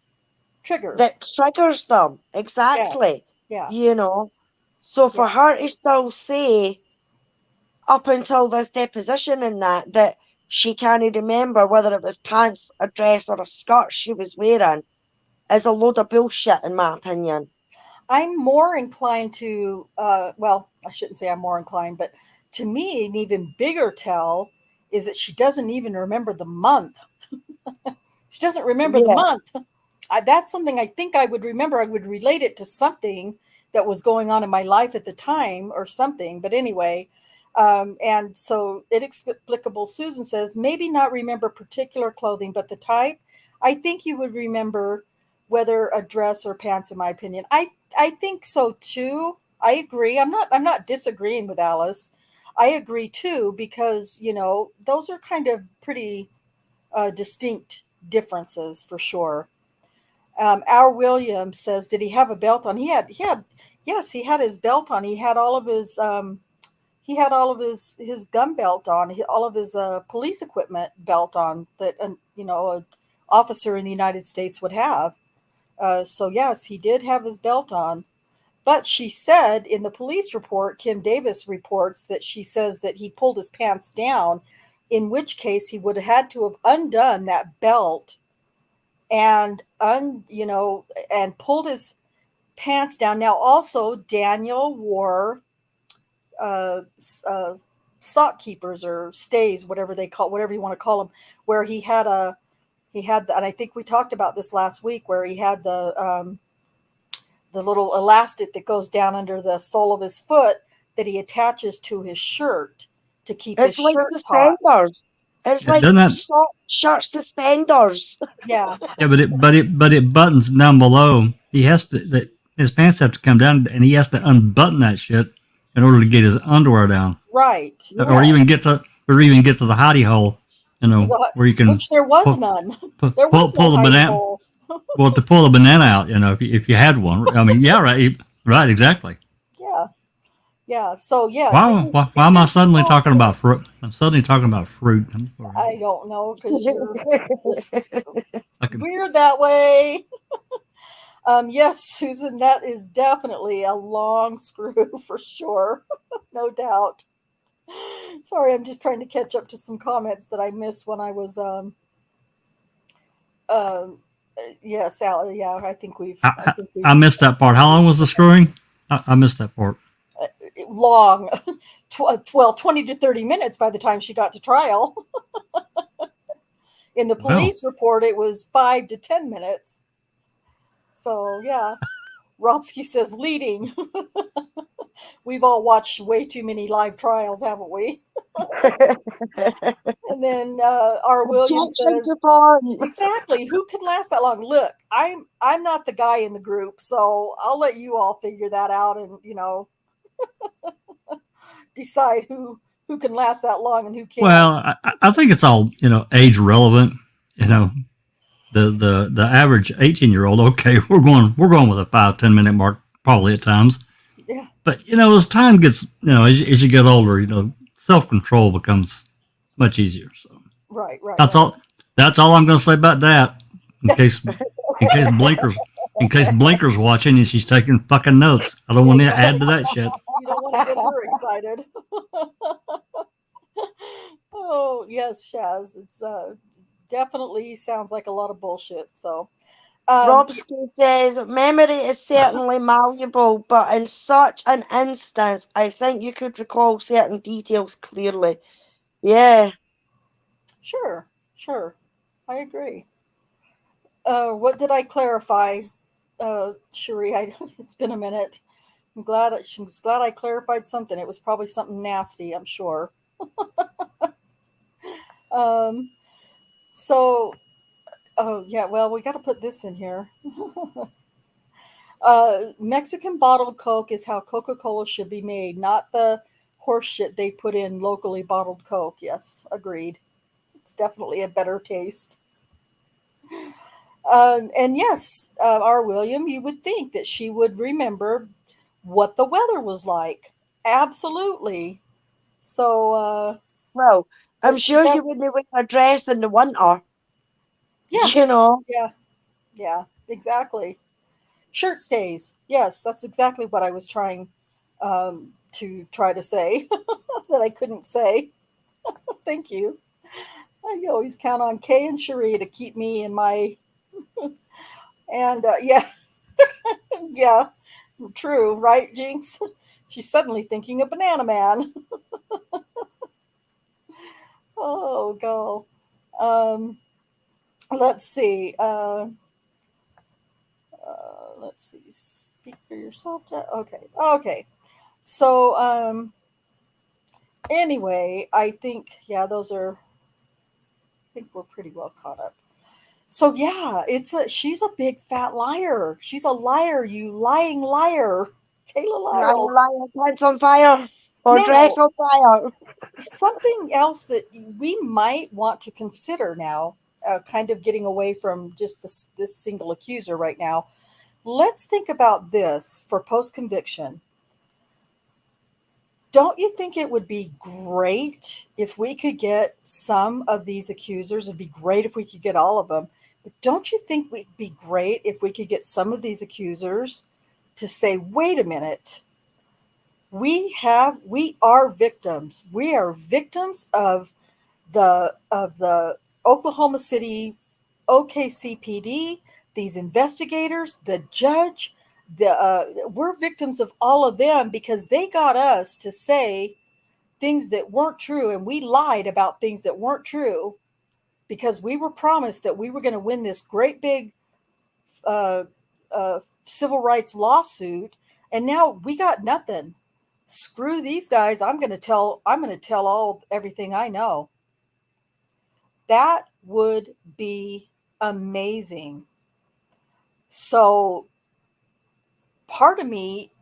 [SPEAKER 1] Triggers.
[SPEAKER 4] that triggers them.
[SPEAKER 1] Yeah.
[SPEAKER 4] Exactly.
[SPEAKER 1] Yeah.
[SPEAKER 4] You know, so
[SPEAKER 1] Yeah.
[SPEAKER 4] for her to still say up until this deposition and that she can't remember whether it was pants, a dress, or a skirt she was wearing is a load of bullshit, in my opinion.
[SPEAKER 1] I'm more inclined to, well, I shouldn't say I'm more inclined, but to me, an even bigger tell is that she doesn't even remember the month. She doesn't remember the
[SPEAKER 4] Yeah,
[SPEAKER 1] month. That's something I think I would remember. I would relate it to something that was going on in my life at the time or something. But anyway, and so inexplicable Susan says maybe not remember particular clothing, but the type. I think you would remember whether a dress or pants. In my opinion, I think so too. I agree. I'm not disagreeing with Alice. I agree too because those are kind of pretty distinct differences for sure. Our Williams says, did he have a belt on? Yes, he had his belt on. He had all of his gun belt on, all of his police equipment belt on that, an officer in the United States would have. So yes, he did have his belt on. But she said in the police report, Kim Davis reports that she says that he pulled his pants down, in which case he would have had to have undone that belt and and pulled his pants down. Now, also, Daniel wore sock keepers or stays, whatever you want to call them, where he had, and I think we talked about this last week, where he had the little elastic that goes down under the sole of his foot that he attaches to his shirt to keep his
[SPEAKER 4] It's like
[SPEAKER 1] shirt taut.
[SPEAKER 4] suspenders. It's like
[SPEAKER 3] Doesn't that?
[SPEAKER 4] shirt suspenders.
[SPEAKER 1] Yeah,
[SPEAKER 3] Yeah, but it buttons down below. He has to. His pants have to come down, and he has to unbutton that shit in order to get his underwear down,
[SPEAKER 1] right.
[SPEAKER 3] or even get to the hidey hole.
[SPEAKER 1] What?
[SPEAKER 3] Where you can
[SPEAKER 1] Which there was
[SPEAKER 3] pull,
[SPEAKER 1] none.
[SPEAKER 3] pull,
[SPEAKER 1] There was
[SPEAKER 3] pull
[SPEAKER 1] no
[SPEAKER 3] the
[SPEAKER 1] hidey
[SPEAKER 3] banana.
[SPEAKER 1] hole.
[SPEAKER 3] Well, to pull the banana out, if you had one. I mean, yeah, right, exactly.
[SPEAKER 1] Yeah. So yes.
[SPEAKER 3] Why am I suddenly talking about fruit? I'm suddenly talking about fruit. I'm sorry.
[SPEAKER 1] I don't know, because you're just weird that way. Yes, Susan, that is definitely a long screw for sure. No doubt. Sorry, I'm just trying to catch up to some comments that I missed when I was yes, Sally, yeah, I think we've
[SPEAKER 3] I missed that part. How long was the screwing? I missed that part.
[SPEAKER 1] long 20 to 30 minutes by the time she got to trial. In the police report, it was 5 to 10 minutes. So yeah, Robsky says leading. We've all watched way too many live trials, haven't we? And then R. Williams says, exactly, who can last that long? Look, I'm not the guy in the group, so I'll let you all figure that out and, decide who can last that long and who can't.
[SPEAKER 3] Well, I think it's all, age relevant. The average 18-year-old, okay, we're going with a 5-10 minute mark probably at times.
[SPEAKER 1] Yeah.
[SPEAKER 3] But as time gets, as you get older, self-control becomes much easier. So
[SPEAKER 1] right.
[SPEAKER 3] That's all I'm going to say about that. In case Blinker's watching and she's taking fucking notes. I don't want to add to that shit.
[SPEAKER 1] You don't want to get her excited. Oh yes, Shaz. It's definitely sounds like a lot of bullshit. So
[SPEAKER 4] Robsky says memory is certainly malleable, but in such an instance, I think you could recall certain details clearly. Yeah.
[SPEAKER 1] Sure. I agree. What did I clarify, Cherie? It's been a minute. I'm glad I clarified something. It was probably something nasty, I'm sure. So, oh yeah, well, we got to put this in here. Mexican bottled Coke is how Coca-Cola should be made, not the horse shit they put in locally bottled Coke. Yes, agreed. It's definitely a better taste. And yes, R. William, you would think that she would remember what the weather was like. Absolutely. So,
[SPEAKER 4] well, I'm
[SPEAKER 1] but
[SPEAKER 4] sure you wouldn't wear a dress in the winter.
[SPEAKER 1] Yeah. Yeah, exactly. Shirt stays. Yes, that's exactly what I was trying to say that I couldn't say. Thank you. I always count on Kay and Cherie to keep me in my and yeah. Yeah, true, right, Jinx? She's suddenly thinking of Banana Man. Oh, go. Let's see. Let's see. Speak for yourself. Okay. So, anyway, I think, I think we're pretty well caught up. So yeah, she's a big fat liar. She's a liar, you lying liar. Kayla Lyles.
[SPEAKER 4] Lights on fire or dress on fire.
[SPEAKER 1] Something else that we might want to consider now, kind of getting away from just this single accuser right now. Let's think about this for post-conviction. Don't you think it would be great if we could get some of these accusers? It'd be great if we could get all of them. But don't you think it'd be great if we could get some of these accusers to say, wait a minute, we are victims. We are victims of the Oklahoma City OKCPD, these investigators, the judge, we're victims of all of them because they got us to say things that weren't true, and we lied about things that weren't true because we were promised that we were going to win this great big uh, civil rights lawsuit, and now we got nothing. Screw these guys. I'm going to tell everything I know. That would be amazing. So part of me,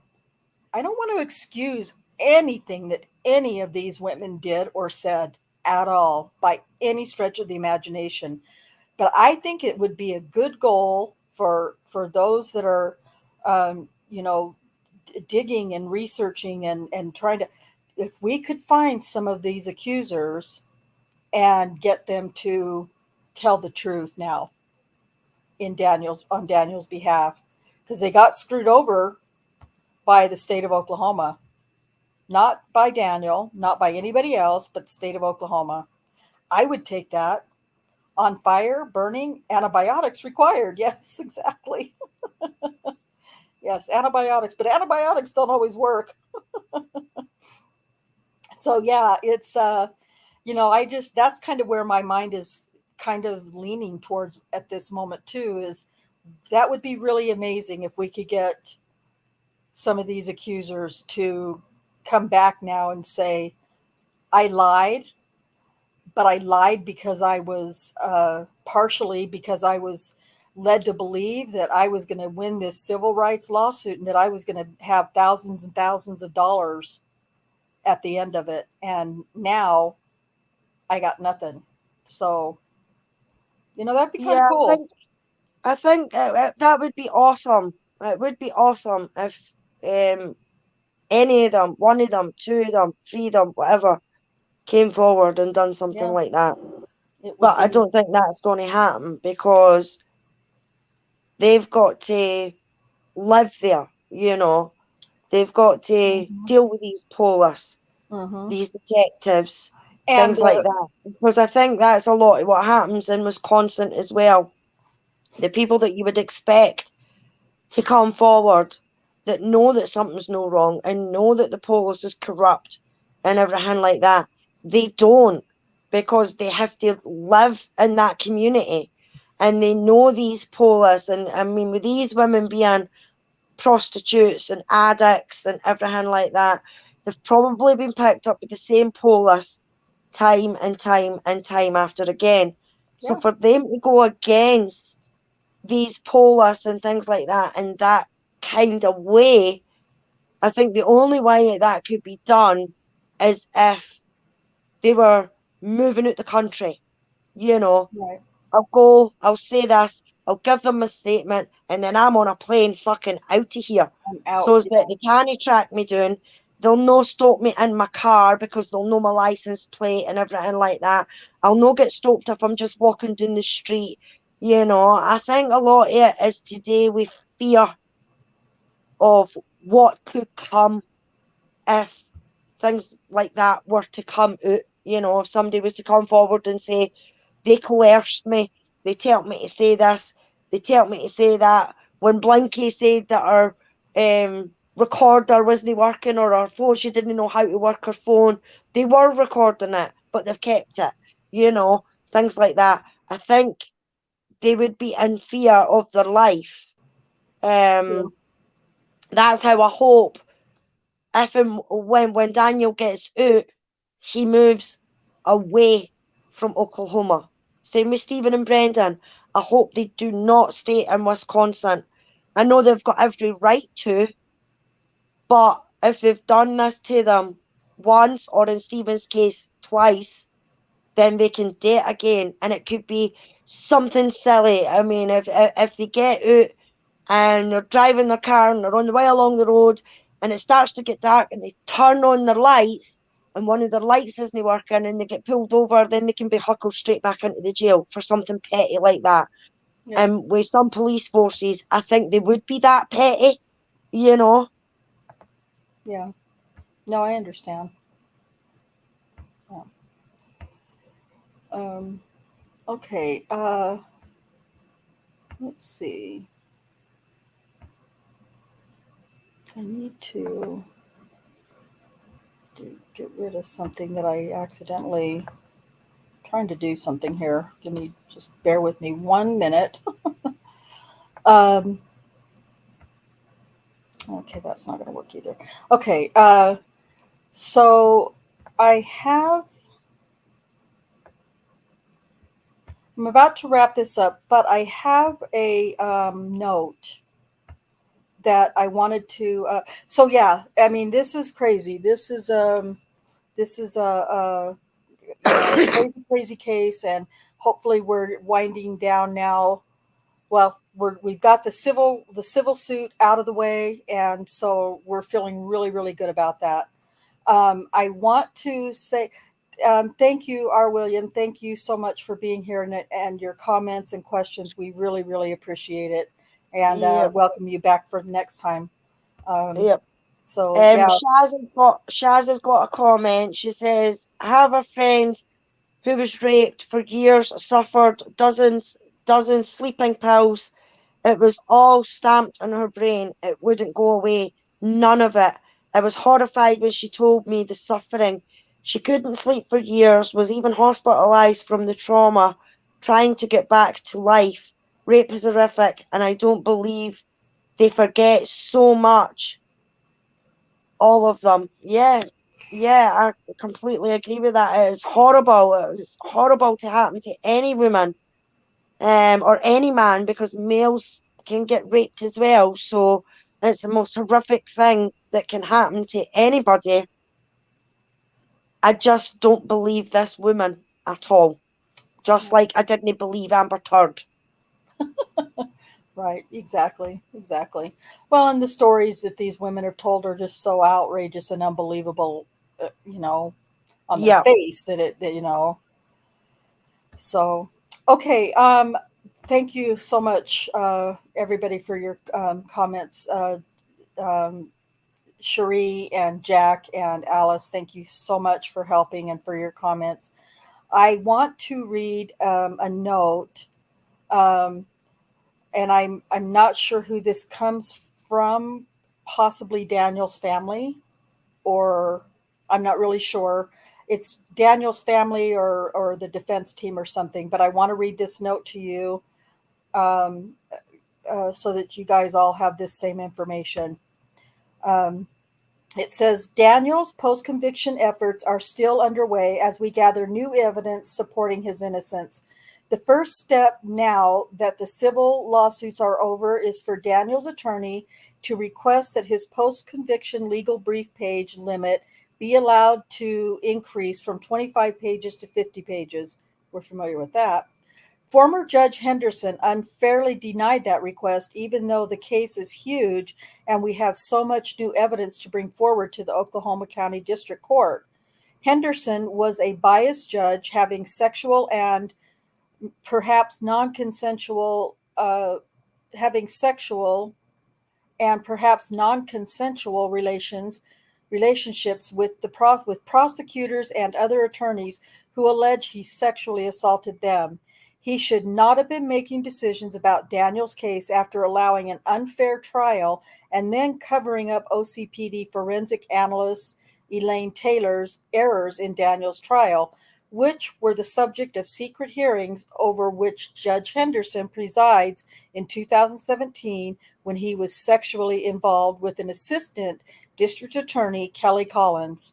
[SPEAKER 1] I don't want to excuse anything that any of these women did or said at all by any stretch of the imagination. But I think it would be a good goal for those that are, digging and researching and trying to, if we could find some of these accusers and get them to tell the truth now on Daniel's behalf, because they got screwed over by the state of Oklahoma, not by Daniel, not by anybody else, but the state of Oklahoma. I would take that. On fire, burning, antibiotics required. Yes, exactly. Yes, antibiotics, but antibiotics don't always work. So yeah, it's that's kind of where my mind is kind of leaning towards at this moment too, is that would be really amazing if we could get some of these accusers to come back now and say, I lied, but I lied because I was partially because I was led to believe that I was going to win this civil rights lawsuit and that I was going to have thousands and thousands of dollars at the end of it. And now I got nothing. So, that'd be kind of
[SPEAKER 4] Yeah,
[SPEAKER 1] cool.
[SPEAKER 4] I think that would be awesome. It would be awesome if any of them, one of them, two of them, three of them, whatever, came forward and done something
[SPEAKER 1] Yeah,
[SPEAKER 4] like that.
[SPEAKER 1] it would
[SPEAKER 4] But I
[SPEAKER 1] be.
[SPEAKER 4] don't think that's going to happen because they've got to live there, They've got to
[SPEAKER 1] Mm-hmm.
[SPEAKER 4] deal with these police,
[SPEAKER 1] Mm-hmm.
[SPEAKER 4] these detectives,
[SPEAKER 1] And
[SPEAKER 4] things like that. Because I think that's a lot of what happens in Wisconsin as well. The people that you would expect to come forward that know that something's no wrong and know that the police is corrupt and everything like that, they don't, because they have to live in that community and they know these police. And I mean, with these women being prostitutes and addicts and everything like that, they've probably been picked up with the same police time and time and time after again. So
[SPEAKER 1] yeah,
[SPEAKER 4] for them to go against these police and things like that in that kind of way, I think the only way that could be done is if they were moving out the country, you know.
[SPEAKER 1] right.
[SPEAKER 4] I'll say this, I'll give them a statement, and then I'm on a plane fucking out of here.
[SPEAKER 1] I'm out.
[SPEAKER 4] So as that they can't track me down. They'll no stop me in my car because they'll know my license plate and everything like that. I'll no get stopped if I'm just walking down the street. I think a lot of it is today with fear of what could come if things like that were to come out. If somebody was to come forward and say, they coerced me, they tell me to say this, they tell me to say that. When Blinky said that our recorder wasn't working or our phone, she didn't know how to work her phone, they were recording it, but they've kept it, things like that. I think they would be in fear of their life.
[SPEAKER 1] True.
[SPEAKER 4] That's how I hope if and when Daniel gets out, he moves away from Oklahoma. Same with Stephen and Brendan. I hope they do not stay in Wisconsin. I know they've got every right to, but if they've done this to them once, or in Stephen's case, twice, then they can do it again. And it could be something silly. I mean, if they get out and they're driving their car and they're on the way along the road and it starts to get dark and they turn on their lights and one of their lights isn't working and they get pulled over, then they can be huckled straight back into the jail for something petty like that.
[SPEAKER 1] Yeah.
[SPEAKER 4] With some police forces, I think they would be that petty, you know.
[SPEAKER 1] Yeah. No, I understand. Yeah. Um, okay. Let's see. I need to get rid of something that I accidentally trying to do something here. Just bear with me 1 minute. Okay, that's not going to work either. Okay, so I'm about to wrap this up, but I have a note that I wanted to. So yeah, I mean, this is crazy. This is a crazy case, and hopefully we're winding down now. Well, we've got the civil suit out of the way, and so we're feeling really good about that. I want to say thank you, R. William. Thank you so much for being here and your comments and questions. We really appreciate it, and
[SPEAKER 4] Yep.
[SPEAKER 1] welcome you back for next time.
[SPEAKER 4] Yep.
[SPEAKER 1] So yeah,
[SPEAKER 4] Shaz has got a comment. She says, I have a friend who was raped for years, suffered dozens sleeping pills. It was all stamped in her brain. It wouldn't go away. None of it. I was horrified when she told me the suffering. She couldn't sleep for years, was even hospitalized from the trauma, trying to get back to life. Rape is horrific, and I don't believe they forget so much. All of them. Yeah, I completely agree with that. It is horrible. It was horrible to happen to any woman, or any man, because males can get raped as well. So it's the most horrific thing that can happen to anybody. I just don't believe this woman at all. Just like I didn't believe Amber Turd.
[SPEAKER 1] right, exactly. Well, and the stories that these women have told are just so outrageous and unbelievable, on their
[SPEAKER 4] Yeah.
[SPEAKER 1] face that. So, okay. Thank you so much, everybody, for your comments. Cherie and Jack and Alice, thank you so much for helping and for your comments. I want to read a note, and I'm not sure who this comes from. Possibly Daniel's family, or I'm not really sure. It's Daniel's family or the defense team or something. But I want to read this note to you, so that you guys all have this same information. It says Daniel's post conviction efforts are still underway as we gather new evidence supporting his innocence. The first step now that the civil lawsuits are over is for Daniel's attorney to request that his post conviction legal brief page limit be allowed to increase from 25 pages to 50 pages. We're familiar with that. Former Judge Henderson unfairly denied that request, even though the case is huge and we have so much new evidence to bring forward to the Oklahoma County District Court. Henderson was a biased judge having sexual and perhaps non-consensual relationships with prosecutors and other attorneys who allege he sexually assaulted them. He should not have been making decisions about Daniel's case after allowing an unfair trial and then covering up OCPD forensic analyst Elaine Taylor's errors in Daniel's trial, which were the subject of secret hearings over which Judge Henderson presides in 2017 when he was sexually involved with an assistant district attorney, Kelly Collins.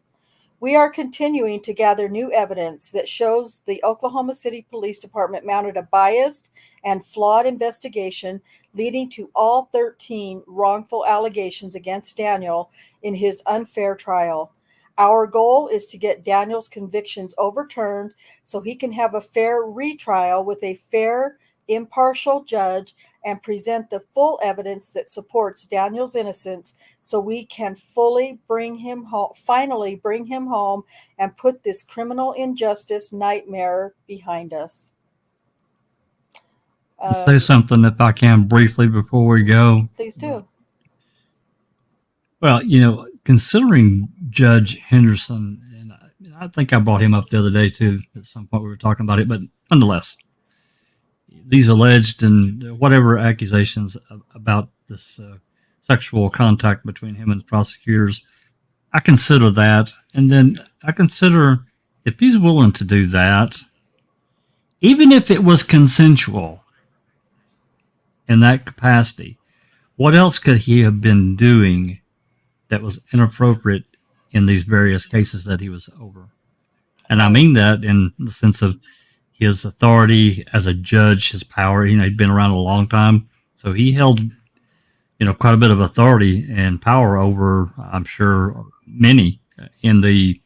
[SPEAKER 1] We are continuing to gather new evidence that shows the Oklahoma City Police Department mounted a biased and flawed investigation leading to all 13 wrongful allegations against Daniel in his unfair trial. Our goal is to get Daniel's convictions overturned so he can have a fair retrial with a fair, impartial judge and present the full evidence that supports Daniel's innocence so we can finally bring him home and put this criminal injustice nightmare behind us.
[SPEAKER 3] Say something if I can briefly before we go.
[SPEAKER 1] Please do.
[SPEAKER 3] Well, considering Judge Henderson, and I think I brought him up the other day too. At some point we were talking about it, but nonetheless, these alleged and whatever accusations about this sexual contact between him and the prosecutors. I consider that. And then I consider if he's willing to do that, even if it was consensual in that capacity, what else could he have been doing that was inappropriate in these various cases that he was over? And I mean that in the sense of his authority as a judge, his power. He'd been around a long time, so he held, quite a bit of authority and power over, I'm sure, many in the,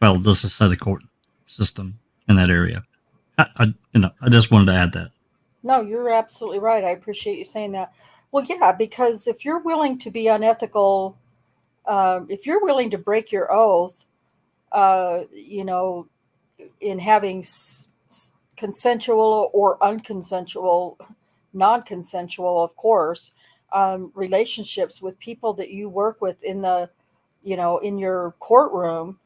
[SPEAKER 3] let's just say the court system in that area. I just wanted to add that.
[SPEAKER 1] No, you're absolutely right. I appreciate you saying that. Well, yeah, because if you're willing to be unethical, if you're willing to break your oath, in having consensual or unconsensual, non-consensual, of course, relationships with people that you work with in the, in your courtroom,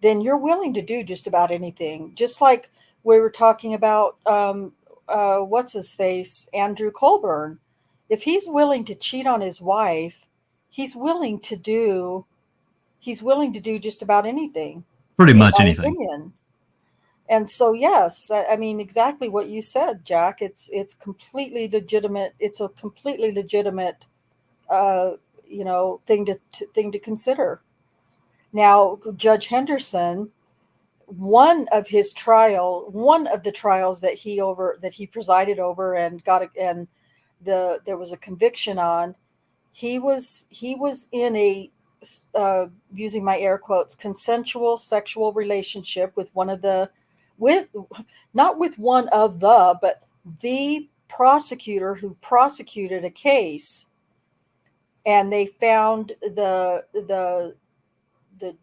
[SPEAKER 1] then you're willing to do just about anything. Just like we were talking about, what's his face, Andrew Colburn. If he's willing to cheat on his wife, he's willing to do just about anything.
[SPEAKER 3] Pretty much anything.
[SPEAKER 1] Opinion. And so, yes, exactly what you said, Jack. It's completely legitimate. It's a completely legitimate, thing to consider. Now, Judge Henderson, one of the trials that he presided over and there was a conviction on, he was in a, using my air quotes, consensual sexual relationship with but the prosecutor who prosecuted a case, and they found the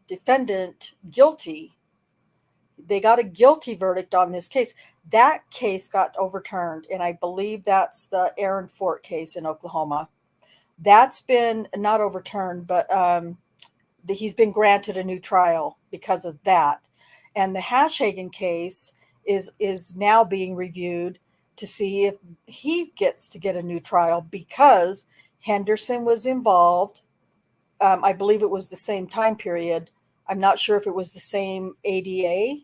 [SPEAKER 1] defendant guilty. They got a guilty verdict on this case. That case got overturned, and I believe that's the Aaron Fort case in Oklahoma. That's been not overturned, but he's been granted a new trial because of that. And the Hashhagen case is now being reviewed to see if he gets to get a new trial because Henderson was involved. I believe it was the same time period. I'm not sure if it was the same ADA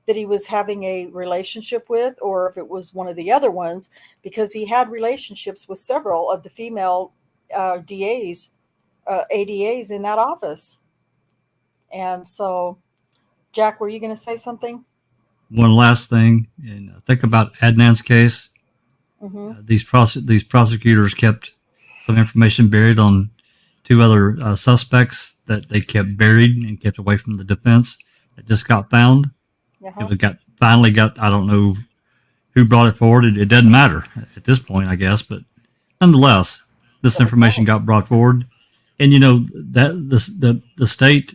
[SPEAKER 1] that he was having a relationship with, or if it was one of the other ones, because he had relationships with several of the female ADAs in that office. And so, Jack, were you going to say something?
[SPEAKER 3] One last thing, and think about Adnan's case.
[SPEAKER 1] Mm-hmm.
[SPEAKER 3] These prosecutors kept some information buried on two other suspects that they kept buried and kept away from the defense. That just got found.
[SPEAKER 1] Uh-huh.
[SPEAKER 3] It finally got. I don't know who brought it forward. It doesn't matter at this point, I guess. But nonetheless, this information got brought forward, and that the state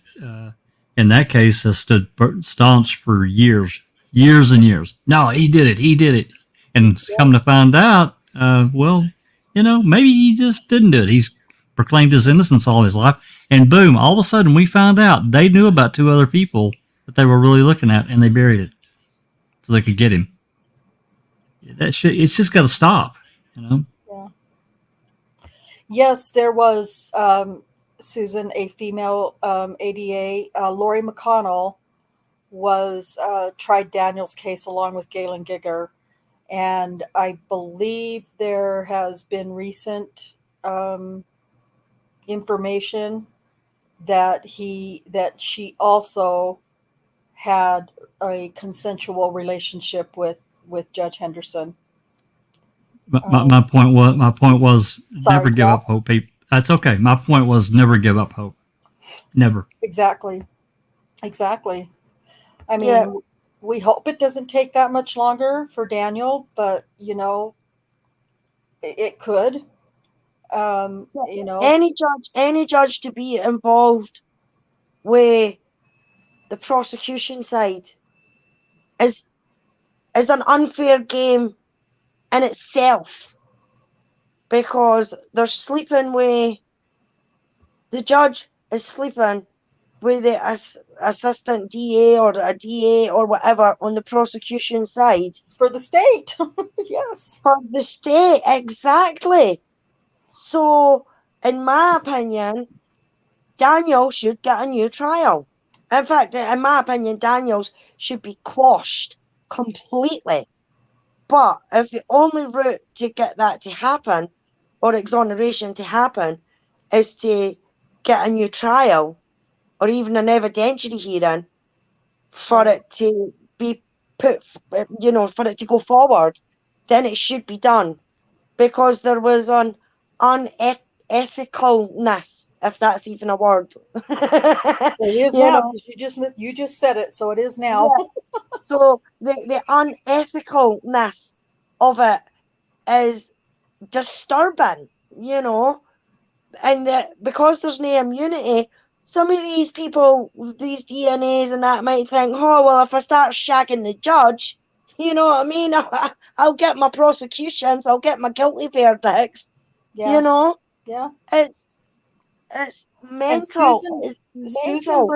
[SPEAKER 3] in that case has stood staunch for years and years. No, he did it, and come to find out, maybe he just didn't do it. He's proclaimed his innocence all his life, and boom, all of a sudden we found out they knew about two other people that they were really looking at, and they buried it so they could get him. It's just got to stop,
[SPEAKER 1] Yeah. Yes, there was, Susan, a female ADA, Lori McConnell, was tried Daniel's case along with Galen Gigger, and I believe there has been recent information that she also had a consensual relationship with Judge Henderson.
[SPEAKER 3] My point was
[SPEAKER 1] Sorry,
[SPEAKER 3] never give up hope, people. That's okay. My point was never give up hope. Never.
[SPEAKER 1] Exactly. I mean, we hope it doesn't take that much longer for Daniel, but it could.
[SPEAKER 4] Any judge to be involved with the prosecution side is an unfair game in itself, because they're sleeping with the judge is sleeping with the assistant DA or a DA or whatever on the prosecution side
[SPEAKER 1] for the state. Yes,
[SPEAKER 4] for the state, exactly. So in my opinion, Daniel should get a new trial. In fact, in my opinion, Daniels should be quashed completely. But if the only route to get that to happen, or exoneration to happen, is to get a new trial, or even an evidentiary hearing, for
[SPEAKER 1] Right.
[SPEAKER 4] it to be put, for it to go forward, then it should be done. Because there was an unethicalness, if that's even a word.
[SPEAKER 1] It is
[SPEAKER 4] you
[SPEAKER 1] now
[SPEAKER 4] know,
[SPEAKER 1] because you just said it, so it is now.
[SPEAKER 4] yeah. So the unethicalness of it is disturbing, and because there's no immunity, some of these people, these DNAs and that, might think, oh, well, if I start shagging the judge, you know what I mean? I'll get my prosecutions, I'll get my guilty verdicts, you
[SPEAKER 1] Yeah,
[SPEAKER 4] know?
[SPEAKER 1] yeah.
[SPEAKER 4] It's it's
[SPEAKER 1] And
[SPEAKER 4] mental. It's mental.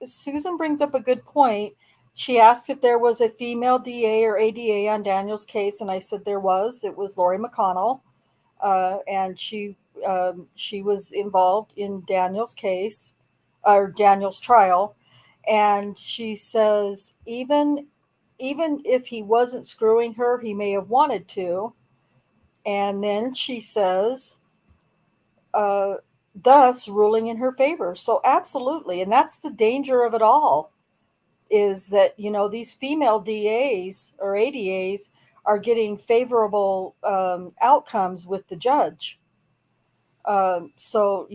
[SPEAKER 1] Susan brings up a good point. She asked if there was a female DA or ADA on Daniel's case, and I said there was. It was Lori McConnell, and she was involved in Daniel's case or Daniel's trial, and she says even if he wasn't screwing her, he may have wanted to. And then she says, uh, thus ruling in her favor. So absolutely, and that's the danger of it all, is that these female DAs or ADAs are getting favorable outcomes with the judge. So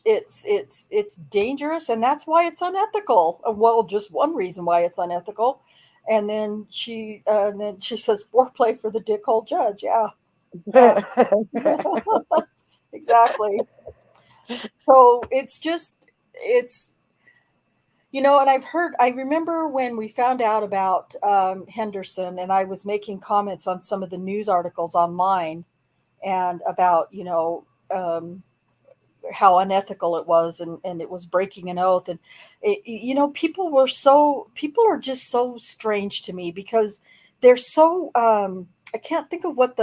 [SPEAKER 1] it's dangerous, and that's why it's unethical. Well, just one reason why it's unethical. And then she says foreplay for the dickhole judge. Yeah, yeah, exactly. So it's and I remember when we found out about Henderson, and I was making comments on some of the news articles online and about how unethical it was, and it was breaking an oath. And people are just so strange to me because they're so I can't think of what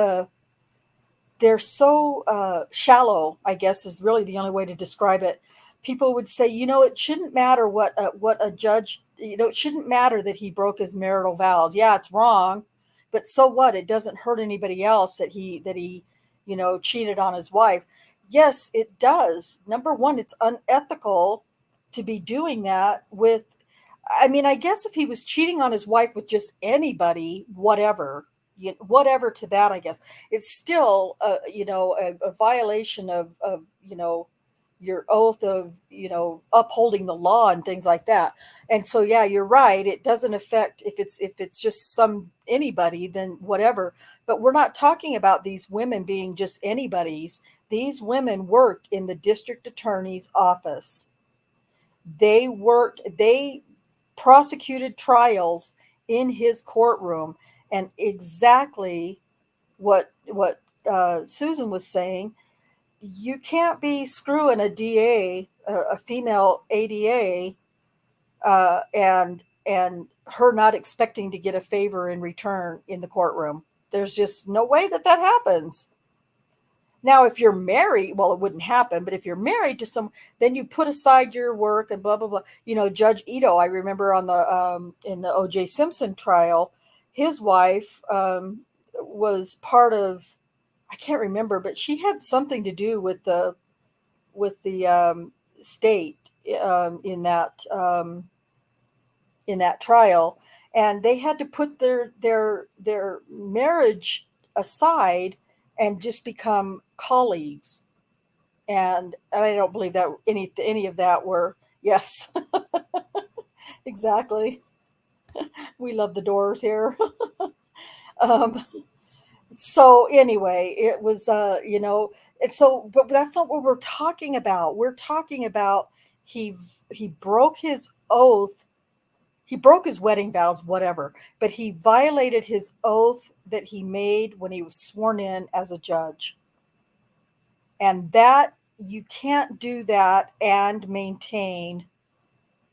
[SPEAKER 1] they're so shallow, I guess is really the only way to describe it. People would say, it shouldn't matter what a judge, it shouldn't matter that he broke his marital vows. Yeah, it's wrong, but so what? It doesn't hurt anybody else that he cheated on his wife. Yes, it does. Number one, it's unethical to be doing that with. I mean, I guess if he was cheating on his wife with just anybody, whatever, whatever to that, I guess it's still a violation of your oath of upholding the law and things like that. And so yeah, you're right, it doesn't affect if it's just some anybody, then whatever. But we're not talking about these women being just anybody's. These women worked in the district attorney's office. They prosecuted trials in his courtroom. And exactly what Susan was saying, you can't be screwing a DA, a female ADA, and her not expecting to get a favor in return in the courtroom. There's just no way that happens. Now, if you're married, well, it wouldn't happen. But if you're married to some, then you put aside your work and blah blah blah. Judge Ito, I remember on the in the O.J. Simpson trial, his wife was part of, I can't remember, but she had something to do with the state in that trial, and they had to put their marriage aside and just become colleagues. And I don't believe that any of that were. Yes. Exactly. We love the Doors here. um, so anyway, it was and so, but that's not what we're talking about. We're talking about he he broke his oath. He broke his wedding vows, whatever, but he violated his oath that he made when he was sworn in as a judge. And that, you can't do that and maintain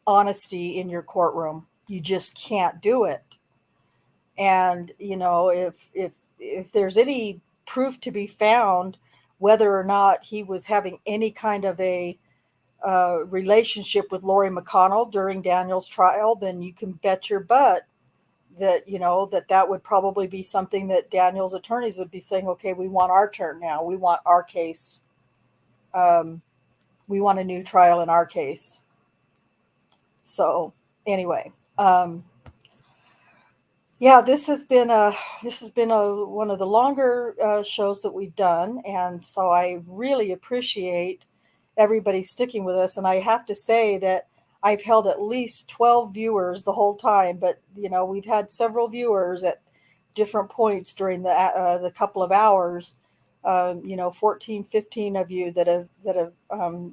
[SPEAKER 1] honesty in your courtroom. You just can't do it. And if there's any proof to be found whether or not he was having any kind of a relationship with Lori McConnell during Daniel's trial, then you can bet your butt that, you know, that would probably be something that Daniel's attorneys would be saying, okay, we want our turn now. We want our case. We want a new trial in our case. So anyway, yeah, this has been one of the longer shows that we've done, and so I really appreciate everybody sticking with us. And I have to say that I've held at least 12 viewers the whole time, but you know, we've had several viewers at different points during the couple of hours. You know, 14, 15 of you that have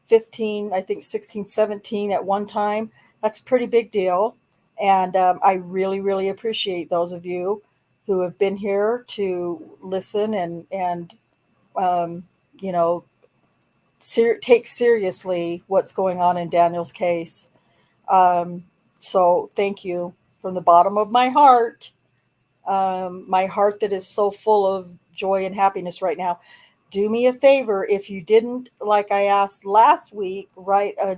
[SPEAKER 1] 15, I think 16, 17 at one time. That's a pretty big deal. And I really, really appreciate those of you who have been here to listen and you know, take seriously what's going on in Daniel's case. So thank you from the bottom of my heart that is so full of joy and happiness right now. Do me a favor, if you didn't, like I asked last week, write a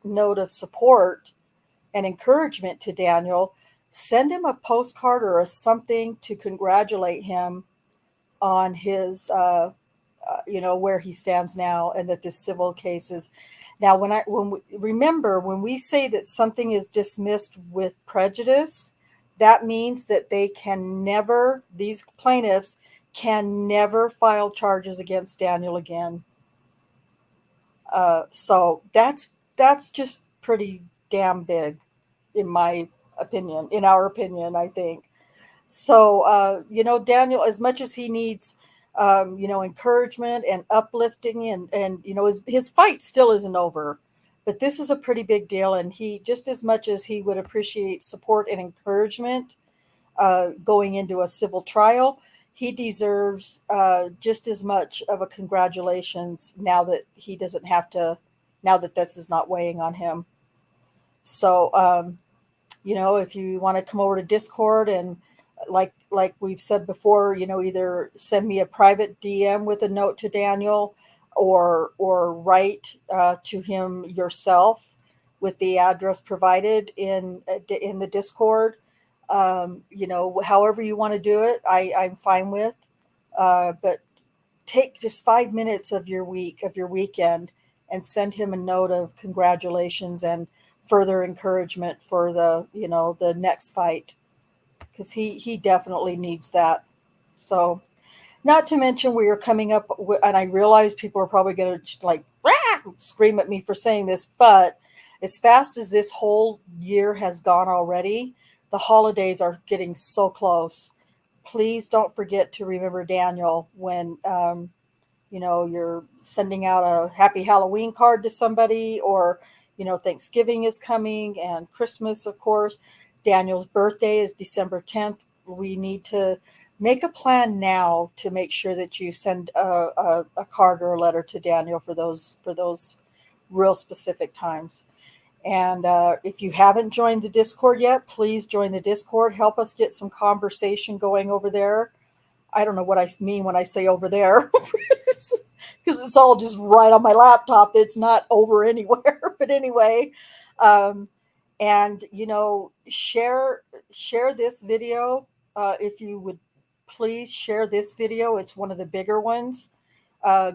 [SPEAKER 1] note of support and encouragement to Daniel. Send him a postcard or something to congratulate him on his you know, where he stands now, and that this civil case is now, remember, when we say that something is dismissed with prejudice, that means that these plaintiffs can never file charges against Daniel again. So that's just pretty damn big, in our opinion, I think. So, you know, Daniel, as much as he needs, you know, encouragement and uplifting, and you know, his fight still isn't over, but this is a pretty big deal. And he, just as much as he would appreciate support and encouragement going into a civil trial, he deserves just as much of a congratulations now that he doesn't have to, now that this is not weighing on him. So, you know, if you want to come over to Discord and like we've said before, you know, either send me a private DM with a note to Daniel, or write to him yourself with the address provided in the Discord. You know, however you want to do it, I'm fine with. But take just 5 minutes of your weekend, and send him a note of congratulations and further encouragement for the next fight, because he definitely needs that. So, not to mention, we are coming up, and I realize people are probably going to like scream at me for saying this, but as fast as this whole year has gone already, the holidays are getting so close. Please don't forget to remember Daniel when you know, you're sending out a happy Halloween card to somebody, or you know, Thanksgiving is coming, and Christmas, of course. Daniel's birthday is December 10th. We need to make a plan now to make sure that you send a card or a letter to Daniel for those real specific times. And if you haven't joined the Discord yet, please join the Discord. Help us get some conversation going over there. I don't know what I mean when I say over there, because it's all just right on my laptop. It's not over anywhere. But anyway, and you know, share this video. If you would please share this video. It's one of the bigger ones,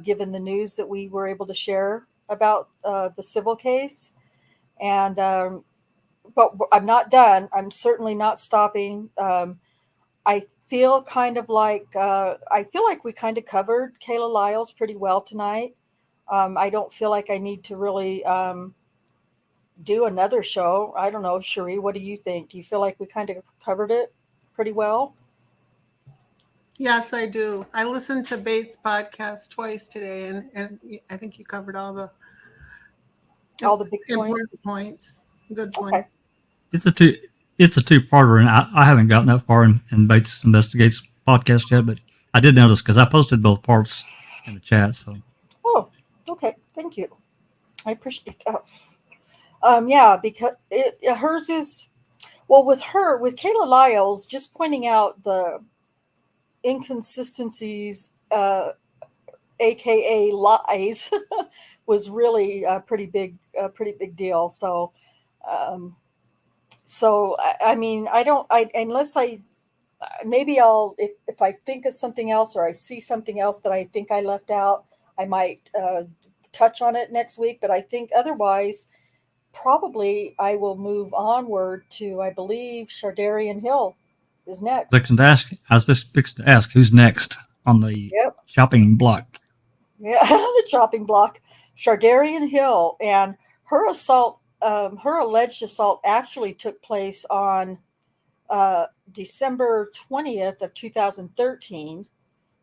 [SPEAKER 1] given the news that we were able to share about the civil case. And but I'm not done. I'm certainly not stopping. I feel like we kind of covered Kala Lyles pretty well tonight. I don't feel like I need to really do another show. I don't know, Cherie, what do you think? Do you feel like we kind of covered it pretty well?
[SPEAKER 2] Yes, I do. I listened to Bates' podcast twice today, and I think you covered all the
[SPEAKER 1] Big
[SPEAKER 2] important points. Good points.
[SPEAKER 1] Okay.
[SPEAKER 3] It's a two-parter, and I haven't gotten that far in Bates Investigates podcast yet, but I did notice because I posted both parts in the chat. So,
[SPEAKER 1] Oh, okay. Thank you. I appreciate that. Yeah, because hers is, well, with Kala Lyles, just pointing out the inconsistencies AKA Lies, was really a pretty big deal. So, um, I mean, I don't, I unless I maybe I'll if I think of something else or I see something else that I think I left out, I might touch on it next week. But I think otherwise, probably I will move onward to, I believe, Shardarian Hill is next.
[SPEAKER 3] I was fixing to ask who's next on the
[SPEAKER 1] Yep.
[SPEAKER 3] shopping block.
[SPEAKER 1] Yeah, the chopping block. Shardarian Hill, and her assault, her alleged assault actually took place on December 20th of 2013.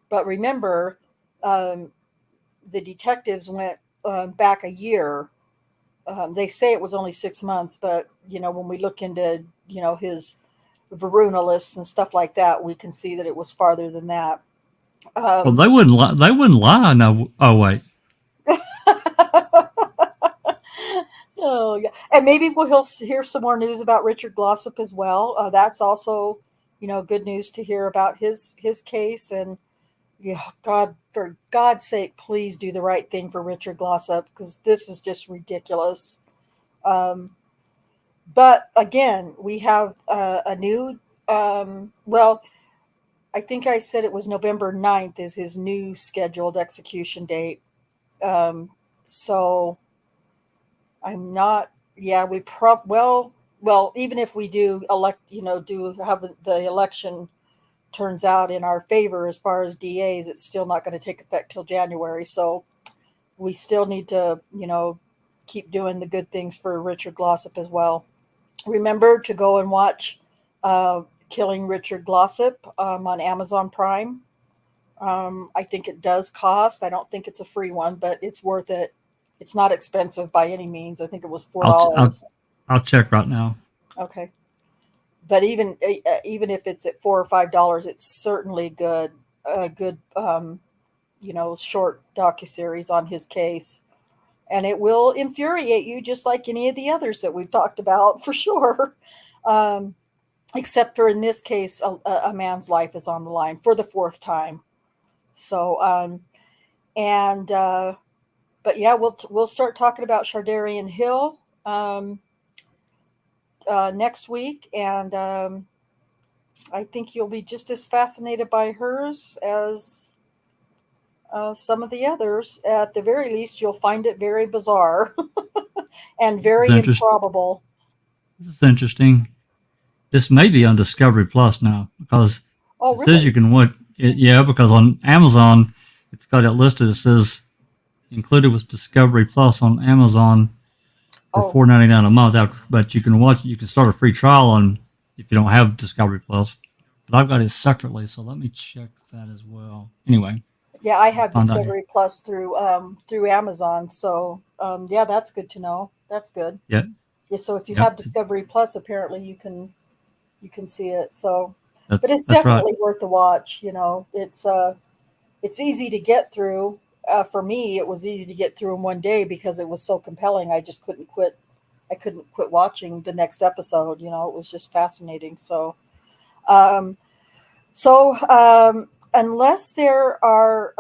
[SPEAKER 1] But remember, um, the detectives went back a year. They say it was only 6 months, but when we look into his Varuna lists and stuff like that, we can see that it was farther than that.
[SPEAKER 3] Well, they wouldn't lie. They wouldn't lie. No. Oh wait.
[SPEAKER 1] Oh yeah, and maybe he'll hear some more news about Richard Glossop as well. That's also, good news to hear about his case. And yeah, God, for God's sake, please do the right thing for Richard Glossop, because this is just ridiculous. But again, we have a new. Well, I think I said it was November 9th is his new scheduled execution date. So I'm not. Yeah, well, even if we do elect, do have the election turns out in our favor as far as DAs, it's still not going to take effect till January. So we still need to, keep doing the good things for Richard Glossop as well. Remember to go and watch Killing Richard Glossop on Amazon Prime. I think it does cost. I don't think it's a free one, but it's worth it. It's not expensive by any means. I think it was $4.
[SPEAKER 3] I'll check right now.
[SPEAKER 1] Okay, but even if it's at $4 or $5, it's certainly good. A good short docuseries on his case, and it will infuriate you just like any of the others that we've talked about for sure. Except for in this case, a man's life is on the line for the fourth time. So, but yeah, we'll start talking about Shardarian Hill next week, and I think you'll be just as fascinated by hers as some of the others. At the very least, you'll find it very bizarre and very improbable.
[SPEAKER 3] This is interesting. This may be on Discovery Plus now, because it says you can watch it. Yeah, because on Amazon, it's got it listed. It says included with Discovery Plus on Amazon for $4.99 a month. But you can watch. You can start a free trial on if you don't have Discovery Plus. But I've got it separately, so let me check that as well. Anyway.
[SPEAKER 1] Yeah, I have Discovery Plus through Amazon. So yeah, that's good to know. That's good.
[SPEAKER 3] Yeah.
[SPEAKER 1] Yeah. So if you have Discovery Plus, apparently you can see it. So, but it's definitely worth the watch. It's easy to get through. For me, it was easy to get through in one day because it was so compelling. I just couldn't quit. I couldn't quit watching the next episode. It was just fascinating. So, unless there are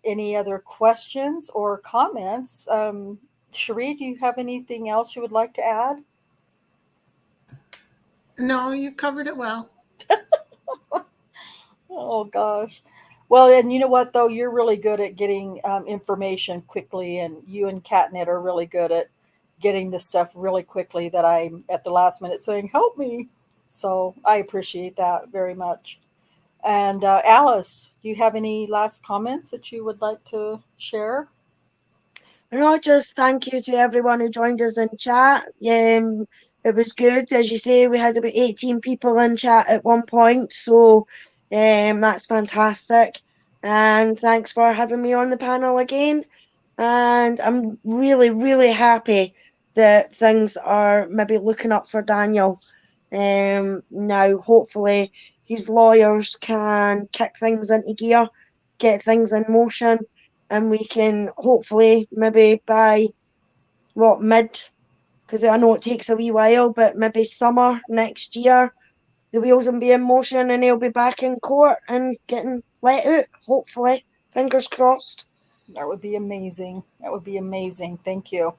[SPEAKER 1] any other questions or comments, Cherie, do you have anything else you would like to add?
[SPEAKER 2] No, you've covered it well.
[SPEAKER 1] Oh, gosh. Well, and you know what, though? You're really good at getting information quickly, and you and Catnet are really good at getting the stuff really quickly that I'm at the last minute saying, help me. So I appreciate that very much. And Alice, do you have any last comments that you would like to share?
[SPEAKER 4] No, just thank you to everyone who joined us in chat. It was good. As you say, we had about 18 people in chat at one point. So that's fantastic. And thanks for having me on the panel again. And I'm really, really happy that things are maybe looking up for Daniel. Now, hopefully, his lawyers can kick things into gear, get things in motion, and we can hopefully maybe by mid, because I know it takes a wee while, but maybe summer next year, the wheels will be in motion and he'll be back in court and getting let out, hopefully. Fingers crossed.
[SPEAKER 1] That would be amazing. That would be amazing. Thank you.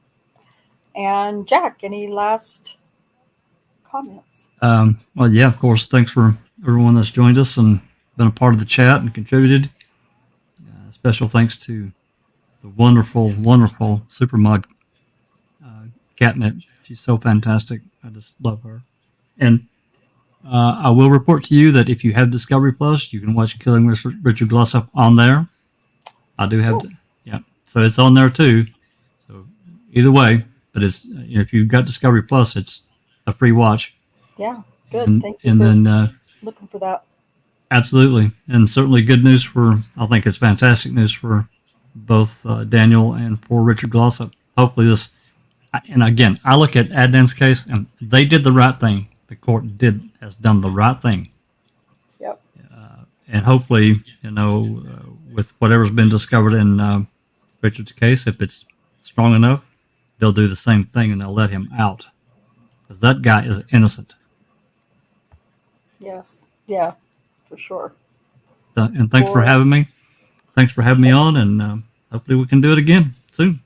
[SPEAKER 1] And Jack, any last comments?
[SPEAKER 3] Well, yeah, of course. Thanks for everyone that's joined us and been a part of the chat and contributed. Special thanks to the wonderful, wonderful Supermod Catnip. She's so fantastic. I just love her. And I will report to you that if you have Discovery Plus, you can watch Killing Richard Glossop on there. I do have, yeah. So it's on there too. So either way, but it's if you've got Discovery Plus, it's a free watch.
[SPEAKER 1] Yeah, good.
[SPEAKER 3] And,
[SPEAKER 1] Thank you
[SPEAKER 3] and
[SPEAKER 1] for
[SPEAKER 3] then
[SPEAKER 1] looking for that.
[SPEAKER 3] absolutely, and certainly good news for. I think it's fantastic news for both Daniel and for Richard Glossop. Hopefully this. And again, I look at Adnan's case, and they did the right thing. The court has done the right thing.
[SPEAKER 1] Yep.
[SPEAKER 3] And hopefully, with whatever's been discovered in Richard's case, if it's strong enough, they'll do the same thing and they'll let him out. Because that guy is innocent.
[SPEAKER 1] Yes. Yeah, for sure.
[SPEAKER 3] And thanks for having me. Thanks for having me on, and hopefully we can do it again soon.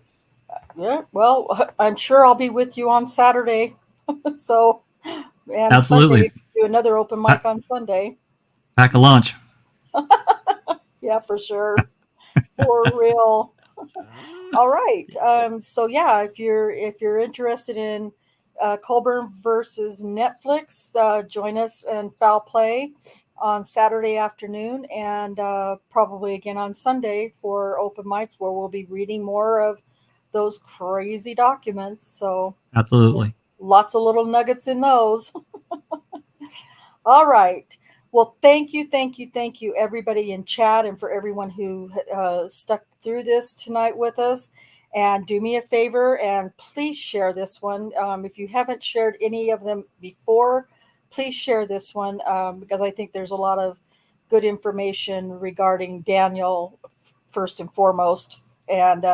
[SPEAKER 1] Yeah, well, I'm sure I'll be with you on Saturday. So, and
[SPEAKER 3] Absolutely.
[SPEAKER 1] Sunday, do another open mic on Sunday.
[SPEAKER 3] Pack a lunch.
[SPEAKER 1] Yeah, for sure. For real. All right. So yeah, if you're interested in Colburn versus Netflix, join us in Foul Play on Saturday afternoon, and probably again on Sunday for open mics where we'll be reading more of those crazy documents. So
[SPEAKER 3] Absolutely.
[SPEAKER 1] lots of little nuggets in those. All right. Well, thank you, everybody in chat, and for everyone who stuck through this tonight with us. And do me a favor and please share this one. If you haven't shared any of them before, please share this one because I think there's a lot of good information regarding Daniel first and foremost, and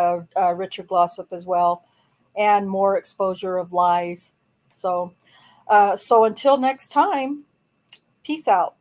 [SPEAKER 1] Richard Glossop as well, and more exposure of lies. So until next time, peace out.